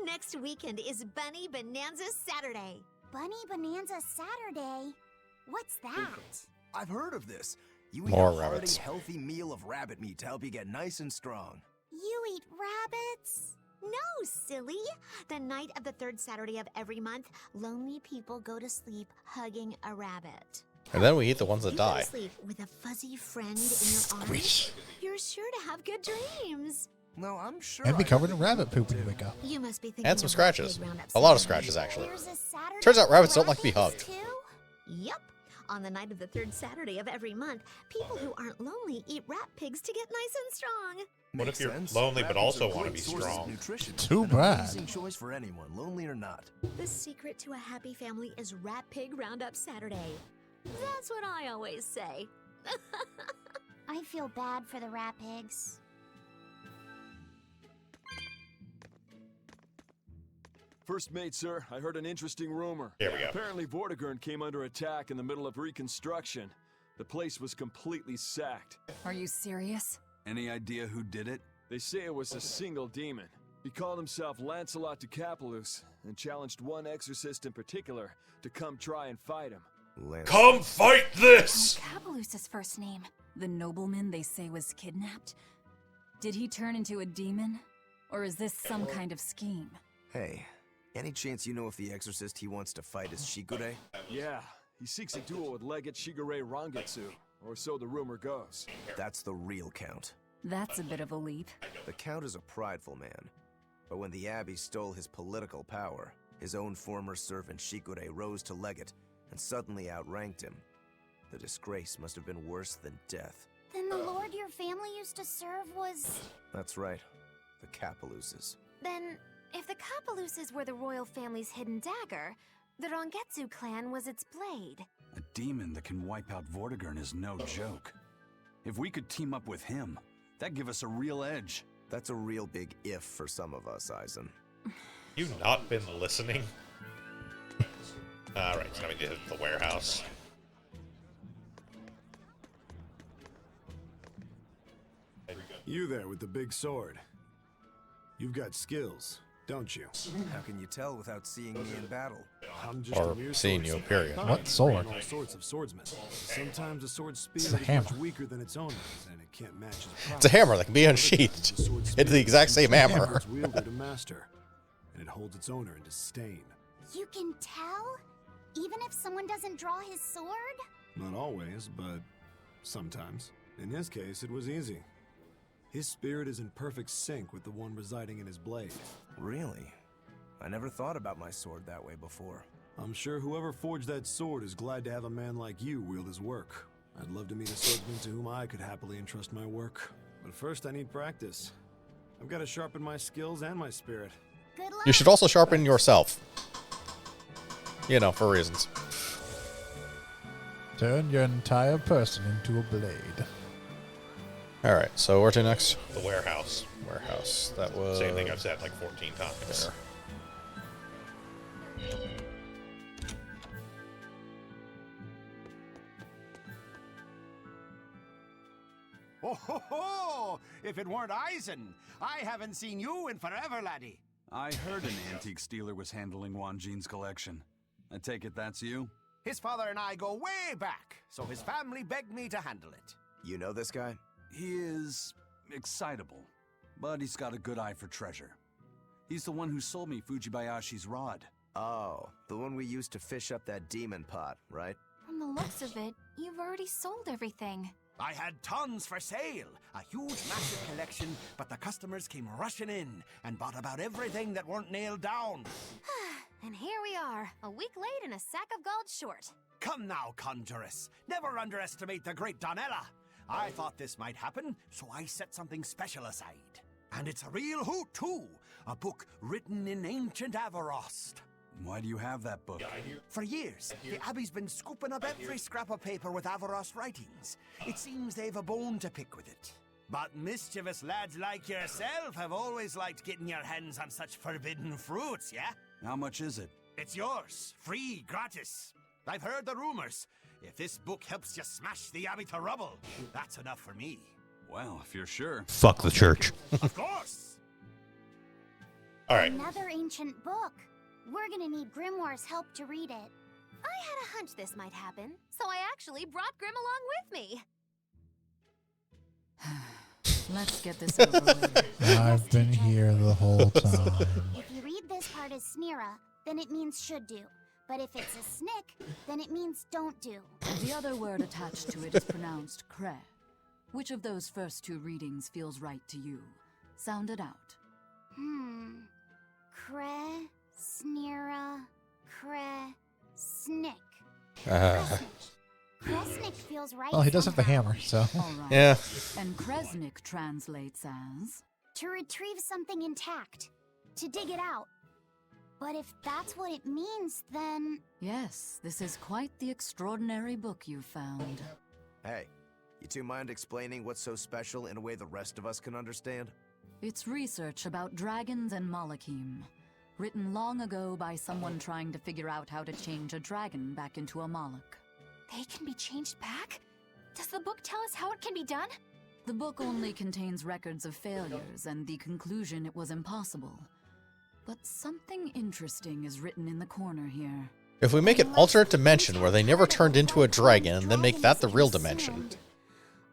Next weekend is Bunny Bonanza Saturday. Bunny Bonanza Saturday? What's that? I've heard of this. You eat More a hearty, rabbits. healthy meal of rabbit meat to help you get nice and strong. You eat rabbits? No, silly. The night of the third Saturday of every month, lonely people go to sleep hugging a rabbit. And then we eat the ones that You go die. to sleep with a fuzzy friend in your arms. You're sure to have good dreams. No, I'm sure. And be covered in rabbit poop when you wake up. You must be thinking And some of scratches. Rat Roundup A lot of Saturday. scratches, actually. There's a Saturday Turns out rabbits for don't like to be rabbits, hugged. too? Yep. On the night of the third Saturday of every month, people who aren't lonely eat rat pigs to get nice and strong. What Makes if you're sense. lonely but Rabbits also are want to great be sources of strong? nutrition, Too and an bad. amazing choice for anyone, lonely or not. The secret to a happy family is Rat Pig Roundup Saturday. That's what I always say. I feel bad for the rat pigs. First mate, sir, I heard an interesting rumor. Here we go. Apparently Vortigern came under attack in the middle of reconstruction. The place was completely sacked. Are you serious? Any idea who did it? They say it was a single demon. He called himself Lancelot de Capulus and challenged one exorcist in particular to come try and fight him. Come fight this! Capulus's first name. The nobleman they say was kidnapped? Did he turn into a demon? Or is this some kind of scheme? Hey, any chance you know if the exorcist he wants to fight is Shigure? Yeah, he seeks a duel with Legate Shigure Rangetsu, or so the rumor goes. That's the real Count. That's a bit of a leap. The Count is a prideful man. But when the Abbey stole his political power, his own former servant Shigure rose to Legate and suddenly outranked him. The disgrace must have been worse than death. Then the lord your family used to serve was... That's right. The Capuluses. Then, if the Capuluses were the royal family's hidden dagger, the Rangetsu clan was its blade. A demon that can wipe out Vortigern is no joke. If we could team up with him, that'd give us a real edge. That's a real big if for some of us, Eisen. You've not been listening? Alright, so now we get to the warehouse. You there with the big sword. You've got skills, don't you? How can you tell without seeing me in battle? I'm just Or a mere seeing you, period. What sword? All sorts of swordsmen. Sometimes a sword's spear It's a is hammer. much weaker than its owner, and it can't match its prowess. It's a hammer that can be unsheathed. It's the exact same hammer. Its wielder to master, and it holds its owner in disdain. You can tell? Even if someone doesn't draw his sword? Not always, but sometimes. In his case, it was easy. His spirit is in perfect sync with the one residing in his blade. Really? I never thought about my sword that way before. I'm sure whoever forged that sword is glad to have a man like you wield his work. I'd love to meet a swordsman to whom I could happily entrust my work. But first I need practice. I've got to sharpen my skills and my spirit. Good luck. You should also sharpen yourself. You know, for reasons. Turn your entire person into a blade. Alright, so where to next? The warehouse. Warehouse. That was... Same thing I've said like 14 times. There. Oh ho ho! If it weren't Eisen, I haven't seen you in forever, laddie. I heard an antique dealer was handling Wanjin's collection. I take it that's you? His father and I go way back, so his family begged me to handle it. You know this guy? He is excitable, but he's got a good eye for treasure. He's the one who sold me Fujibayashi's rod. Oh, the one we used to fish up that demon pot, right? From the looks of it, you've already sold everything. I had tons for sale, a huge, massive collection, but the customers came rushing in and bought about everything that weren't nailed down. And here we are, a week late and a sack of gold short. Come now, conjuress. Never underestimate the great Donella. I thought this might happen, so I set something special aside. And it's a real hoot, too. A book written in ancient Avarost. Why do you have that book? For years, the Abbey's been scooping up every scrap of paper with Avarost writings. It seems they've a bone to pick with it. But mischievous lads like yourself have always liked getting your hands on such forbidden fruits, yeah? How much is it? It's yours, free, gratis. I've heard the rumors. If this book helps you smash the Abbey to rubble, that's enough for me. Well, if you're sure. Fuck the church. Of course! Alright. Another ancient book. We're gonna need Grimoire's help to read it. I had a hunch this might happen, so I actually brought Grim along with me. Let's get this over with. I've been here the whole time. If you read this part as Snira, then it means should do. But if it's a snick, then it means don't do. The other word attached to it is pronounced cre. Which of those first two readings feels right to you? Sound it out. Cre, Snira, Cre, Snick. Kresnik feels right. Well, he does have the hammer, so. All right. Yeah. And Kresnik translates as? To retrieve something intact. To dig it out. But if that's what it means, then... Yes, this is quite the extraordinary book you've found. Hey, you two mind explaining what's so special in a way the rest of us can understand? It's research about dragons and Malachim, written long ago by someone trying to figure out how to change a dragon back into a Malak. They can be changed back? Does the book tell us how it can be done? The book only contains records of failures and the conclusion it was impossible. But something interesting is written in the corner here. If we make an alternate dimension where they never turned into a dragon, and then make that the real dimension.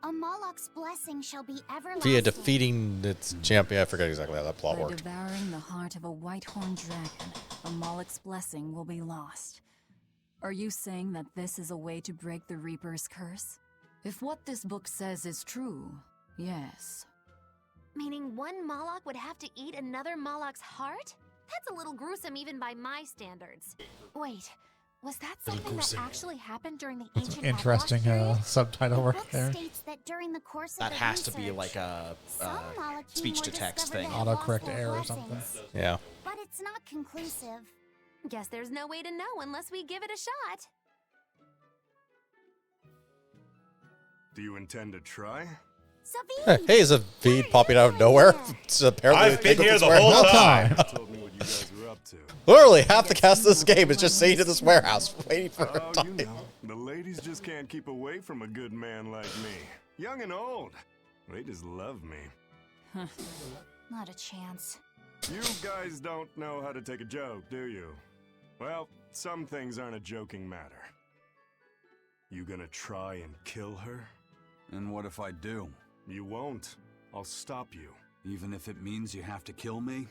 A Moloch's blessing shall be everlasting. Via defeating its champion. I forget exactly how that plot By worked. devouring the heart of a white-horned dragon, a Moloch's blessing will be lost. Are you saying that this is a way to break the Reaper's curse? If what this book says is true, yes. Meaning one Moloch would have to eat another Moloch's heart? That's a little gruesome even by my standards. Wait, was that something that actually happened during the That's ancient an interesting subtitle work there. States that during the course That of has the to be like a Molecules speech to text thing. Autocorrect error or something. Yeah. But it's not conclusive. Guess there's no way to know unless we give it a shot. Do you intend to try? Hey, is a feed popping out of nowhere? It's apparently I've been here the whole time. Told me what you guys were up to. Literally, half the cast of this game is just sitting in this warehouse waiting for her Oh, time. you know, the ladies just can't keep away from a good man like me. Young and old. They just love me. Not a chance. You guys don't know how to take a joke, do you? Well, some things aren't a joking matter. You gonna try and kill her? And what if I do? You won't. I'll stop you. Even if it means you have to kill me?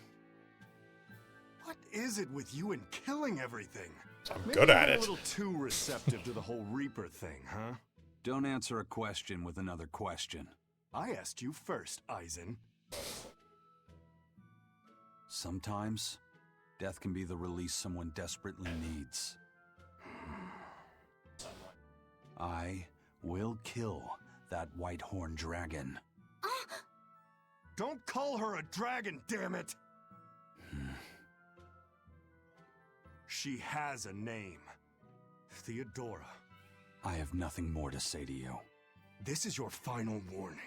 What is it with you and killing everything? I'm Maybe good at you're it. A little too receptive to the whole Reaper thing, huh? Don't answer a question with another question. I asked you first, Eisen. Sometimes, death can be the release someone desperately needs. I will kill that white-horned dragon. Don't call her a dragon, damn it! She has a name. Theodora. I have nothing more to say to you. This is your final warning.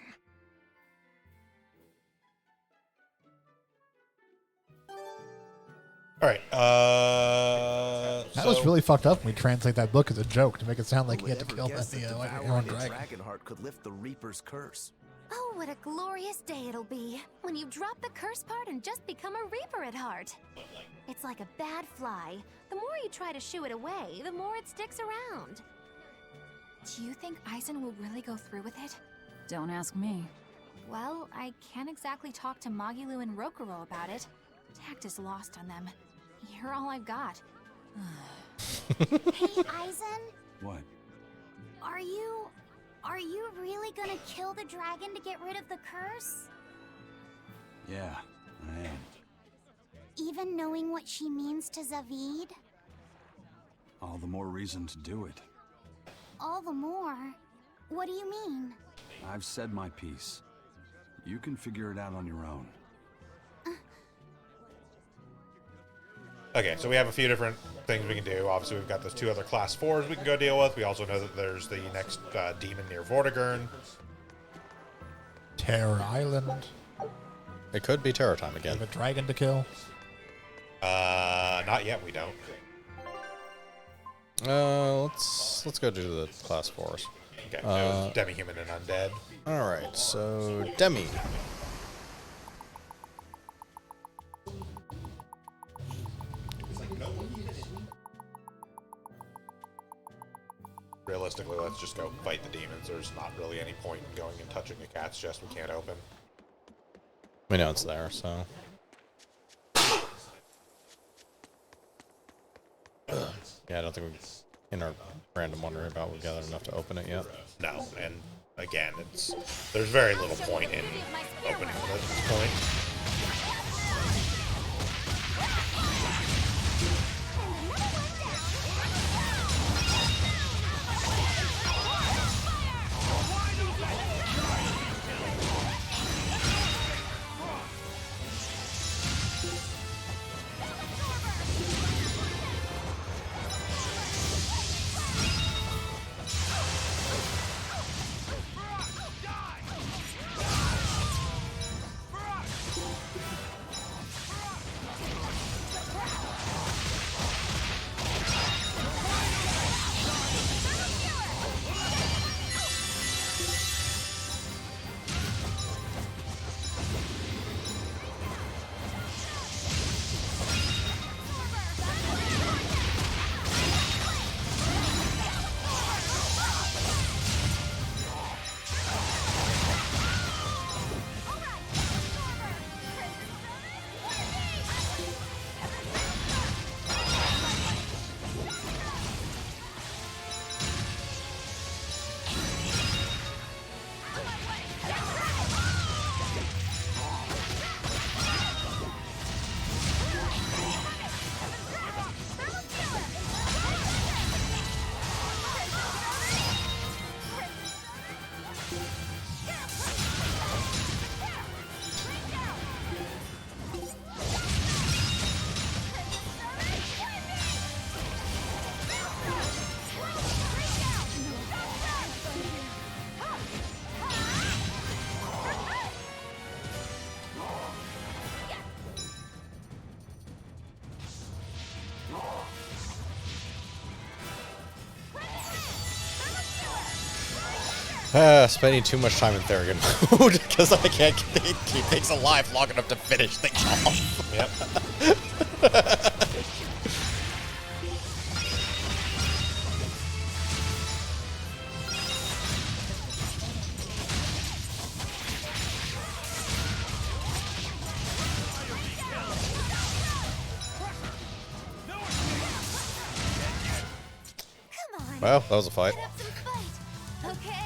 All right. That was really fucked up when we translate that book as a joke to make it sound like he had to kill Guess the that like, devouring Aaron a Dragon. dragon heart could lift the Reaper's curse. Oh, what a glorious day it'll be when you drop the curse part and just become a Reaper at heart. It's like a bad fly. The more you try to shoo it away, the more it sticks around. Do you think Eisen will really go through with it? Don't ask me. Well, I can't exactly talk to Magilu and Rokuro about it. Tact is lost on them. You're all I've got. Hey, Eisen, What? are you really gonna kill the dragon to get rid of the curse? Yeah, I am. Even knowing what she means to Zavid? All the more reason to do it. All the more. What do you mean? I've said my piece. You can figure it out on your own. Okay, so we have a few different things we can do. Obviously, we've got those 2 other class 4s we can go deal with. We also know that there's the next demon near Vortigern. Terror Island. It could be Terror time again. Have a dragon to kill. Not yet. We don't. Let's go do the class 4s. Okay, it was Demi-Human and Undead. All right, so Demi. Realistically, let's just go fight the demons. There's not really any point in going and touching a cat's chest we can't open. We know it's there, so. Yeah, I don't think we, in our random wondering about, we've gathered enough to open it yet. No, and again, there's very little point in opening it at this point. Spending too much time in Therian mode because I can't keep things alive long enough to finish things off. Yep. Well, that was a fight. Okay?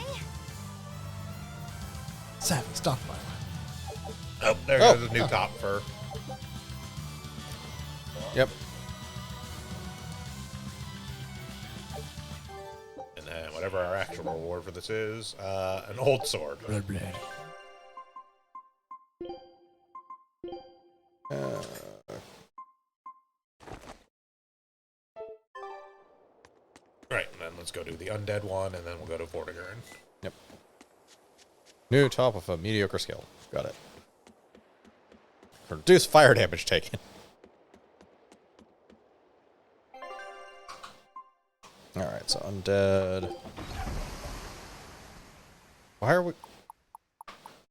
7 stockpile. Oh, there goes a new top for. Yep. And then whatever our actual reward for this is, an old sword. Red blade. Right, and then let's go do the undead one, and then we'll go to Vortigern. Yep. New top of a mediocre skill. Got it. Reduce fire damage taken. Alright, so undead. Why are we...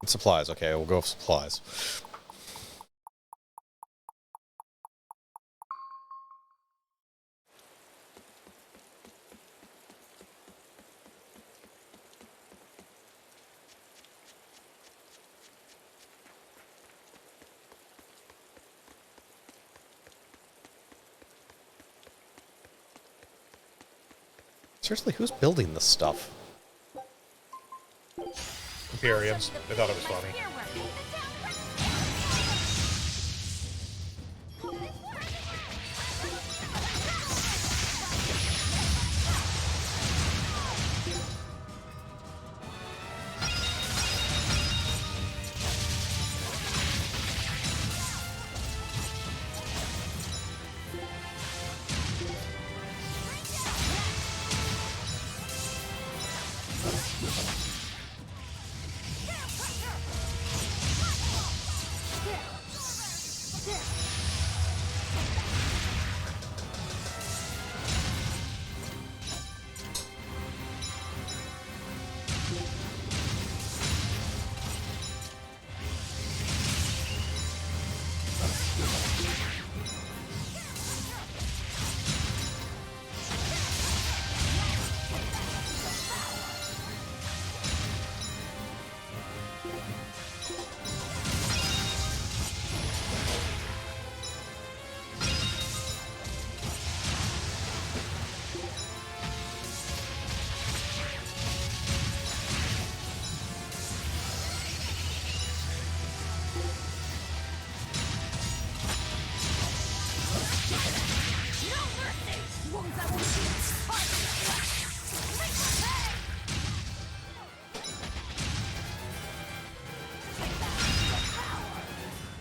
Supplies, okay, we'll go with supplies. Seriously, who's building this stuff? Imperiums. They thought it was funny.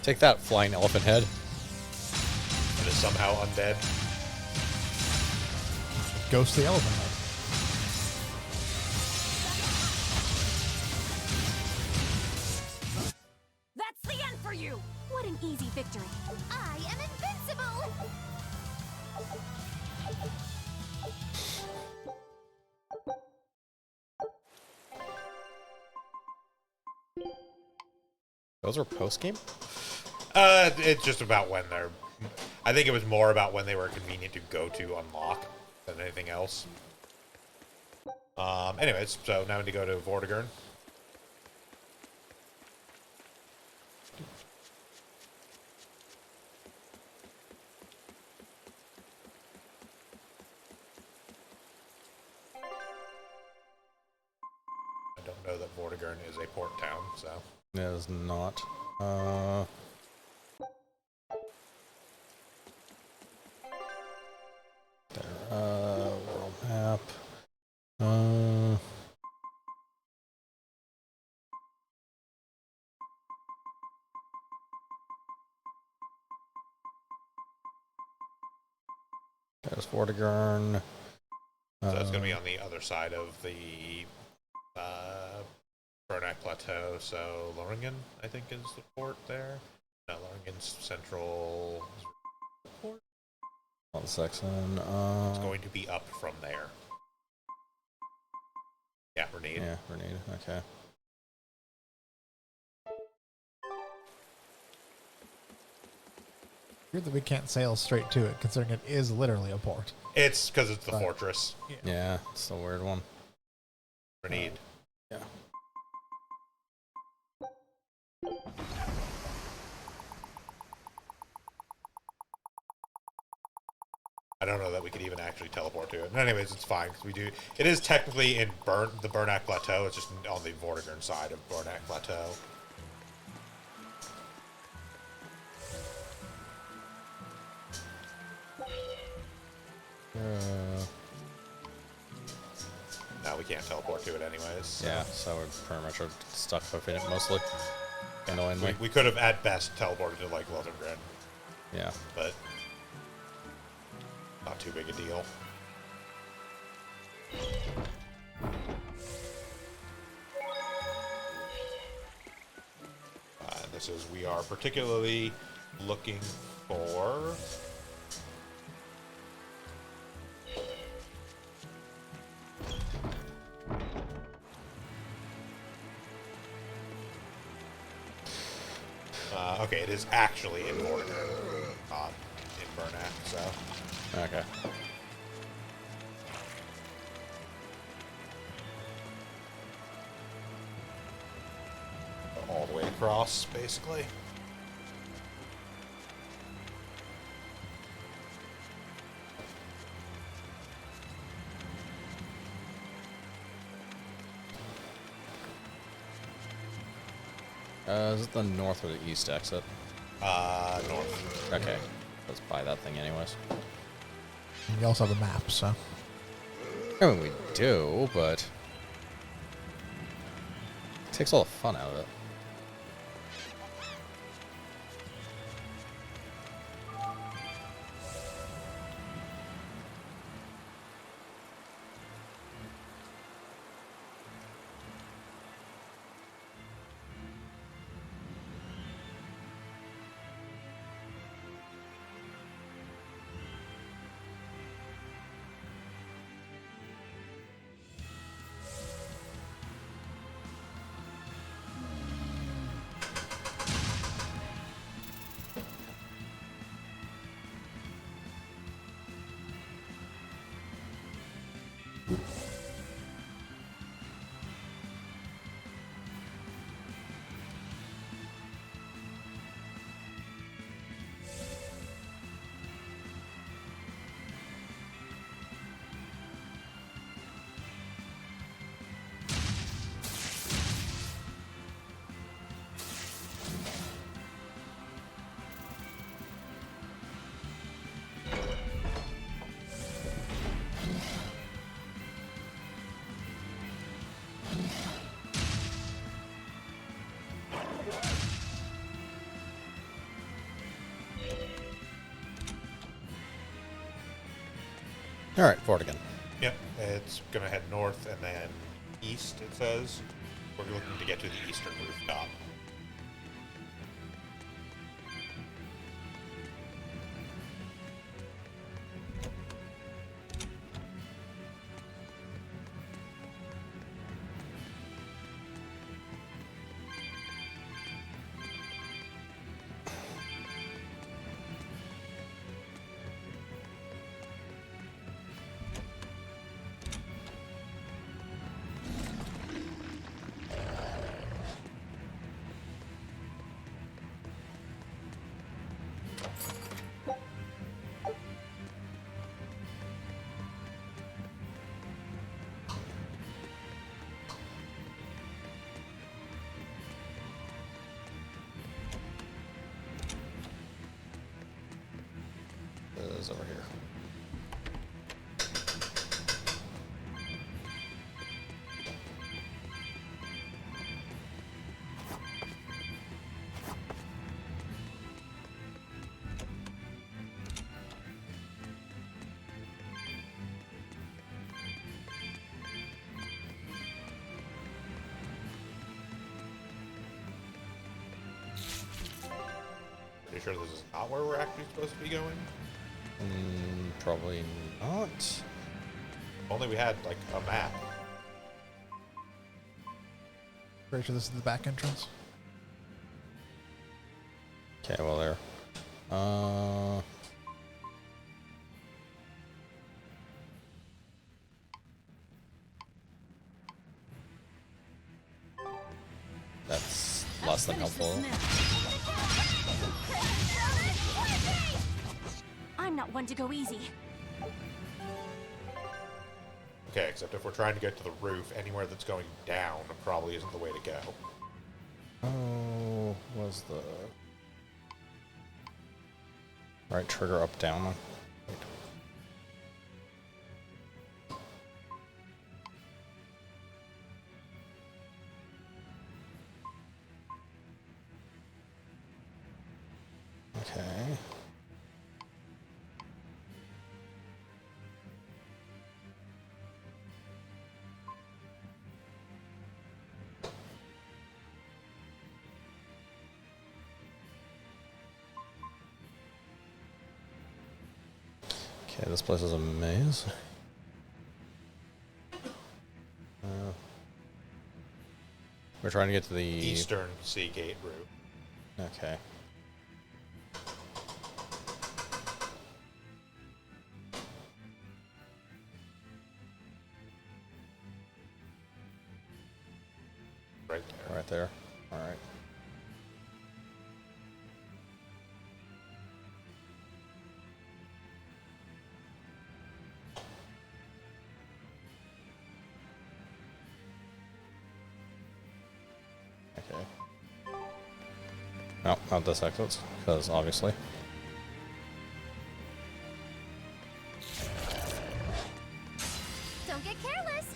Take that, flying elephant head. It is somehow undead. Ghostly elephant head. That's the end for you! What an easy victory. I am invincible! Those were post-game? It's just about when they're... I think it was more about when they were convenient to go to unlock than anything else. Anyways, so now we need to go to Vortigern. I don't know that Vortigern is a port town, so... It is not. World map. There's Vortigern. So it's going to be on the other side of the Bernac Plateau. So Loringen, I think, is the port there. No, Loringen's central port. 1 second. It's going to be up from there. Yeah, we're Renede. Yeah, Renede. Okay. Weird that we can't sail straight to it, considering it is literally a port. It's because it's the fortress. Yeah, it's a weird one. Renede. Yeah. I don't know that we could even actually teleport to it. But anyways, it's fine because we do. It is technically in the Burnak Plateau. It's just on the Vortigern side of Burnak Plateau. No, we can't teleport to it anyways. Yeah, so we're pretty much stuck within it mostly. Annoyingly. We could have at best teleported to like Lothengrin. Yeah. But not too big a deal. This is, we are particularly looking for... okay, it is actually in Vortigern, not in Burnak, so... Okay. All the way across, basically. Is it the north or the east exit? North. Okay. Let's buy that thing anyways. And you also have a map, so. I mean, we do, but it takes all the fun out of it. All right, Vortigern. Yep, it's going to head north and then east, it says. We're looking to get to the eastern rooftop. Is over here. Pretty sure this is not where we're actually supposed to be going? Probably not. Only we had, like, a map. Pretty sure this is the back entrance. Okay, well there. That's less than helpful. I'm not one to go easy. Okay, except if we're trying to get to the roof, anywhere that's going down probably isn't the way to go. Oh, was the right trigger up down one? Wait. Okay. Okay, this place is a maze. We're trying to get to the Eastern Sea Gate route. Okay. Right there. Right there. All right. Okay. No, not this exit, because obviously. Don't get careless.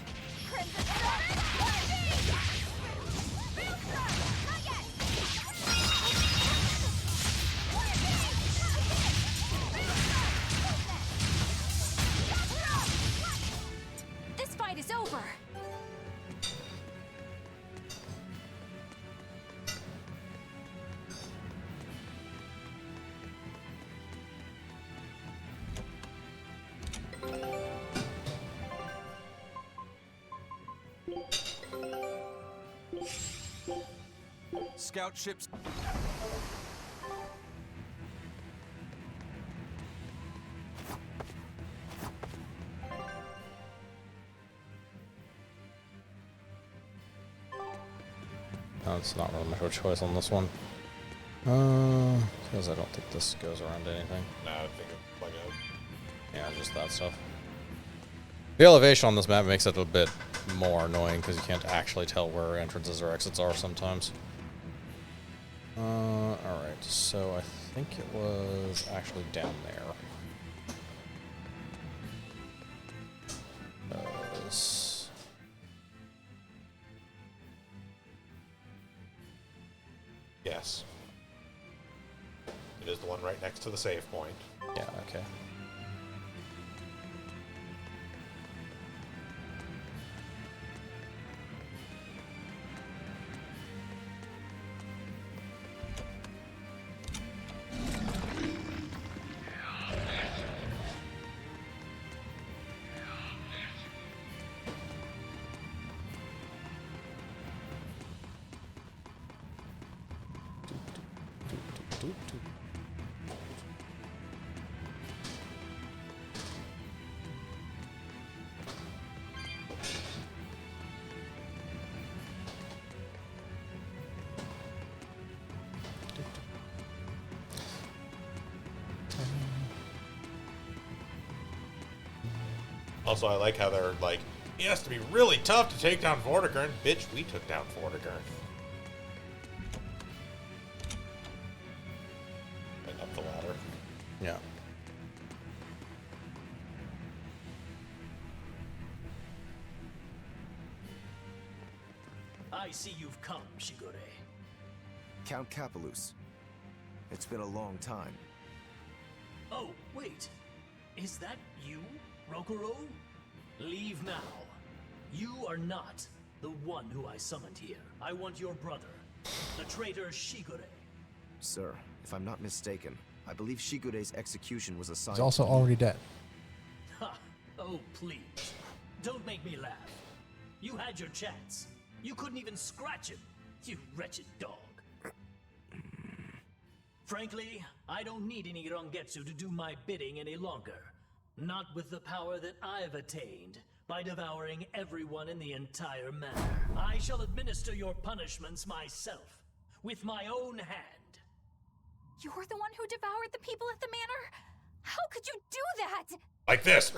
This fight is over. Scout ships. No, it's not really much of a choice on this one. Because I don't think this goes around anything. No, I think it's like a... Yeah, just that stuff. The elevation on this map makes it a bit more annoying because you can't actually tell where entrances or exits are sometimes. Alright, so I think it was actually down there. Yes. It is the one right next to the save point. Yeah, okay. Also, I like how they're like, it has to be really tough to take down Vortigern. Bitch, we took down Vortigern. And up the ladder. Yeah. I see you've come, Shigure. Count Capelus. It's been a long time. Oh, wait. Is that you, Rokuro? Leave now. You are not the one who I summoned here. I want your brother, the traitor Shigure. Sir, if I'm not mistaken, I believe Shigure's execution was assigned. He's also already dead. Ha! Oh, please. Don't make me laugh. You had your chance. You couldn't even scratch him, you wretched dog. Frankly, I don't need any Rangetsu to do my bidding any longer. Not with the power that I've attained, by devouring everyone in the entire manor. I shall administer your punishments myself, with my own hand. You're the one who devoured the people at the manor? How could you do that? Like this.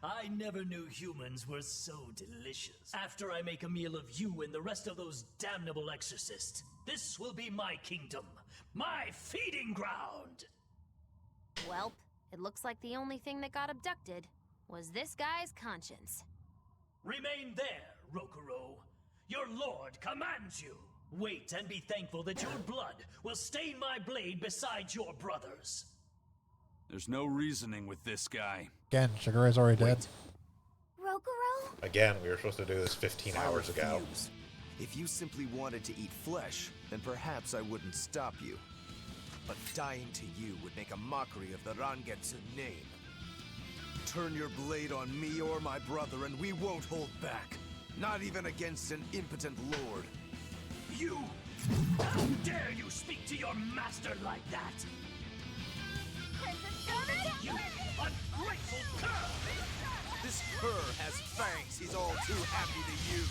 I never knew humans were so delicious. After I make a meal of you and the rest of those damnable exorcists, this will be my kingdom, my feeding ground! Welp, it looks like the only thing that got abducted was this guy's conscience. Remain there, Rokuro. Your lord commands you. Wait and be thankful that your blood will stain my blade beside your brother's. There's no reasoning with this guy. Again, Shigure's already dead. Rokuro? Again, we were supposed to do this 15 hours ago. Refuse. If you simply wanted to eat flesh, then perhaps I wouldn't stop you. But dying to you would make a mockery of the Rangetsu name. Turn your blade on me or my brother and we won't hold back. Not even against an impotent lord. You! How dare you speak to your master like that? You ungrateful cur! This cur has fangs he's all too happy to use.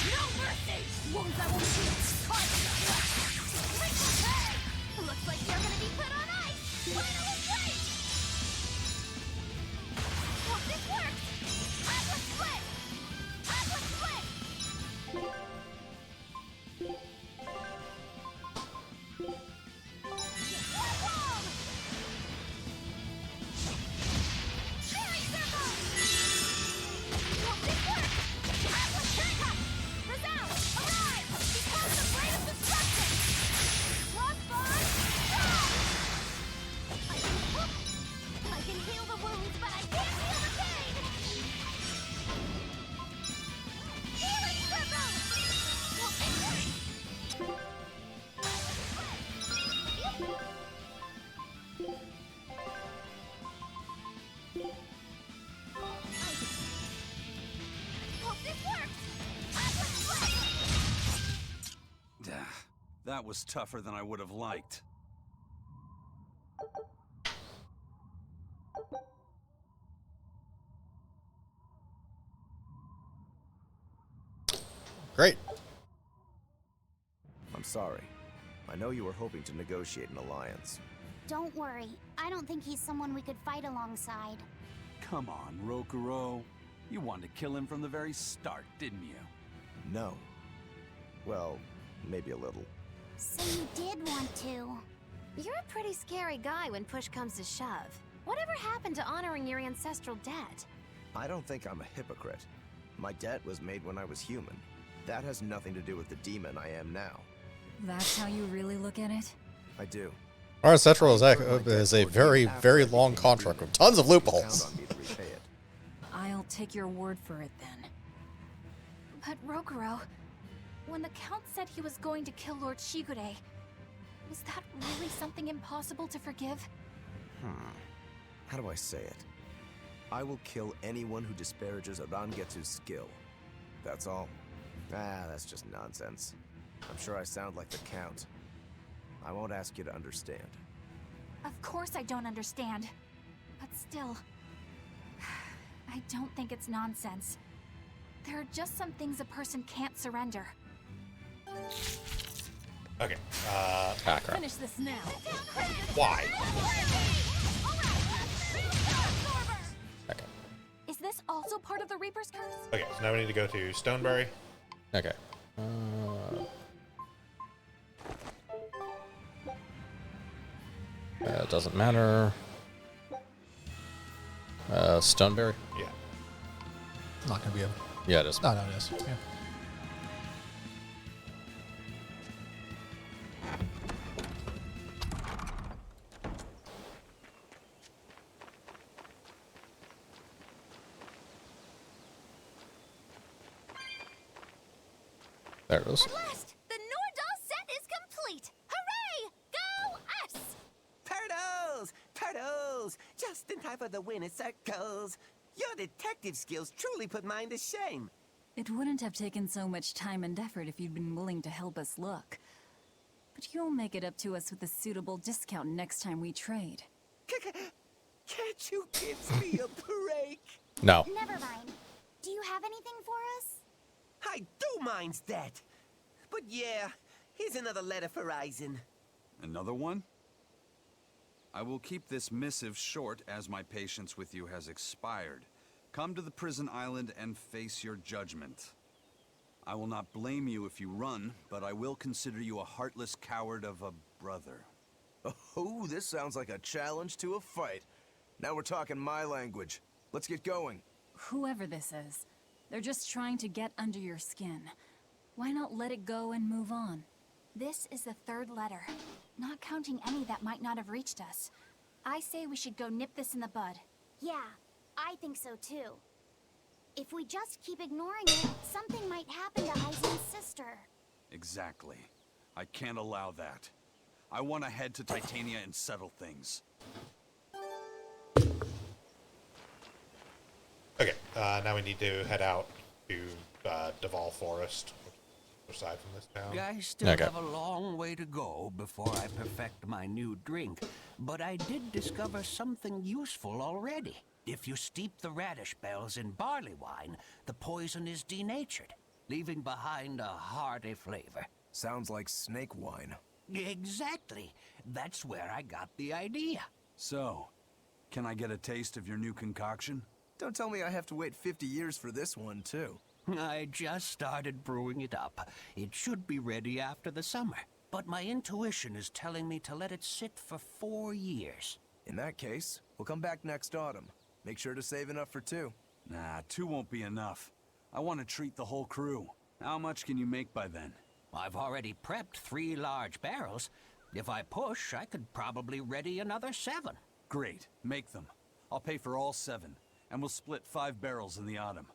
No mercy! Wounds I won't see! Looks like you're gonna be put on ice! Final strike! Hope this works! Atlas split! Atlas split! Bomb! Cherry circle! Hope this works! Atlas turn-up! Resound! Arise! Become the blade of destruction! Crossbar! I can heal the wounds, but I can't heal the pain! Healing circle! Hope this works! Atlas split! That was tougher than I would have liked. Great. I'm sorry. I know you were hoping to negotiate an alliance. Don't worry. I don't think he's someone we could fight alongside. Come on, Rokuro. You wanted to kill him from the very start, didn't you? No. Well, maybe a little. So you did want to. You're a pretty scary guy when push comes to shove. Whatever happened to honoring your ancestral debt? I don't think I'm a hypocrite. My debt was made when I was human. That has nothing to do with the demon I am now. That's how you really look at it? I do. Our Central is a very, very long contract with tons of loopholes. I'll take your word for it then. But Rokuro, when the Count said he was going to kill Lord Shigure, was that really something impossible to forgive? How do I say it? I will kill anyone who disparages a Rangetsu's skill. That's all. That's just nonsense. I'm sure I sound like the Count. I won't ask you to understand. Of course I don't understand. But still, I don't think it's nonsense. There are just some things a person can't surrender. Okay. Crap. Finish this now. Why? Okay. Is this also part of the Reaper's Curse? Okay, so now we need to go to Stoneberry. Okay. Doesn't matter. Stoneberry? Yeah. Not gonna be able. Yeah, it is. No, it is. Yeah. There it is. At last, the Nordal set is complete! Hooray! Go us! Turtles! Turtles! Just in time for the winter circles. Your detective skills truly put mine to shame. It wouldn't have taken so much time and effort if you'd been willing to help us look. But you'll make it up to us with a suitable discount next time we trade. Can't you give me a break? No. Never mind. Do you have anything for us? I do mind that. But yeah, here's another letter for Eisen. Another one? I will keep this missive short as my patience with you has expired. Come to the prison island and face your judgment. I will not blame you if you run, but I will consider you a heartless coward of a brother. Oh, this sounds like a challenge to a fight. Now we're talking my language. Let's get going. Whoever this is, they're just trying to get under your skin. Why not let it go and move on? This is the third letter, not counting any that might not have reached us. I say we should go nip this in the bud. Yeah, I think so too. If we just keep ignoring it, something might happen to Eisen's sister. Exactly. I can't allow that. I want to head to Titania and settle things. Okay, now we need to head out to Duval Forest, aside from this town. I still have a long way to go before I perfect my new drink, but I did discover something useful already. If you steep the radish bells in barley wine, the poison is denatured, leaving behind a hearty flavor. Sounds like snake wine. Exactly. That's where I got the idea. So, can I get a taste of your new concoction? Don't tell me I have to wait 50 years for this one, too. I just started brewing it up. It should be ready after the summer. But my intuition is telling me to let it sit for 4 years. In that case, we'll come back next autumn. Make sure to save enough for 2. Nah, 2 won't be enough. I want to treat the whole crew. How much can you make by then? I've already prepped 3 large barrels. If I push, I could probably ready another 7. Great. Make them. I'll pay for all 7. And we'll split 5 barrels in the autumn.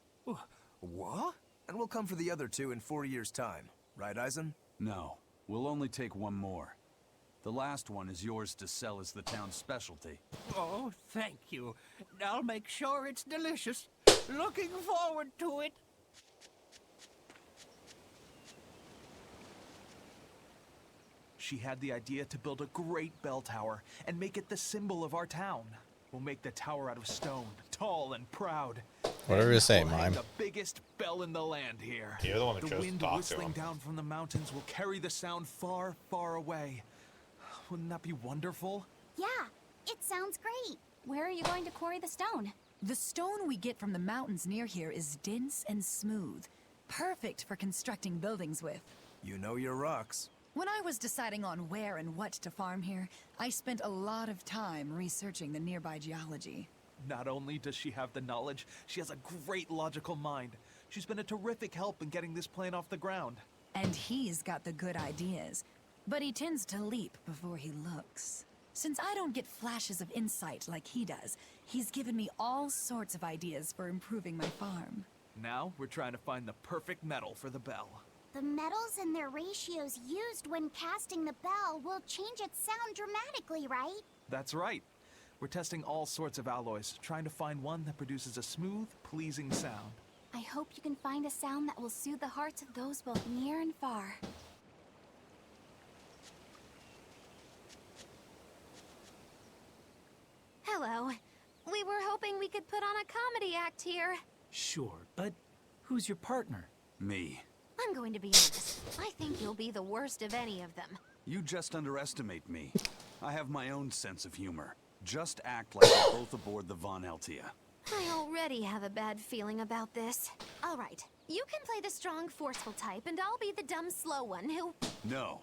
What? And we'll come for the other 2 in 4 years' time. Right, Eisen? No. We'll only take 1 more. The last one is yours to sell as the town's specialty. Oh, thank you. I'll make sure it's delicious. Looking forward to it. She had the idea to build a great bell tower and make it the symbol of our town. We'll make the tower out of stone, tall and proud. Whatever you say, We'll hang Mime. the biggest bell in the land here. You're the one who chose to wind talk to whistling him. down from the mountains will carry the sound far, far away. Wouldn't that be wonderful? Yeah, it sounds great. Where are you going to quarry the stone? The stone we get from the mountains near here is dense and smooth. Perfect for constructing buildings with. You know your rocks. When I was deciding on where and what to farm here, I spent a lot of time researching the nearby geology. Not only does she have the knowledge, she has a great logical mind. She's been a terrific help in getting this plan off the ground. And he's got the good ideas, but he tends to leap before he looks. Since I don't get flashes of insight like he does, he's given me all sorts of ideas for improving my farm. Now we're trying to find the perfect metal for the bell. The metals and their ratios used when casting the bell will change its sound dramatically, right? That's right. We're testing all sorts of alloys, trying to find one that produces a smooth, pleasing sound. I hope you can find a sound that will soothe the hearts of those both near and far. Hello. We were hoping we could put on a comedy act here. Sure, but who's your partner? Me. I'm going to be honest. I think you'll be the worst of any of them. You just underestimate me. I have my own sense of humor. Just act like we're both aboard the Von Altia. I already have a bad feeling about this. All right, you can play the strong, forceful type, and I'll be the dumb, slow one who... No.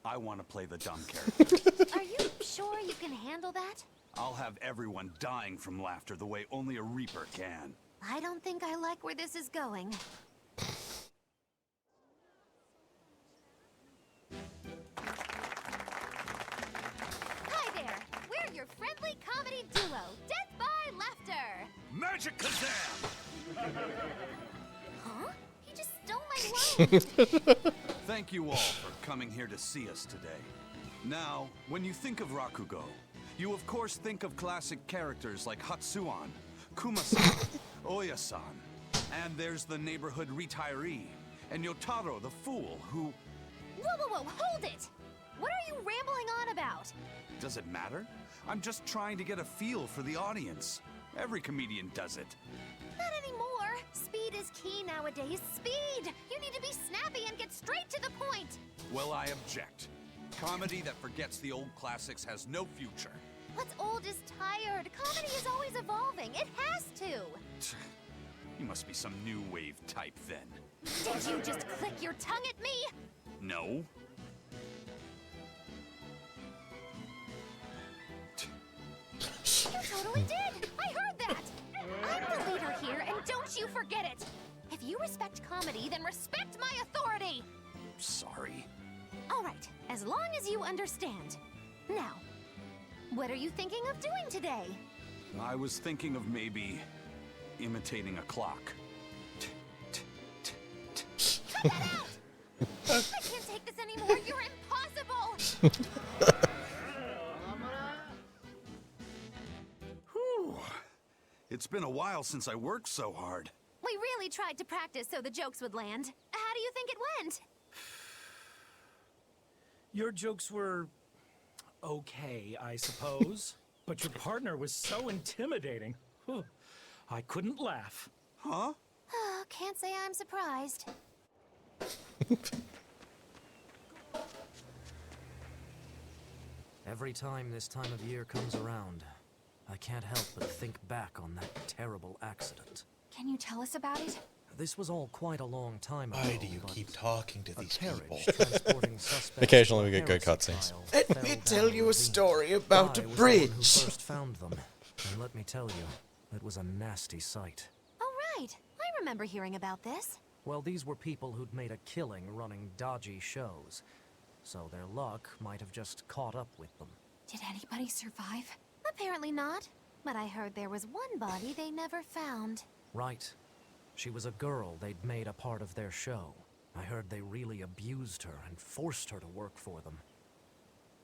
I want to play the dumb character. Are you sure you can handle that? I'll have everyone dying from laughter the way only a Reaper can. I don't think I like where this is going. Hi there! We're your friendly comedy duo, Death by Laughter! Magic Kazam! Huh? He just stole my Thank you all for coming here to see us today. Now, when you think of Rakugo, you of course think of classic characters like Hatsuan, Kuma-san, Oya-san, and there's the neighborhood retiree, and Yotaro the fool who... Whoa, hold it! What are you rambling on about? Does it matter? I'm just trying to get a feel for the audience. Every comedian does it. Not anymore. Speed is key nowadays. Speed! You need to be snappy and get straight to the point. Well, I object. Comedy that forgets the old classics has no future. What's old is tired. Comedy is always evolving. It has to. You must be some new wave type then. Did you just click your tongue at me? No. You totally did! I heard that! I'm the leader here, and don't you forget it! If you respect comedy, then respect my authority! Sorry. Alright, as long as you understand. Now, what are you thinking of doing today? I was thinking of maybe imitating a clock. Cut that out! I can't take this anymore, you're impossible! Whew. It's been a while since I worked so hard. We really tried to practice so the jokes would land. How do you think it went? Your jokes were okay, I suppose. But your partner was so intimidating. Whew. I couldn't laugh. Huh? Can't say I'm surprised. Every time this time of year comes around, I can't help but think back on that terrible accident. Can you tell us about it? This was all quite a long time ago. Why do you keep talking to these people? Occasionally we get good cutscenes. Let me tell you a story about a bridge. Who first found them, and let me tell you, it was a nasty sight. Oh, right. I remember hearing about this. Well, these were people who'd made a killing running dodgy shows, so their luck might have just caught up with them. Did anybody survive? Apparently not. But I heard there was one body they never found. Right. She was a girl they'd made a part of their show. I heard they really abused her and forced her to work for them.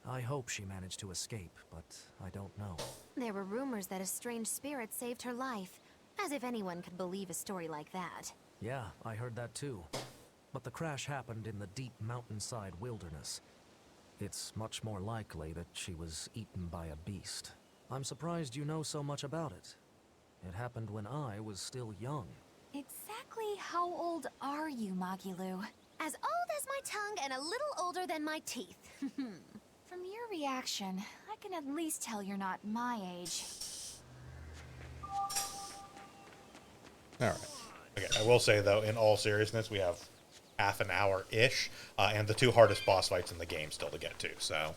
I hope she managed to escape, but I don't know. There were rumors that a strange spirit saved her life. As if anyone could believe a story like that. Yeah, I heard that too. But the crash happened in the deep mountainside wilderness. It's much more likely that she was eaten by a beast. I'm surprised you know so much about it. It happened when I was still young. Exactly how old are you, Magilu? As old as my tongue and a little older than my teeth. From your reaction, I can at least tell you're not my age. All right. Okay, I will say, though, in all seriousness, we have half an hour-ish, and the two hardest boss fights in the game still to get to, so...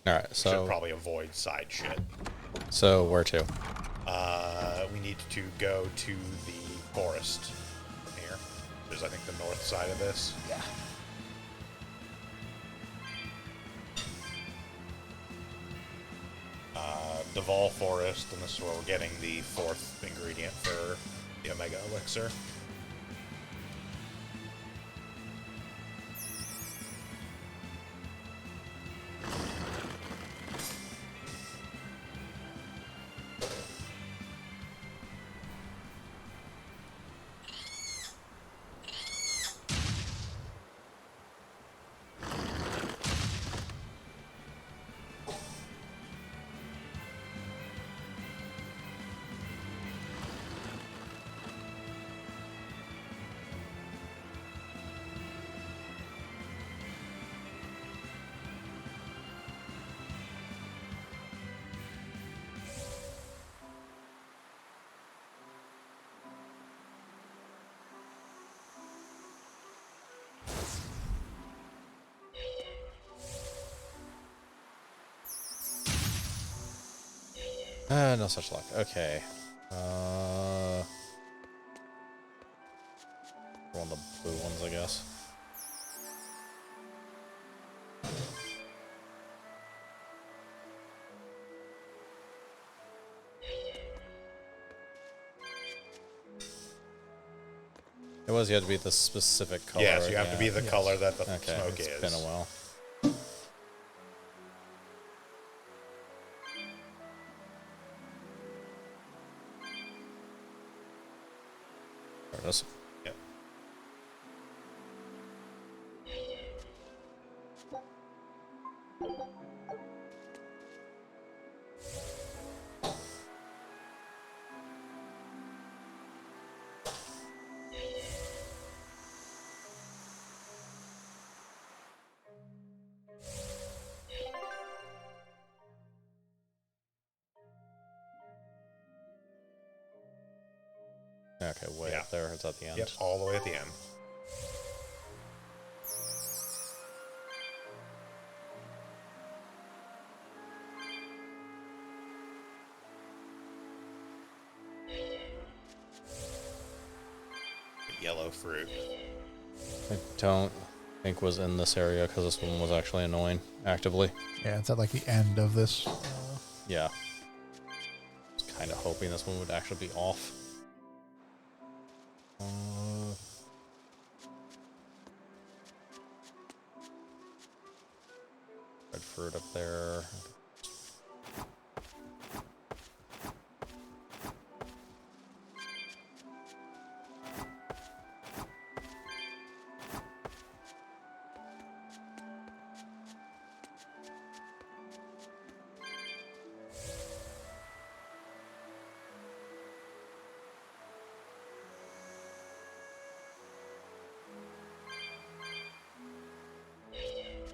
All right, so... should probably avoid side shit. So, where to? We need to go to the forest here. Which is, I think, the north side of this. Yeah. Duval Forest, and this is where we're getting the fourth ingredient for the Omega Elixir. No such luck. Okay. One of the blue ones, I guess. was? You had to be the specific color. Yes, you have to be the color that the smoke it's is. been a while. There it is. Yep. Okay, way up there. It's at the end. Yep, all the way at the end. Yellow fruit. I don't think was in this area because this one was actually annoying actively. Yeah, it's at like the end of this. Yeah. I was kind of hoping this one would actually be off. Red fruit up there.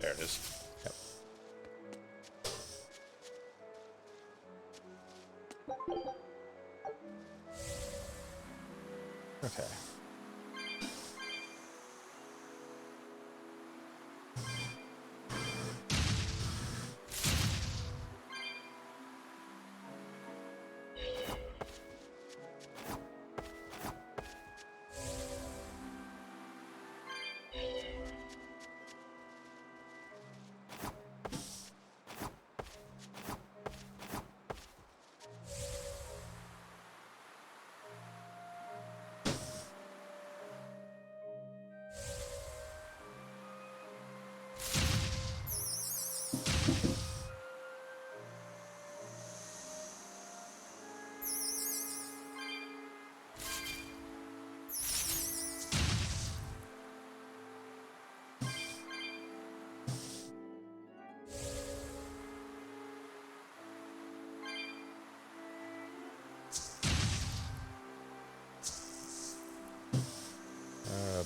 There it is. Yep. Okay.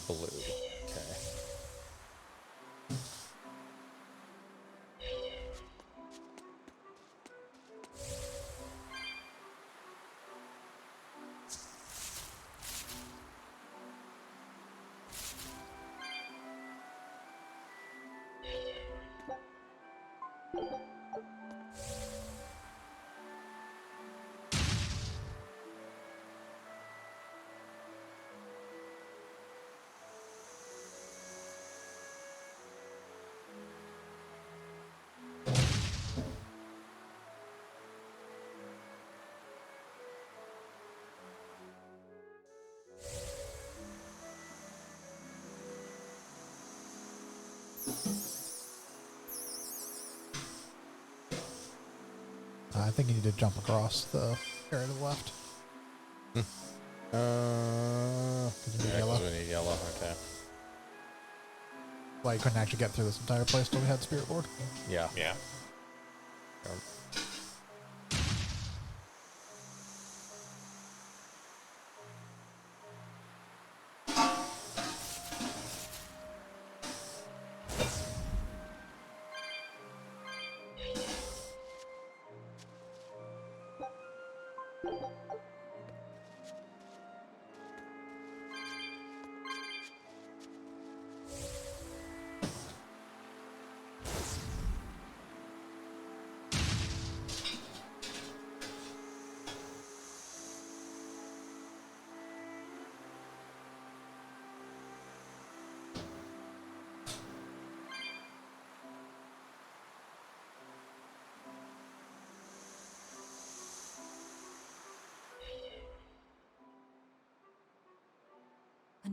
Blue. Okay. I think you need to jump across the area to the left. Yeah, yellow. we need yellow. Okay. Well, you couldn't actually get through this entire place till we had Spirit Board. Yeah. Yeah.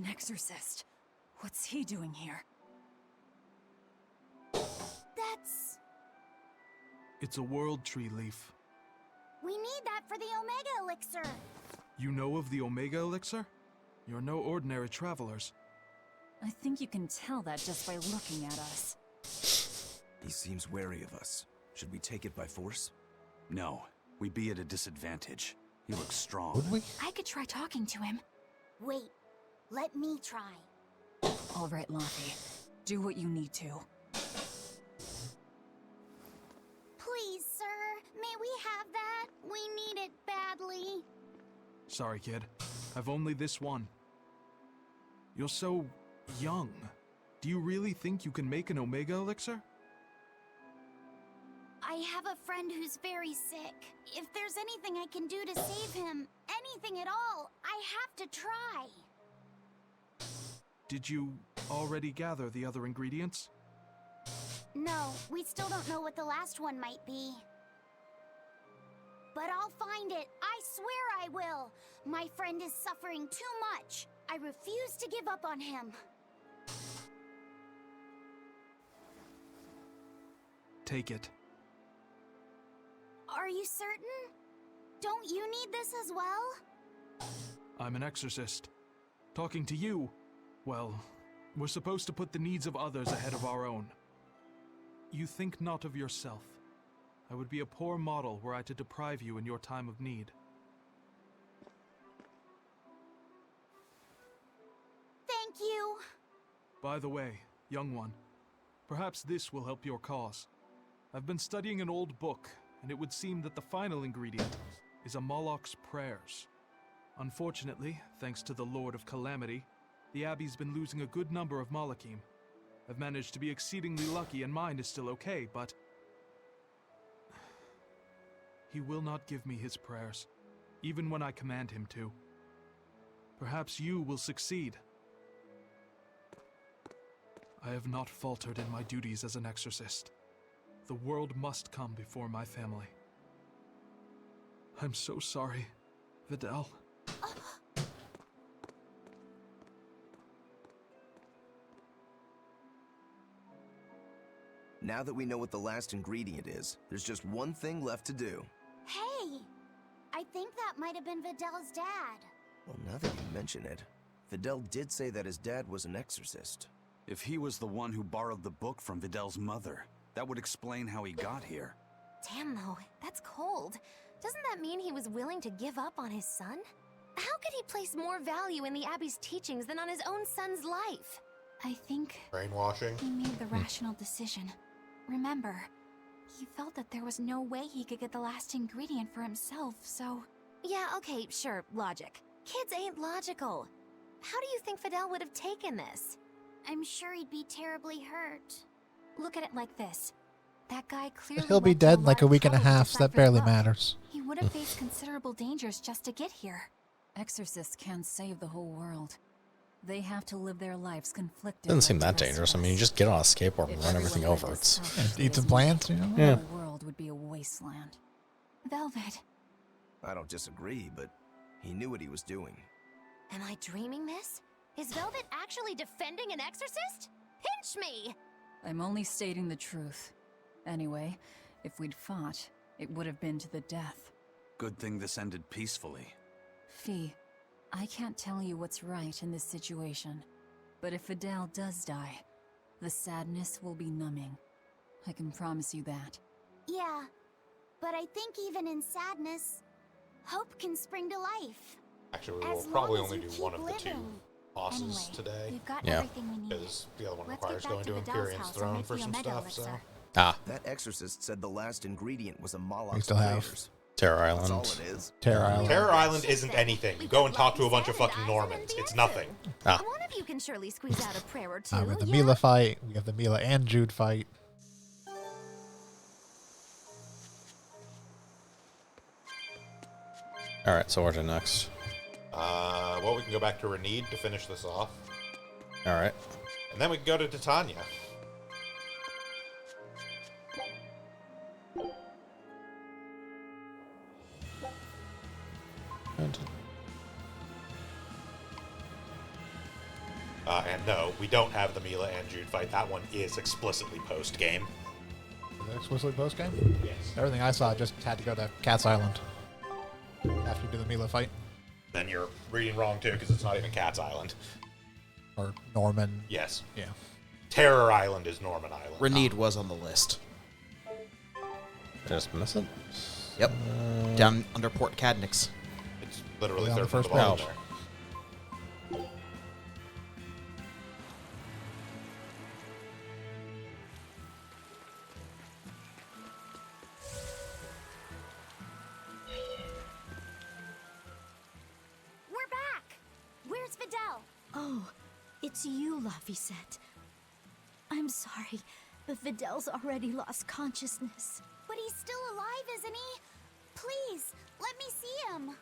An exorcist. What's he doing here? That's... It's a world tree leaf. We need that for the Omega Elixir. You know of the Omega Elixir? You're no ordinary travelers. I think you can tell that just by looking at us. He seems wary of us. Should we take it by force? No, we'd be at a disadvantage. He looks strong. Would we? I could try talking to him. Wait, let me try. All right, Laffy. Do what you need to. Please, sir, may we have that? We need it badly. Sorry, kid. I've only this one. You're so young. Do you really think you can make an Omega Elixir? I have a friend who's very sick. If there's anything I can do to save him, anything at all, I have to try. Did you already gather the other ingredients? No, we still don't know what the last one might be. But I'll find it. I swear I will. My friend is suffering too much. I refuse to give up on him. Take it. Are you certain? Don't you need this as well? I'm an exorcist. Talking to you, well, we're supposed to put the needs of others ahead of our own. You think not of yourself. I would be a poor model were I to deprive you in your time of need. Thank you. By the way, young one, perhaps this will help your cause. I've been studying an old book, and it would seem that the final ingredient is a Moloch's prayers. Unfortunately, thanks to the Lord of Calamity, the Abbey's been losing a good number of Malachim. I've managed to be exceedingly lucky and mine is still okay, but he will not give me his prayers, even when I command him to. Perhaps you will succeed. I have not faltered in my duties as an exorcist. The world must come before my family. I'm so sorry, Vidal. Now that we know what the last ingredient is, there's just one thing left to do. Hey! I think that might have been Vidal's dad. Well, now that you mention it, Vidal did say that his dad was an exorcist. If he was the one who borrowed the book from Vidal's mother, that would explain how he got here. Damn though, that's cold. Doesn't that mean he was willing to give up on his son? How could he place more value in the Abbey's teachings than on his own son's life? I think brainwashing. He made the rational decision. Remember, he felt that there was no way he could get the last ingredient for himself, so... Yeah, okay, sure, logic. Kids ain't logical. How do you think Vidal would have taken this? I'm sure he'd be terribly hurt. Look at it like this. That guy clearly He'll be went to dead in lot like a of week and a trouble to half, so that decipher barely the book. matters. He would have faced considerable dangers just to get here. Exorcists can't save the whole world. They have to live their lives conflicted. Doesn't seem with that the rest dangerous. of I mean, you us. just get on a skateboard and If run everyone everything lived over. as It's selfishly Eat some as plants, you know? we, Yeah. The world would be a wasteland. Velvet. I don't disagree, but he knew what he was doing. Am I dreaming this? Is Velvet actually defending an exorcist? Pinch me! I'm only stating the truth. Anyway, if we'd fought, it would have been to the death. Good thing this ended peacefully. Fee, I can't tell you what's right in this situation. But if Vidal does die, the sadness will be numbing. I can promise you that. Yeah, but I think even in sadness, hope can spring to life. Actually, we As will probably long as only we do keep one of the two living. bosses Anyway, today. We've got Yeah. everything we need. Because the other one Let's get requires back going to to Vidal's Empyrean's house and throne make for the some Omega stuff, Elixir. so... Ah, That exorcist said the last ingredient was a We Moloch's still have prayers. Terror That's Island. all it is. Terror Island. Terror Island isn't anything. You go and talk to a bunch of fucking Normans. It's nothing. Ah. One of you can surely squeeze out a prayer or two, We have the yeah? Mila fight. We have the Mila and Jude fight. Alright, so where's it next? Well, we can go back to Renede to finish this off. Alright. And then we can go to Titania. So we don't have the Mila and Jude fight. That one is explicitly post-game. Is it explicitly post-game? Yes. Everything I saw just had to go to Cat's Island after you do the Mila fight. Then you're reading wrong, too, because it's not even Cat's Island. Or Norman. Yes. Yeah. Terror Island is Norman Island. Renede was on the list. Just miss it? Yep. Down under Port Cadnix. It's literally on the third from first the bottom page. there. We're back! Where's Videl? Oh, it's you, Laphicet. I'm sorry, but Videl's already lost consciousness. But he's still alive, isn't he? Please, let me see him.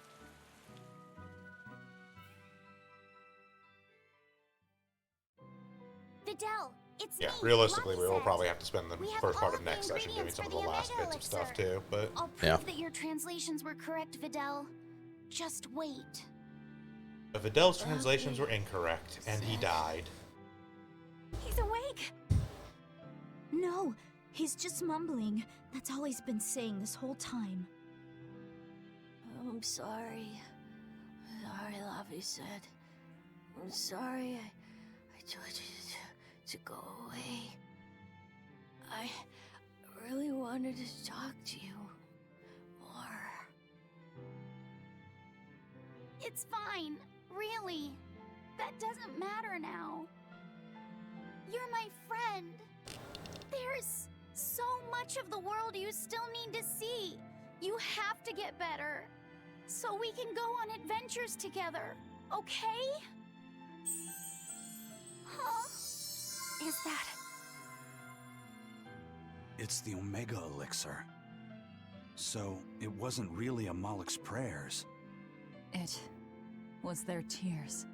Videl, it's Yeah, me, realistically, we will Laphicet. probably have to spend the We have first part all of the next session doing ingredients some of for the the last Omega bits of stuff, Elixir. too. But I'll prove that your translations were correct, Videl. Just wait. But Videl's translations were incorrect, and he died. He's awake! No, he's just mumbling. That's all he's been saying this whole time. I'm sorry. Sorry, Laphicet. I'm sorry I told you to go away. I really wanted to talk to you more. It's fine, really. That doesn't matter now. You're my friend. There's so much of the world you still need to see. You have to get better, so we can go on adventures together, okay? Huh? Is that... It's the Omega Elixir. So, it wasn't really a Moloch's prayers. It was their tears.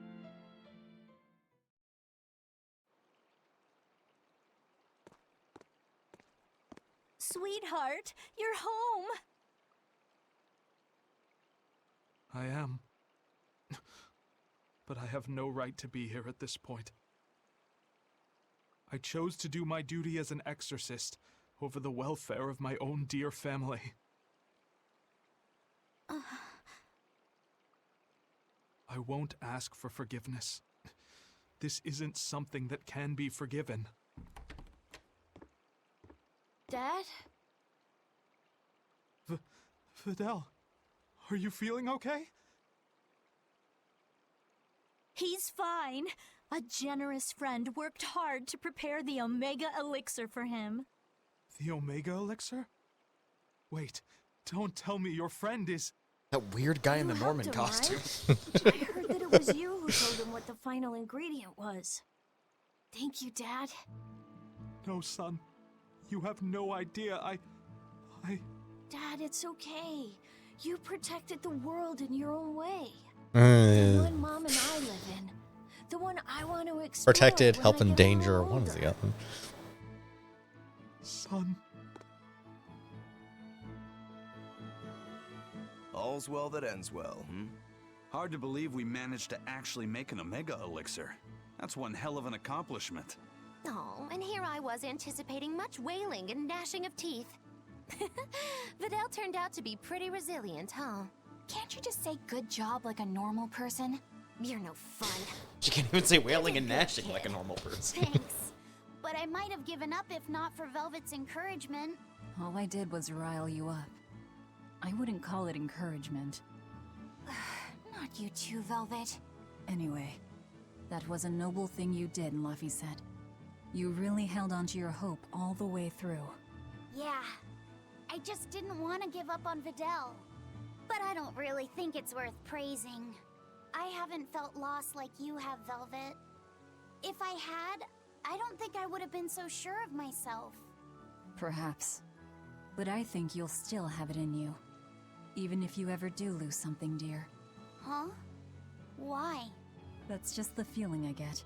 Sweetheart, you're home! I am. But I have no right to be here at this point. I chose to do my duty as an exorcist over the welfare of my own dear family. I won't ask for forgiveness. This isn't something that can be forgiven. Dad? Videl, are you feeling okay? He's fine. A generous friend worked hard to prepare the Omega Elixir for him. The Omega Elixir? Wait, don't tell me your friend is... That weird guy in the Norman helped him, costume. I heard that it was you who told him what the final ingredient was. Thank you, Dad. No, son. You have no idea. I... Dad, it's okay. You protected the world in your own way. Mm. The one Mom and I live in. The one I want to explore. Protected, when help I in get danger, older. one is the other. Son. All's well that ends well, Hard to believe we managed to actually make an Omega Elixir. That's one hell of an accomplishment. Oh, and here I was anticipating much wailing and gnashing of teeth. Videl turned out to be pretty resilient, huh? Can't you just say good job like a normal person? You're no fun. She can't even say wailing and gnashing like a normal person. Thanks. But I might have given up if not for Velvet's encouragement. All I did was rile you up. I wouldn't call it encouragement. Not you too, Velvet. Anyway, that was a noble thing you did, Laphicet. You really held on to your hope all the way through. Yeah. I just didn't want to give up on Videl. But I don't really think it's worth praising. I haven't felt lost like you have, Velvet. If I had, I don't think I would have been so sure of myself. Perhaps. But I think you'll still have it in you. Even if you ever do lose something dear. Huh? Why? That's just the feeling I get.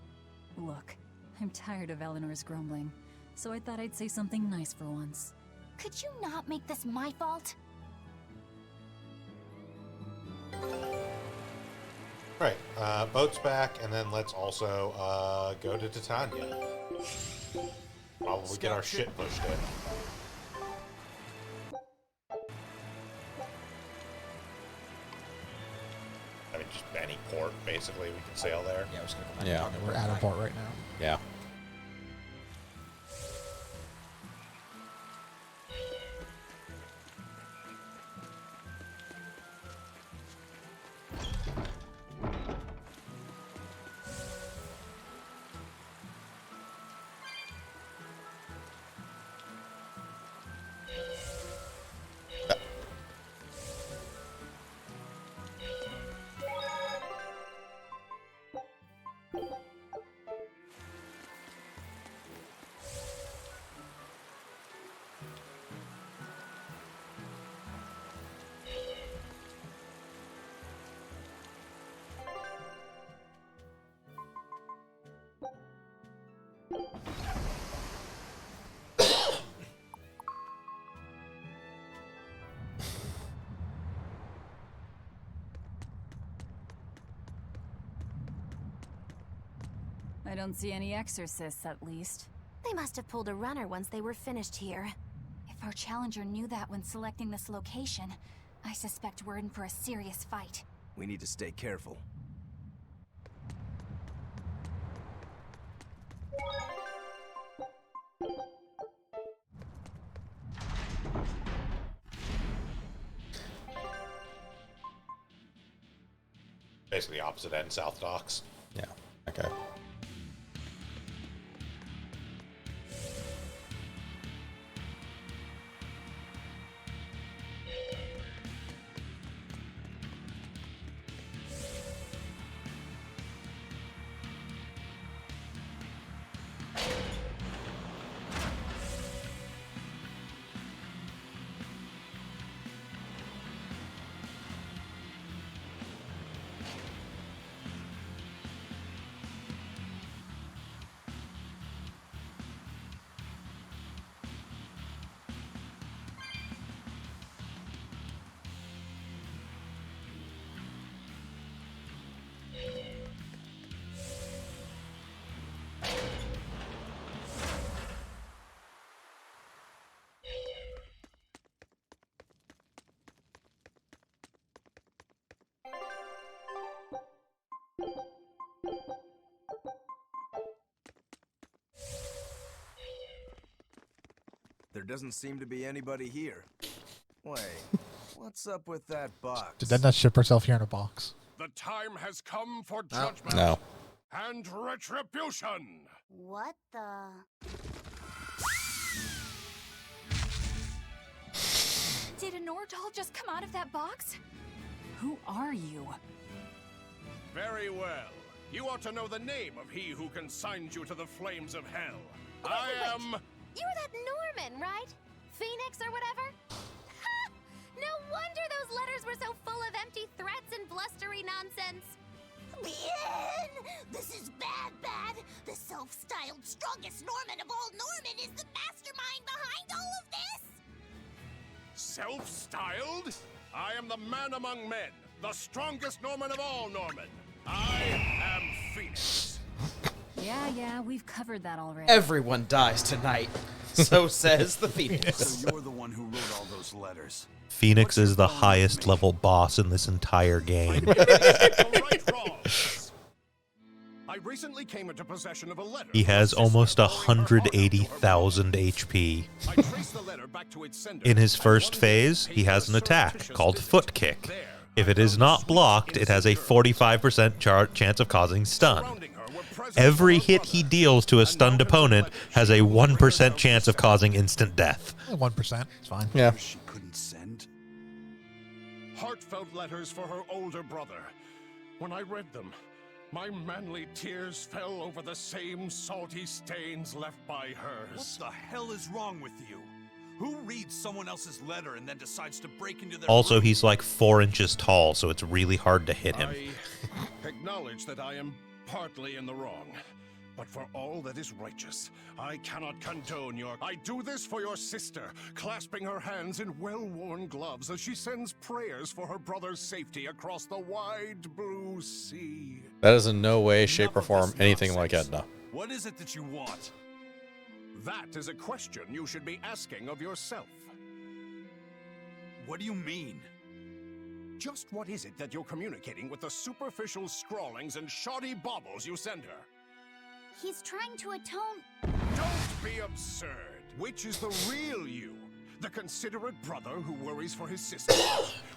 Look, I'm tired of Eleanor's grumbling, so I thought I'd say something nice for once. Could you not make this my fault? Right. boat's back, and then let's also go to Titania. Probably get our shit pushed in. I mean, just any port, basically, we can sail there. Yeah, We're out of port right now. Yeah. I don't see any exorcists, at least. They must have pulled a runner once they were finished here. If our challenger knew that when selecting this location, I suspect we're in for a serious fight. We need to stay careful. Basically opposite end, South Docks. Yeah. Okay. There doesn't seem to be anybody here. Wait, what's up with that box? Did Edna ship herself here in a box? The time has come for judgment No. and retribution. What the? Did a Nordal just come out of that box? Who are you? Very well. You ought to know the name of he who consigns you to the flames of hell. Wait. I am... You're that Norman, right? Phoenix or whatever? Ha! No wonder those letters were so full of empty threats and blustery nonsense. Bien! This is bad. The self-styled strongest Norman of all Norman is the mastermind behind all of this! Self-styled? I am the man among men, the strongest Norman of all Norman. I am Phoenix. Yeah, we've covered that already. Everyone dies tonight. So says the Phoenix. So you're the one who wrote all those letters. Phoenix is the highest level boss in this entire game. I recently came into possession of a letter. He has almost 180,000 HP. I traced the letter back to its sender. In his first phase, he has an attack called Foot Kick. If it is not blocked, it has a 45% chance of causing stun. Every hit he deals to a stunned opponent has a 1% chance of causing instant death. 1%, it's fine. Yeah. She couldn't send. Heartfelt letters for her older brother. When I read them, my manly tears fell over the same salty stains left by hers. What the hell is wrong with you? Who reads someone else's letter and then decides to break into their Also, room? he's like 4 inches tall, so it's really hard to hit him. I acknowledge that I am partly in the wrong, but for all that is righteous, I cannot condone your... I do this for your sister, clasping her hands in well-worn gloves as she sends prayers for her brother's safety across the wide blue sea. That is in no way, shape, or form anything like Edna. What is it that you want? That is a question you should be asking of yourself. What do you mean? Just what is it that you're communicating with the superficial scrawlings and shoddy baubles you send her? He's trying to atone. Don't be absurd. Which is the real you? The considerate brother who worries for his sister?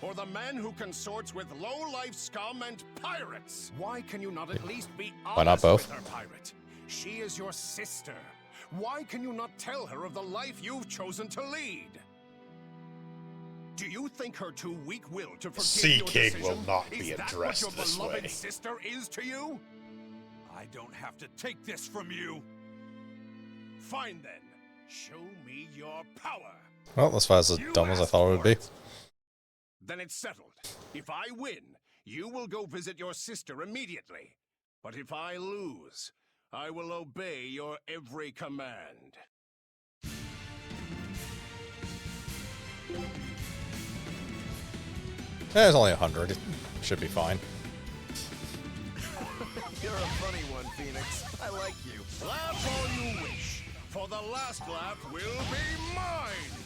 Or the man who consorts with low-life scum and pirates? Why can you not at least be honest Why not both? with her, pirate? She is your sister. Why can you not tell her of the life you've chosen to lead? Do you think her too weak-willed to forgive Sea your King decision? will not be Is that addressed what your this beloved way. sister is to you? I don't have to take this from you. Fine then. Show me your power. Well, that's why it's as dumb as I thought it would be. Then it's settled. If I win, you will go visit your sister immediately. But if I lose, I will obey your every command. Yeah, it's only 100. It should be fine. You're a funny one, Phoenix. I like you. Laugh all you wish, for the last laugh will be mine.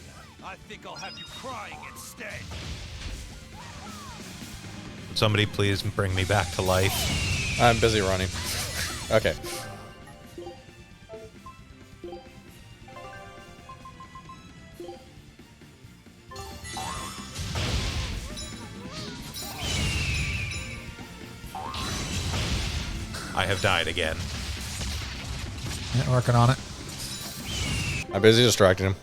I think I'll have you crying instead. Somebody please bring me back to life. I'm busy running. Okay. I have died again. Yeah, working on it. I'm busy distracting him.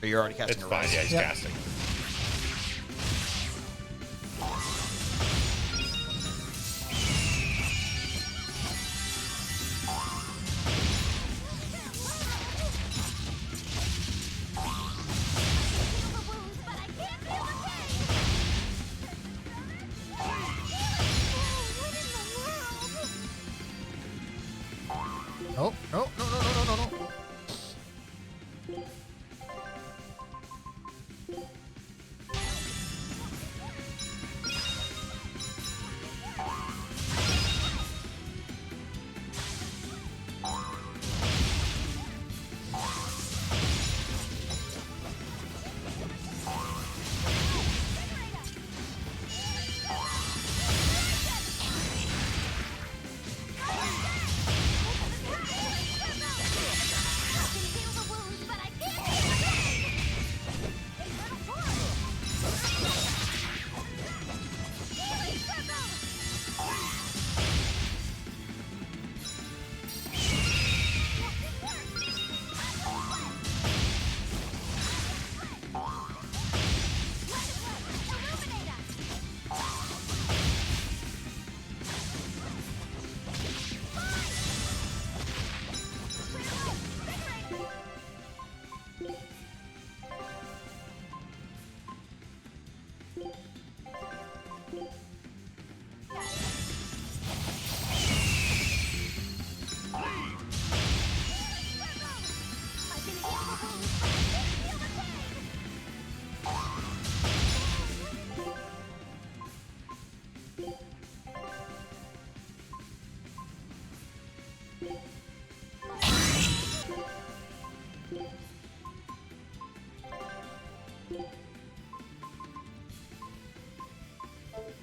But you're already casting It's a fine, res. yeah, he's Yep. casting. Oh, no, no, no, no, no, no, no.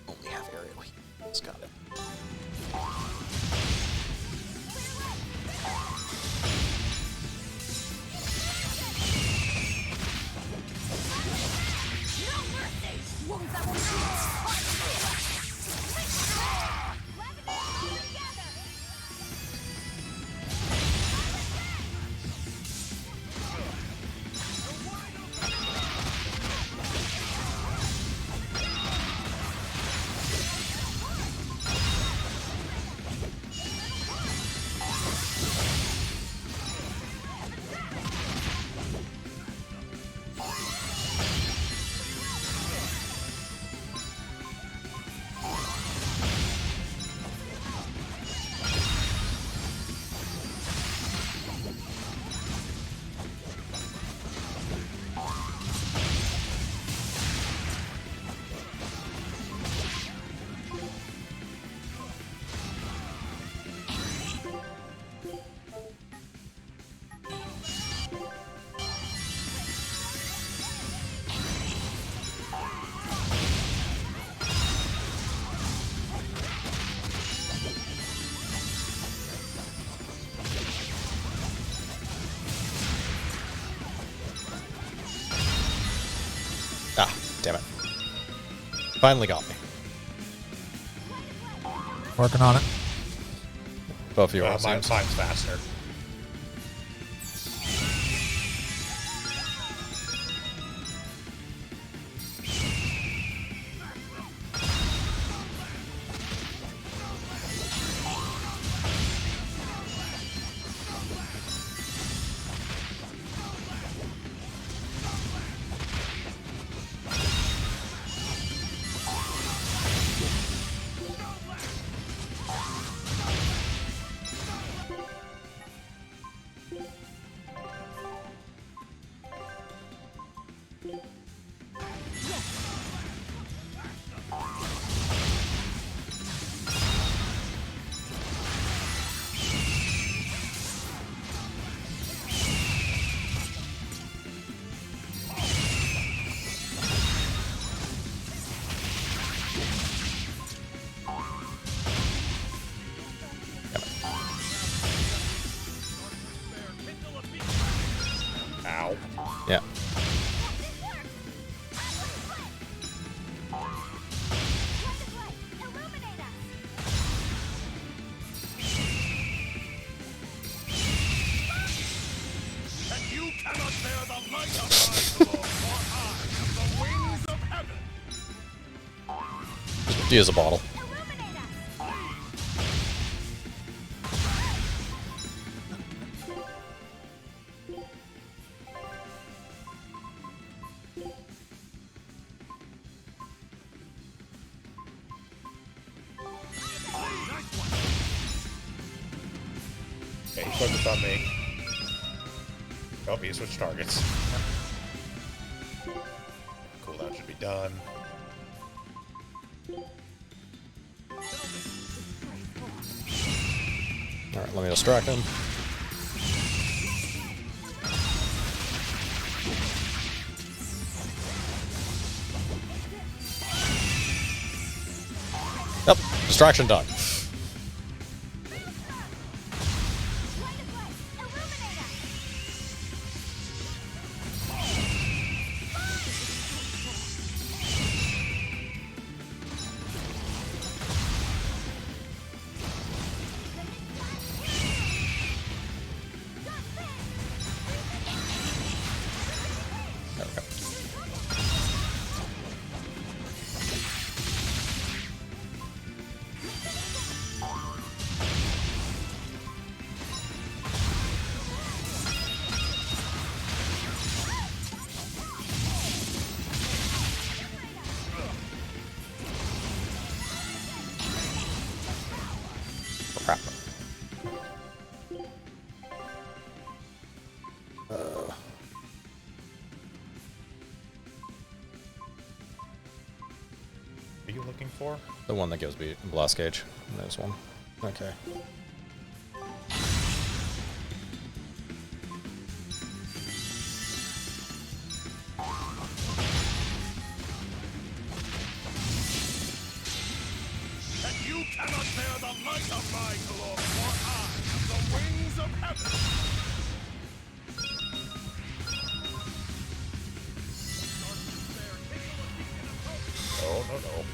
Only half aerially. It's got it. Damn it. Finally got me. Working on it. Both of you are. Mine's faster. Ow. Yeah. And you cannot bear the light of my glow, for I am the wings of heaven. Just use a bottle. Okay, he's focused on me. Oh, he switched targets. Cooldown should be done. Alright, let me distract him. Yep, distraction done. There we go. Crap. What are you looking for? The one that gives me blast gauge. There's one. Okay. And you cannot bear the light of my glow, for I am the wings of heaven. Oh, no, no.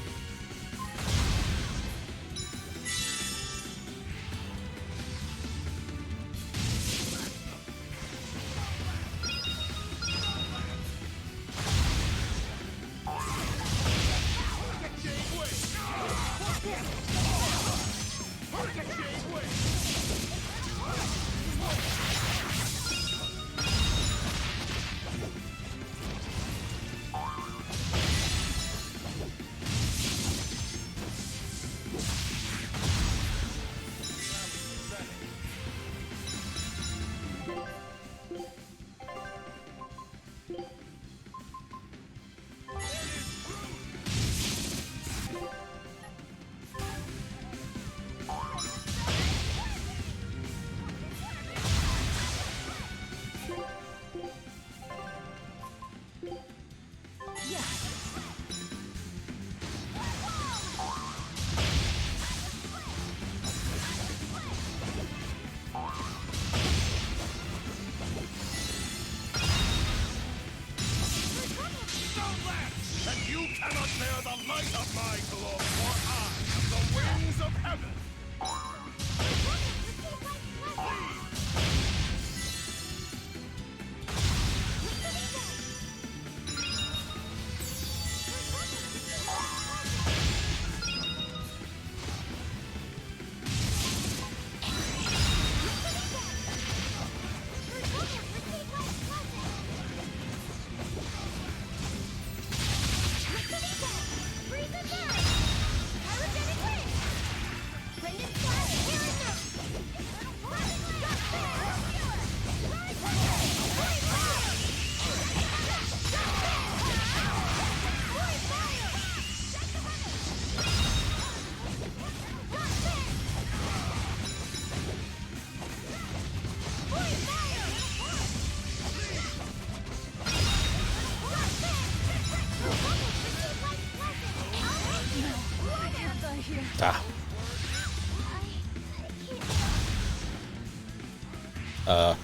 That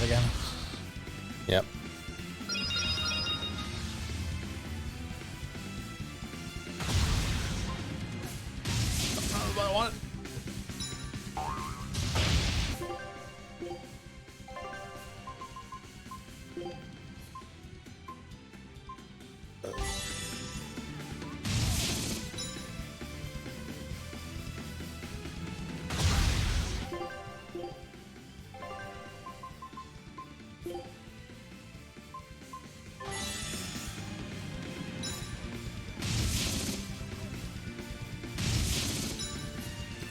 again. Yep. I want.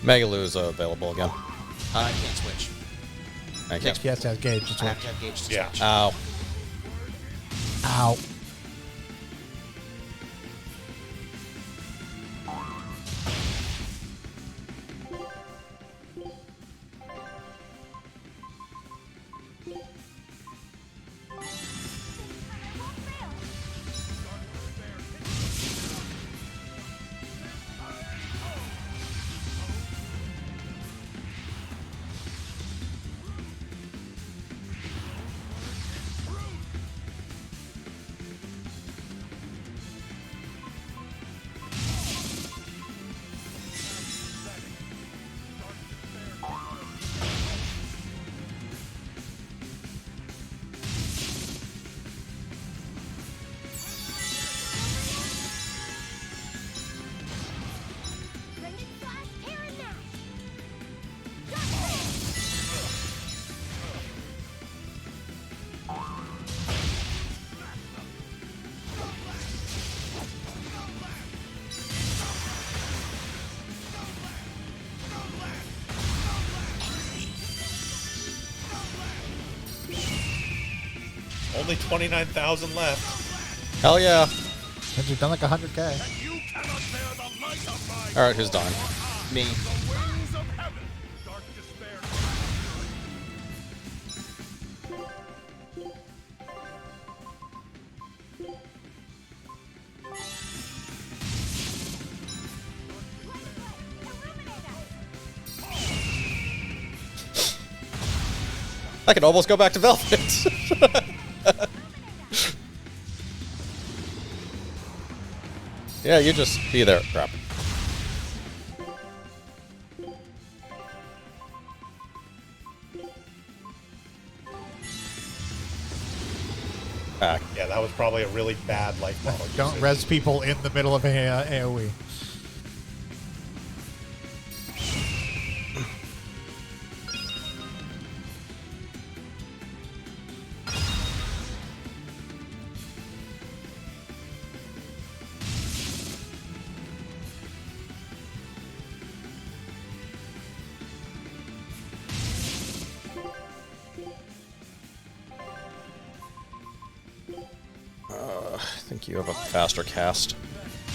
Megalu's available again. I can't switch. Thank you. He has to have gauge to I have switch. to have gauge to Yeah. switch. Ow. Ow. Only 29,000 left. Hell yeah. And you've done like 100K. Alright, who's dying? Me. I could almost go back to Velvet. Yeah, you just be there. Crap. Back. Yeah, that was probably a really bad life model. Don't res people in the middle of AoE. I think you have a faster cast.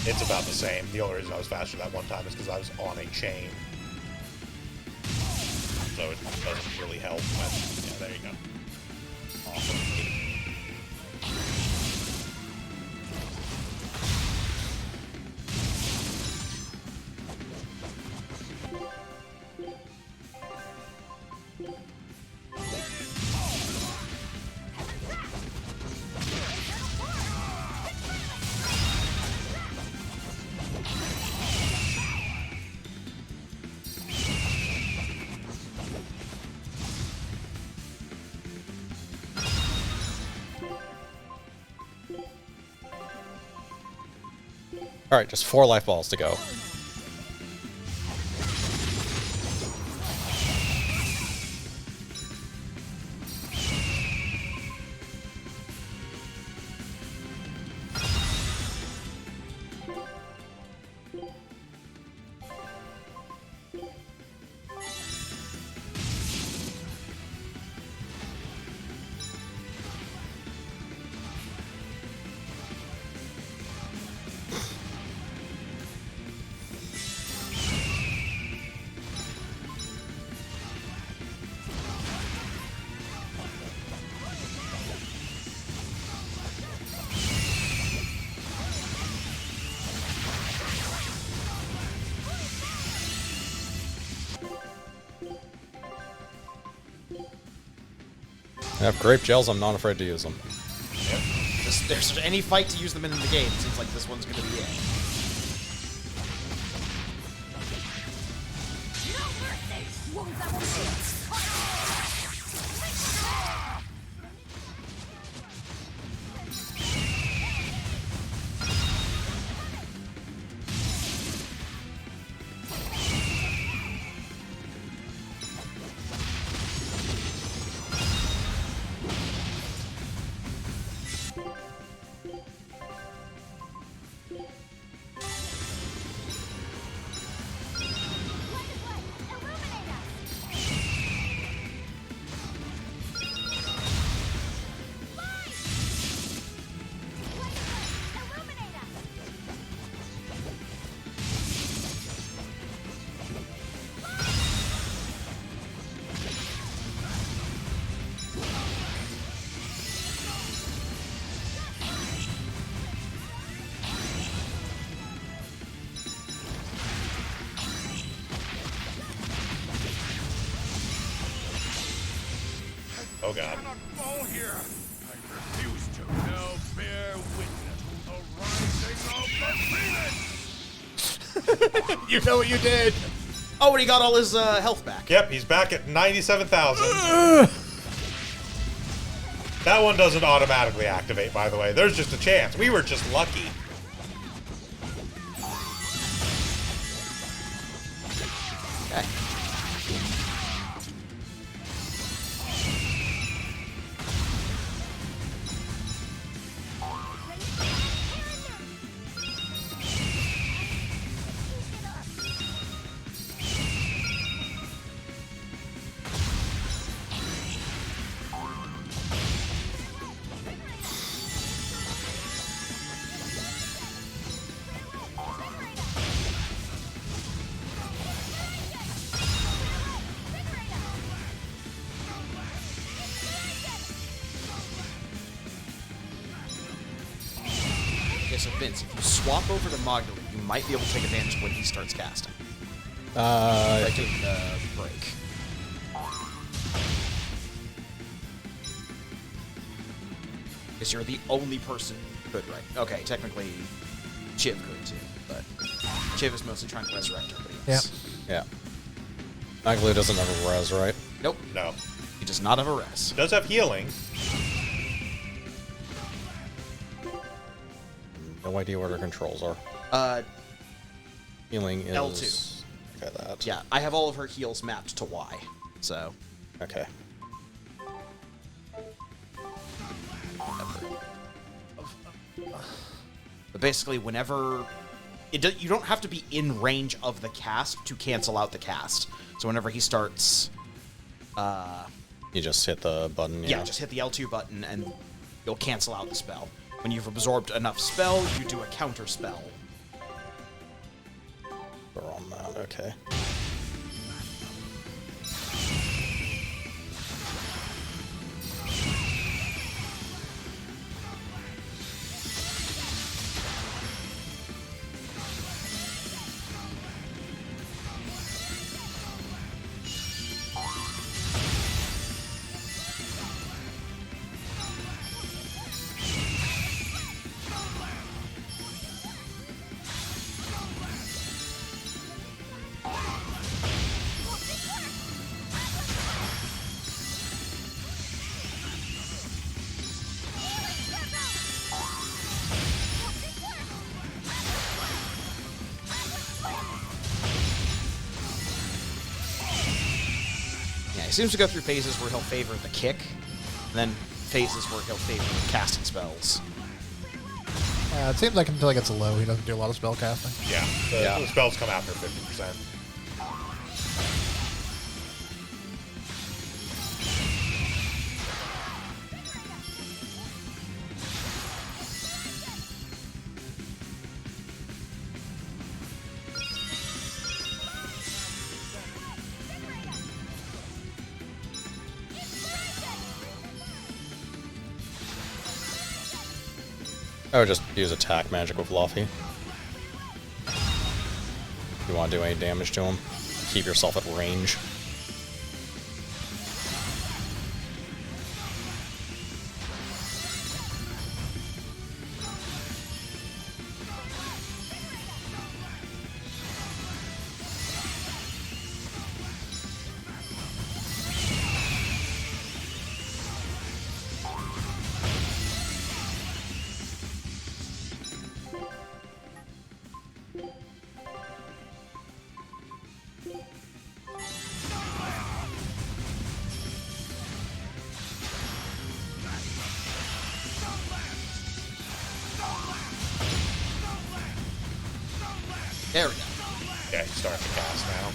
It's about the same. The only reason I was faster that one time is because I was on a chain. So it doesn't really help. But yeah, there you go. Awesome. Alright, just 4 life balls to go. I have grape gels, I'm not afraid to use them. Yep. If there's any fight to use them in the game, it seems like this one's going to be it. Oh god. Fall here. I refuse to. Now bear witness to the rising of the phoenix. You know what you did. Oh, and he got all his health back. Yep, he's back at 97,000. That one doesn't automatically activate, by the way. There's just a chance. We were just lucky. Okay. So Vince, if you swap over to Mogul, you might be able to take advantage when he starts casting. By doing the break. Because you're the only person who could, right? Okay, technically, Chiv could too, but Chiv is mostly trying to resurrect everybody else. Yeah. Maglu doesn't have a res, right? Nope. No. He does not have a res. Does have healing. No idea what her controls are. Healing is L2. Okay, that. Yeah, I have all of her heals mapped to Y, so. Okay. But basically, whenever you don't have to be in range of the cast to cancel out the cast. So whenever he starts, you just hit the button. Yeah, just hit the L2 button and you'll cancel out the spell. When you've absorbed enough spell, you do a counter spell. We're on that. Okay. He seems to go through phases where he'll favor the kick, and then phases where he'll favor casting spells. It seems like until he gets low, he doesn't do a lot of spell casting. Yeah, the spells come after 50%. I would just use attack magic with Luffy. If you want to do any damage to him, keep yourself at range. There we go. Yeah, he's starting to cast now.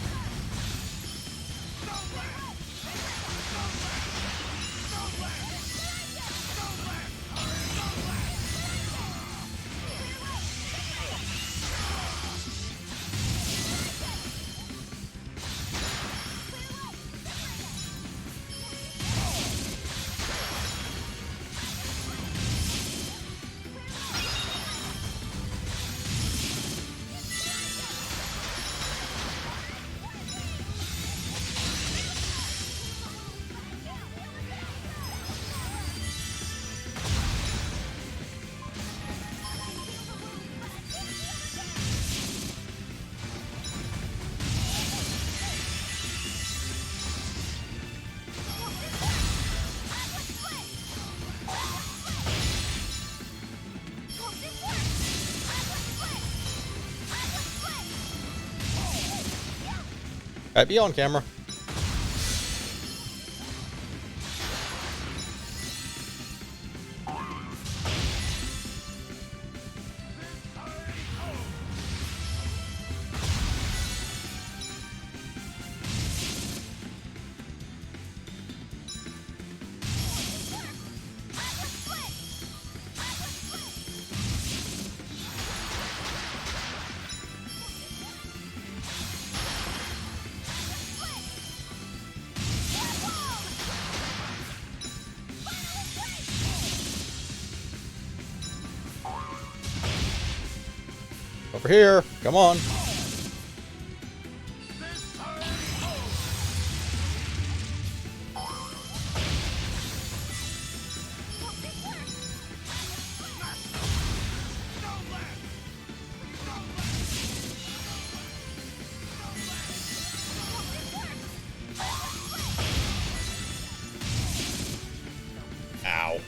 Alright, be on camera. Over here. Come on. Ow.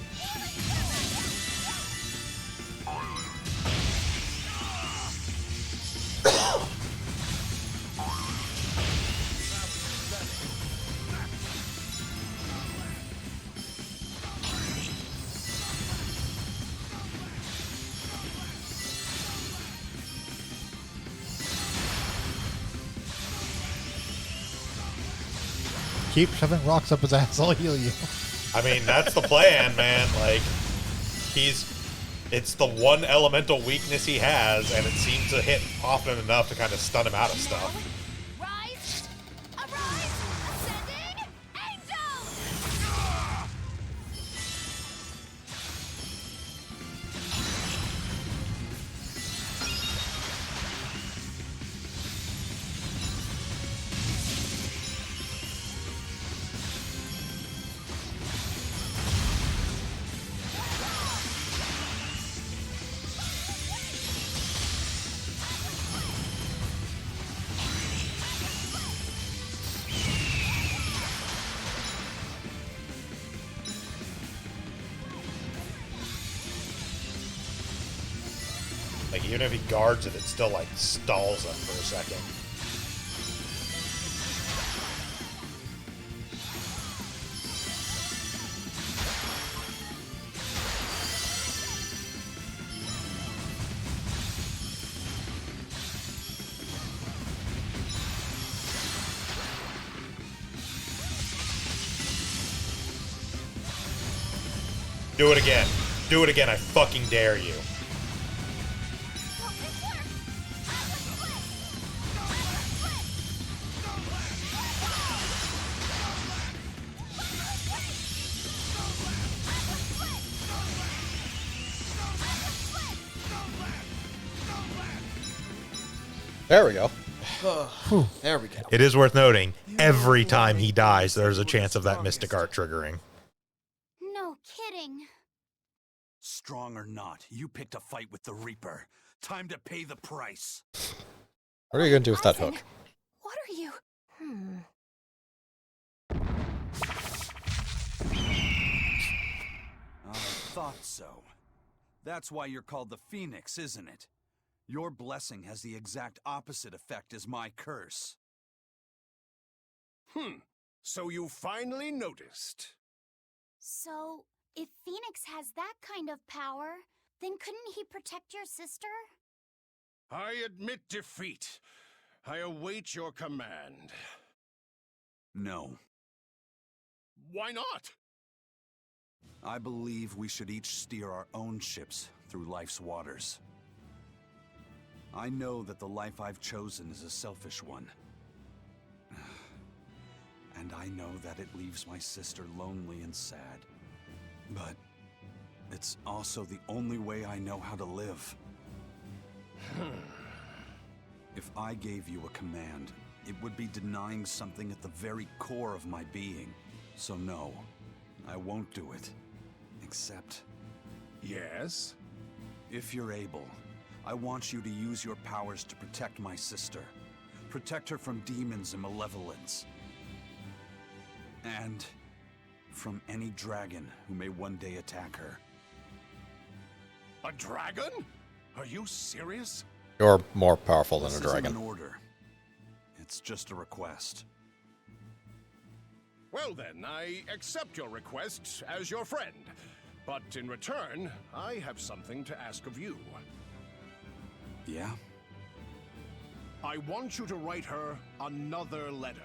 Keep shoving rocks up his ass, I'll heal you. I mean, that's the plan, man. Like, it's the one elemental weakness he has, and it seems to hit often enough to kind of stun him out of stuff. Like, even if he guards it, it still, like, stalls him for a second. Do it again. Do it again, I fucking dare you. There we go. There we go. It is worth noting, every time he dies, there's a chance of that Mystic Art triggering. No kidding. Strong or not, you picked a fight with the Reaper. Time to pay the price. What are you gonna do with that hook? What are you? I thought so. That's why you're called the Phoenix, isn't it? Your blessing has the exact opposite effect as my curse. So you finally noticed. So, if Phoenix has that kind of power, then couldn't he protect your sister? I admit defeat. I await your command. No. Why not? I believe we should each steer our own ships through life's waters. I know that the life I've chosen is a selfish one. And I know that it leaves my sister lonely and sad. But it's also the only way I know how to live. If I gave you a command, it would be denying something at the very core of my being. So no, I won't do it. Except... Yes? If you're able, I want you to use your powers to protect my sister. Protect her from demons and malevolence. And from any dragon who may one day attack her. A dragon? Are you serious? You're more powerful than a This dragon. isn't an order. It's just a request. Well then, I accept your request as your friend. But in return, I have something to ask of you. Yeah? I want you to write her another letter.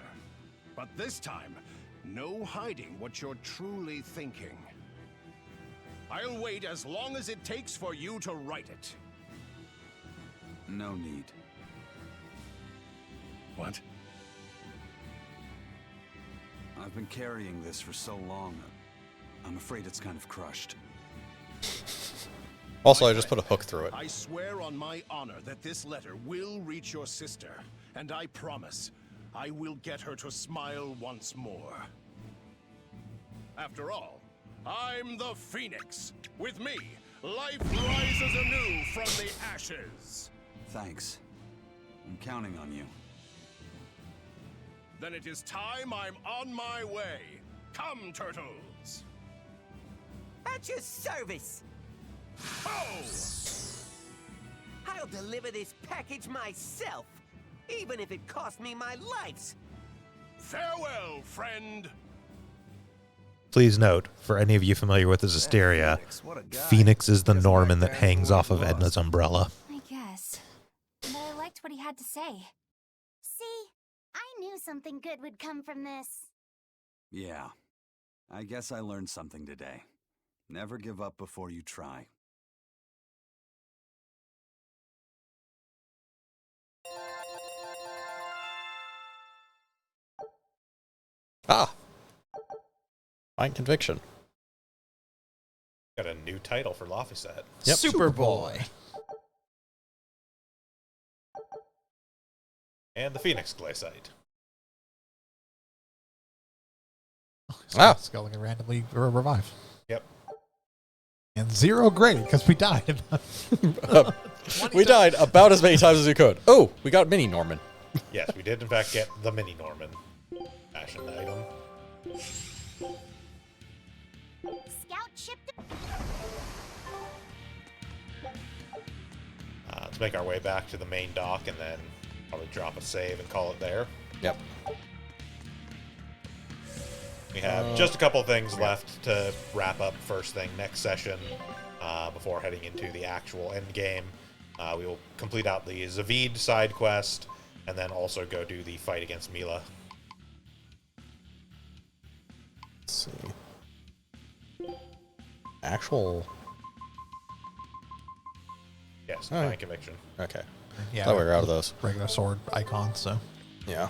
But this time, no hiding what you're truly thinking. I'll wait as long as it takes for you to write it. No need. What? I've been carrying this for so long, I'm afraid it's kind of crushed. Also, I just put a hook through it. I swear on my honor that this letter will reach your sister, and I promise I will get her to smile once more. After all, I'm the Phoenix. With me, life rises anew from the ashes. Thanks. I'm counting on you. Then it is time I'm on my way. Come, turtles. At your service. Oh! I'll deliver this package myself, even if it cost me my life. Farewell, friend. Please note, for any of you familiar with the Zestiria, Phoenix is the Norman that hangs off of Edna's umbrella. I guess. But I liked what he had to say. See? I knew something good would come from this. Yeah. I guess I learned something today. Never give up before you try. Ah. Fine conviction. Got a new title for Laphicet. Yep. Superboy. And the Phoenix Glaciite. Ah. Skull can randomly revive. Yep. And 0 grade, because we died. We died about as many times as we could. Oh, we got Mini Norman. Yes, we did in fact get the Mini Norman fashion item. Scout ship. Let's make our way back to the main dock and then probably drop a save and call it there. Yep. We have just a couple things left to wrap up first thing next session before heading into the actual end game. We will complete out the Zavid side quest and then also go do the fight against Mila. Let's see. Actual. Yes, Divine Conviction. Okay. Yeah, thought we were out of those. Regular sword icons, so. Yeah.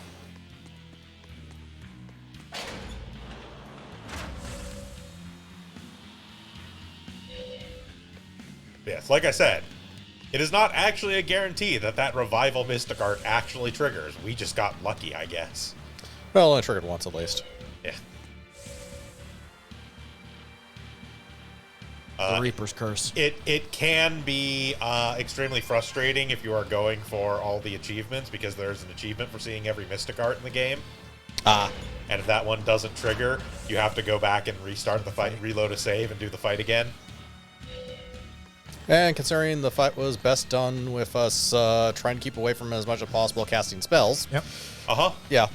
Yes, like I said, it is not actually a guarantee that that revival Mystic Art actually triggers. We just got lucky, I guess. Well, I triggered once at least. Yeah. The Reaper's Curse. It can be extremely frustrating if you are going for all the achievements, because there's an achievement for seeing every Mystic Art in the game. And if that one doesn't trigger, you have to go back and restart the fight, reload a save, and do the fight again. And considering the fight was best done with us trying to keep away from as much as possible casting spells. Yep. Uh-huh. Yeah.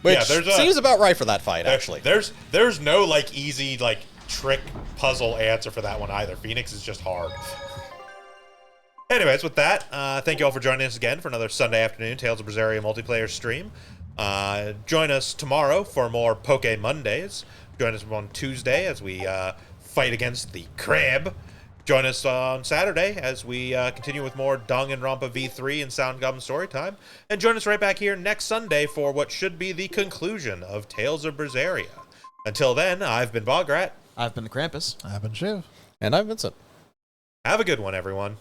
Which seems about right for that fight, actually. There's no, like, easy, like, trick puzzle answer for that one either. Phoenix is just hard. Anyways, with that, thank you all for joining us again for another Sunday afternoon Tales of Berseria multiplayer stream. Join us tomorrow for more Poke Mondays. Join us on Tuesday as we fight against the crab. Join us on Saturday as we continue with more Danganronpa V3 and Sound Goblin Storytime. And join us right back here next Sunday for what should be the conclusion of Tales of Berseria. Until then, I've been Bograt. I've been the Krampus. I've been Shiv. And I'm Vincent. Have a good one, everyone.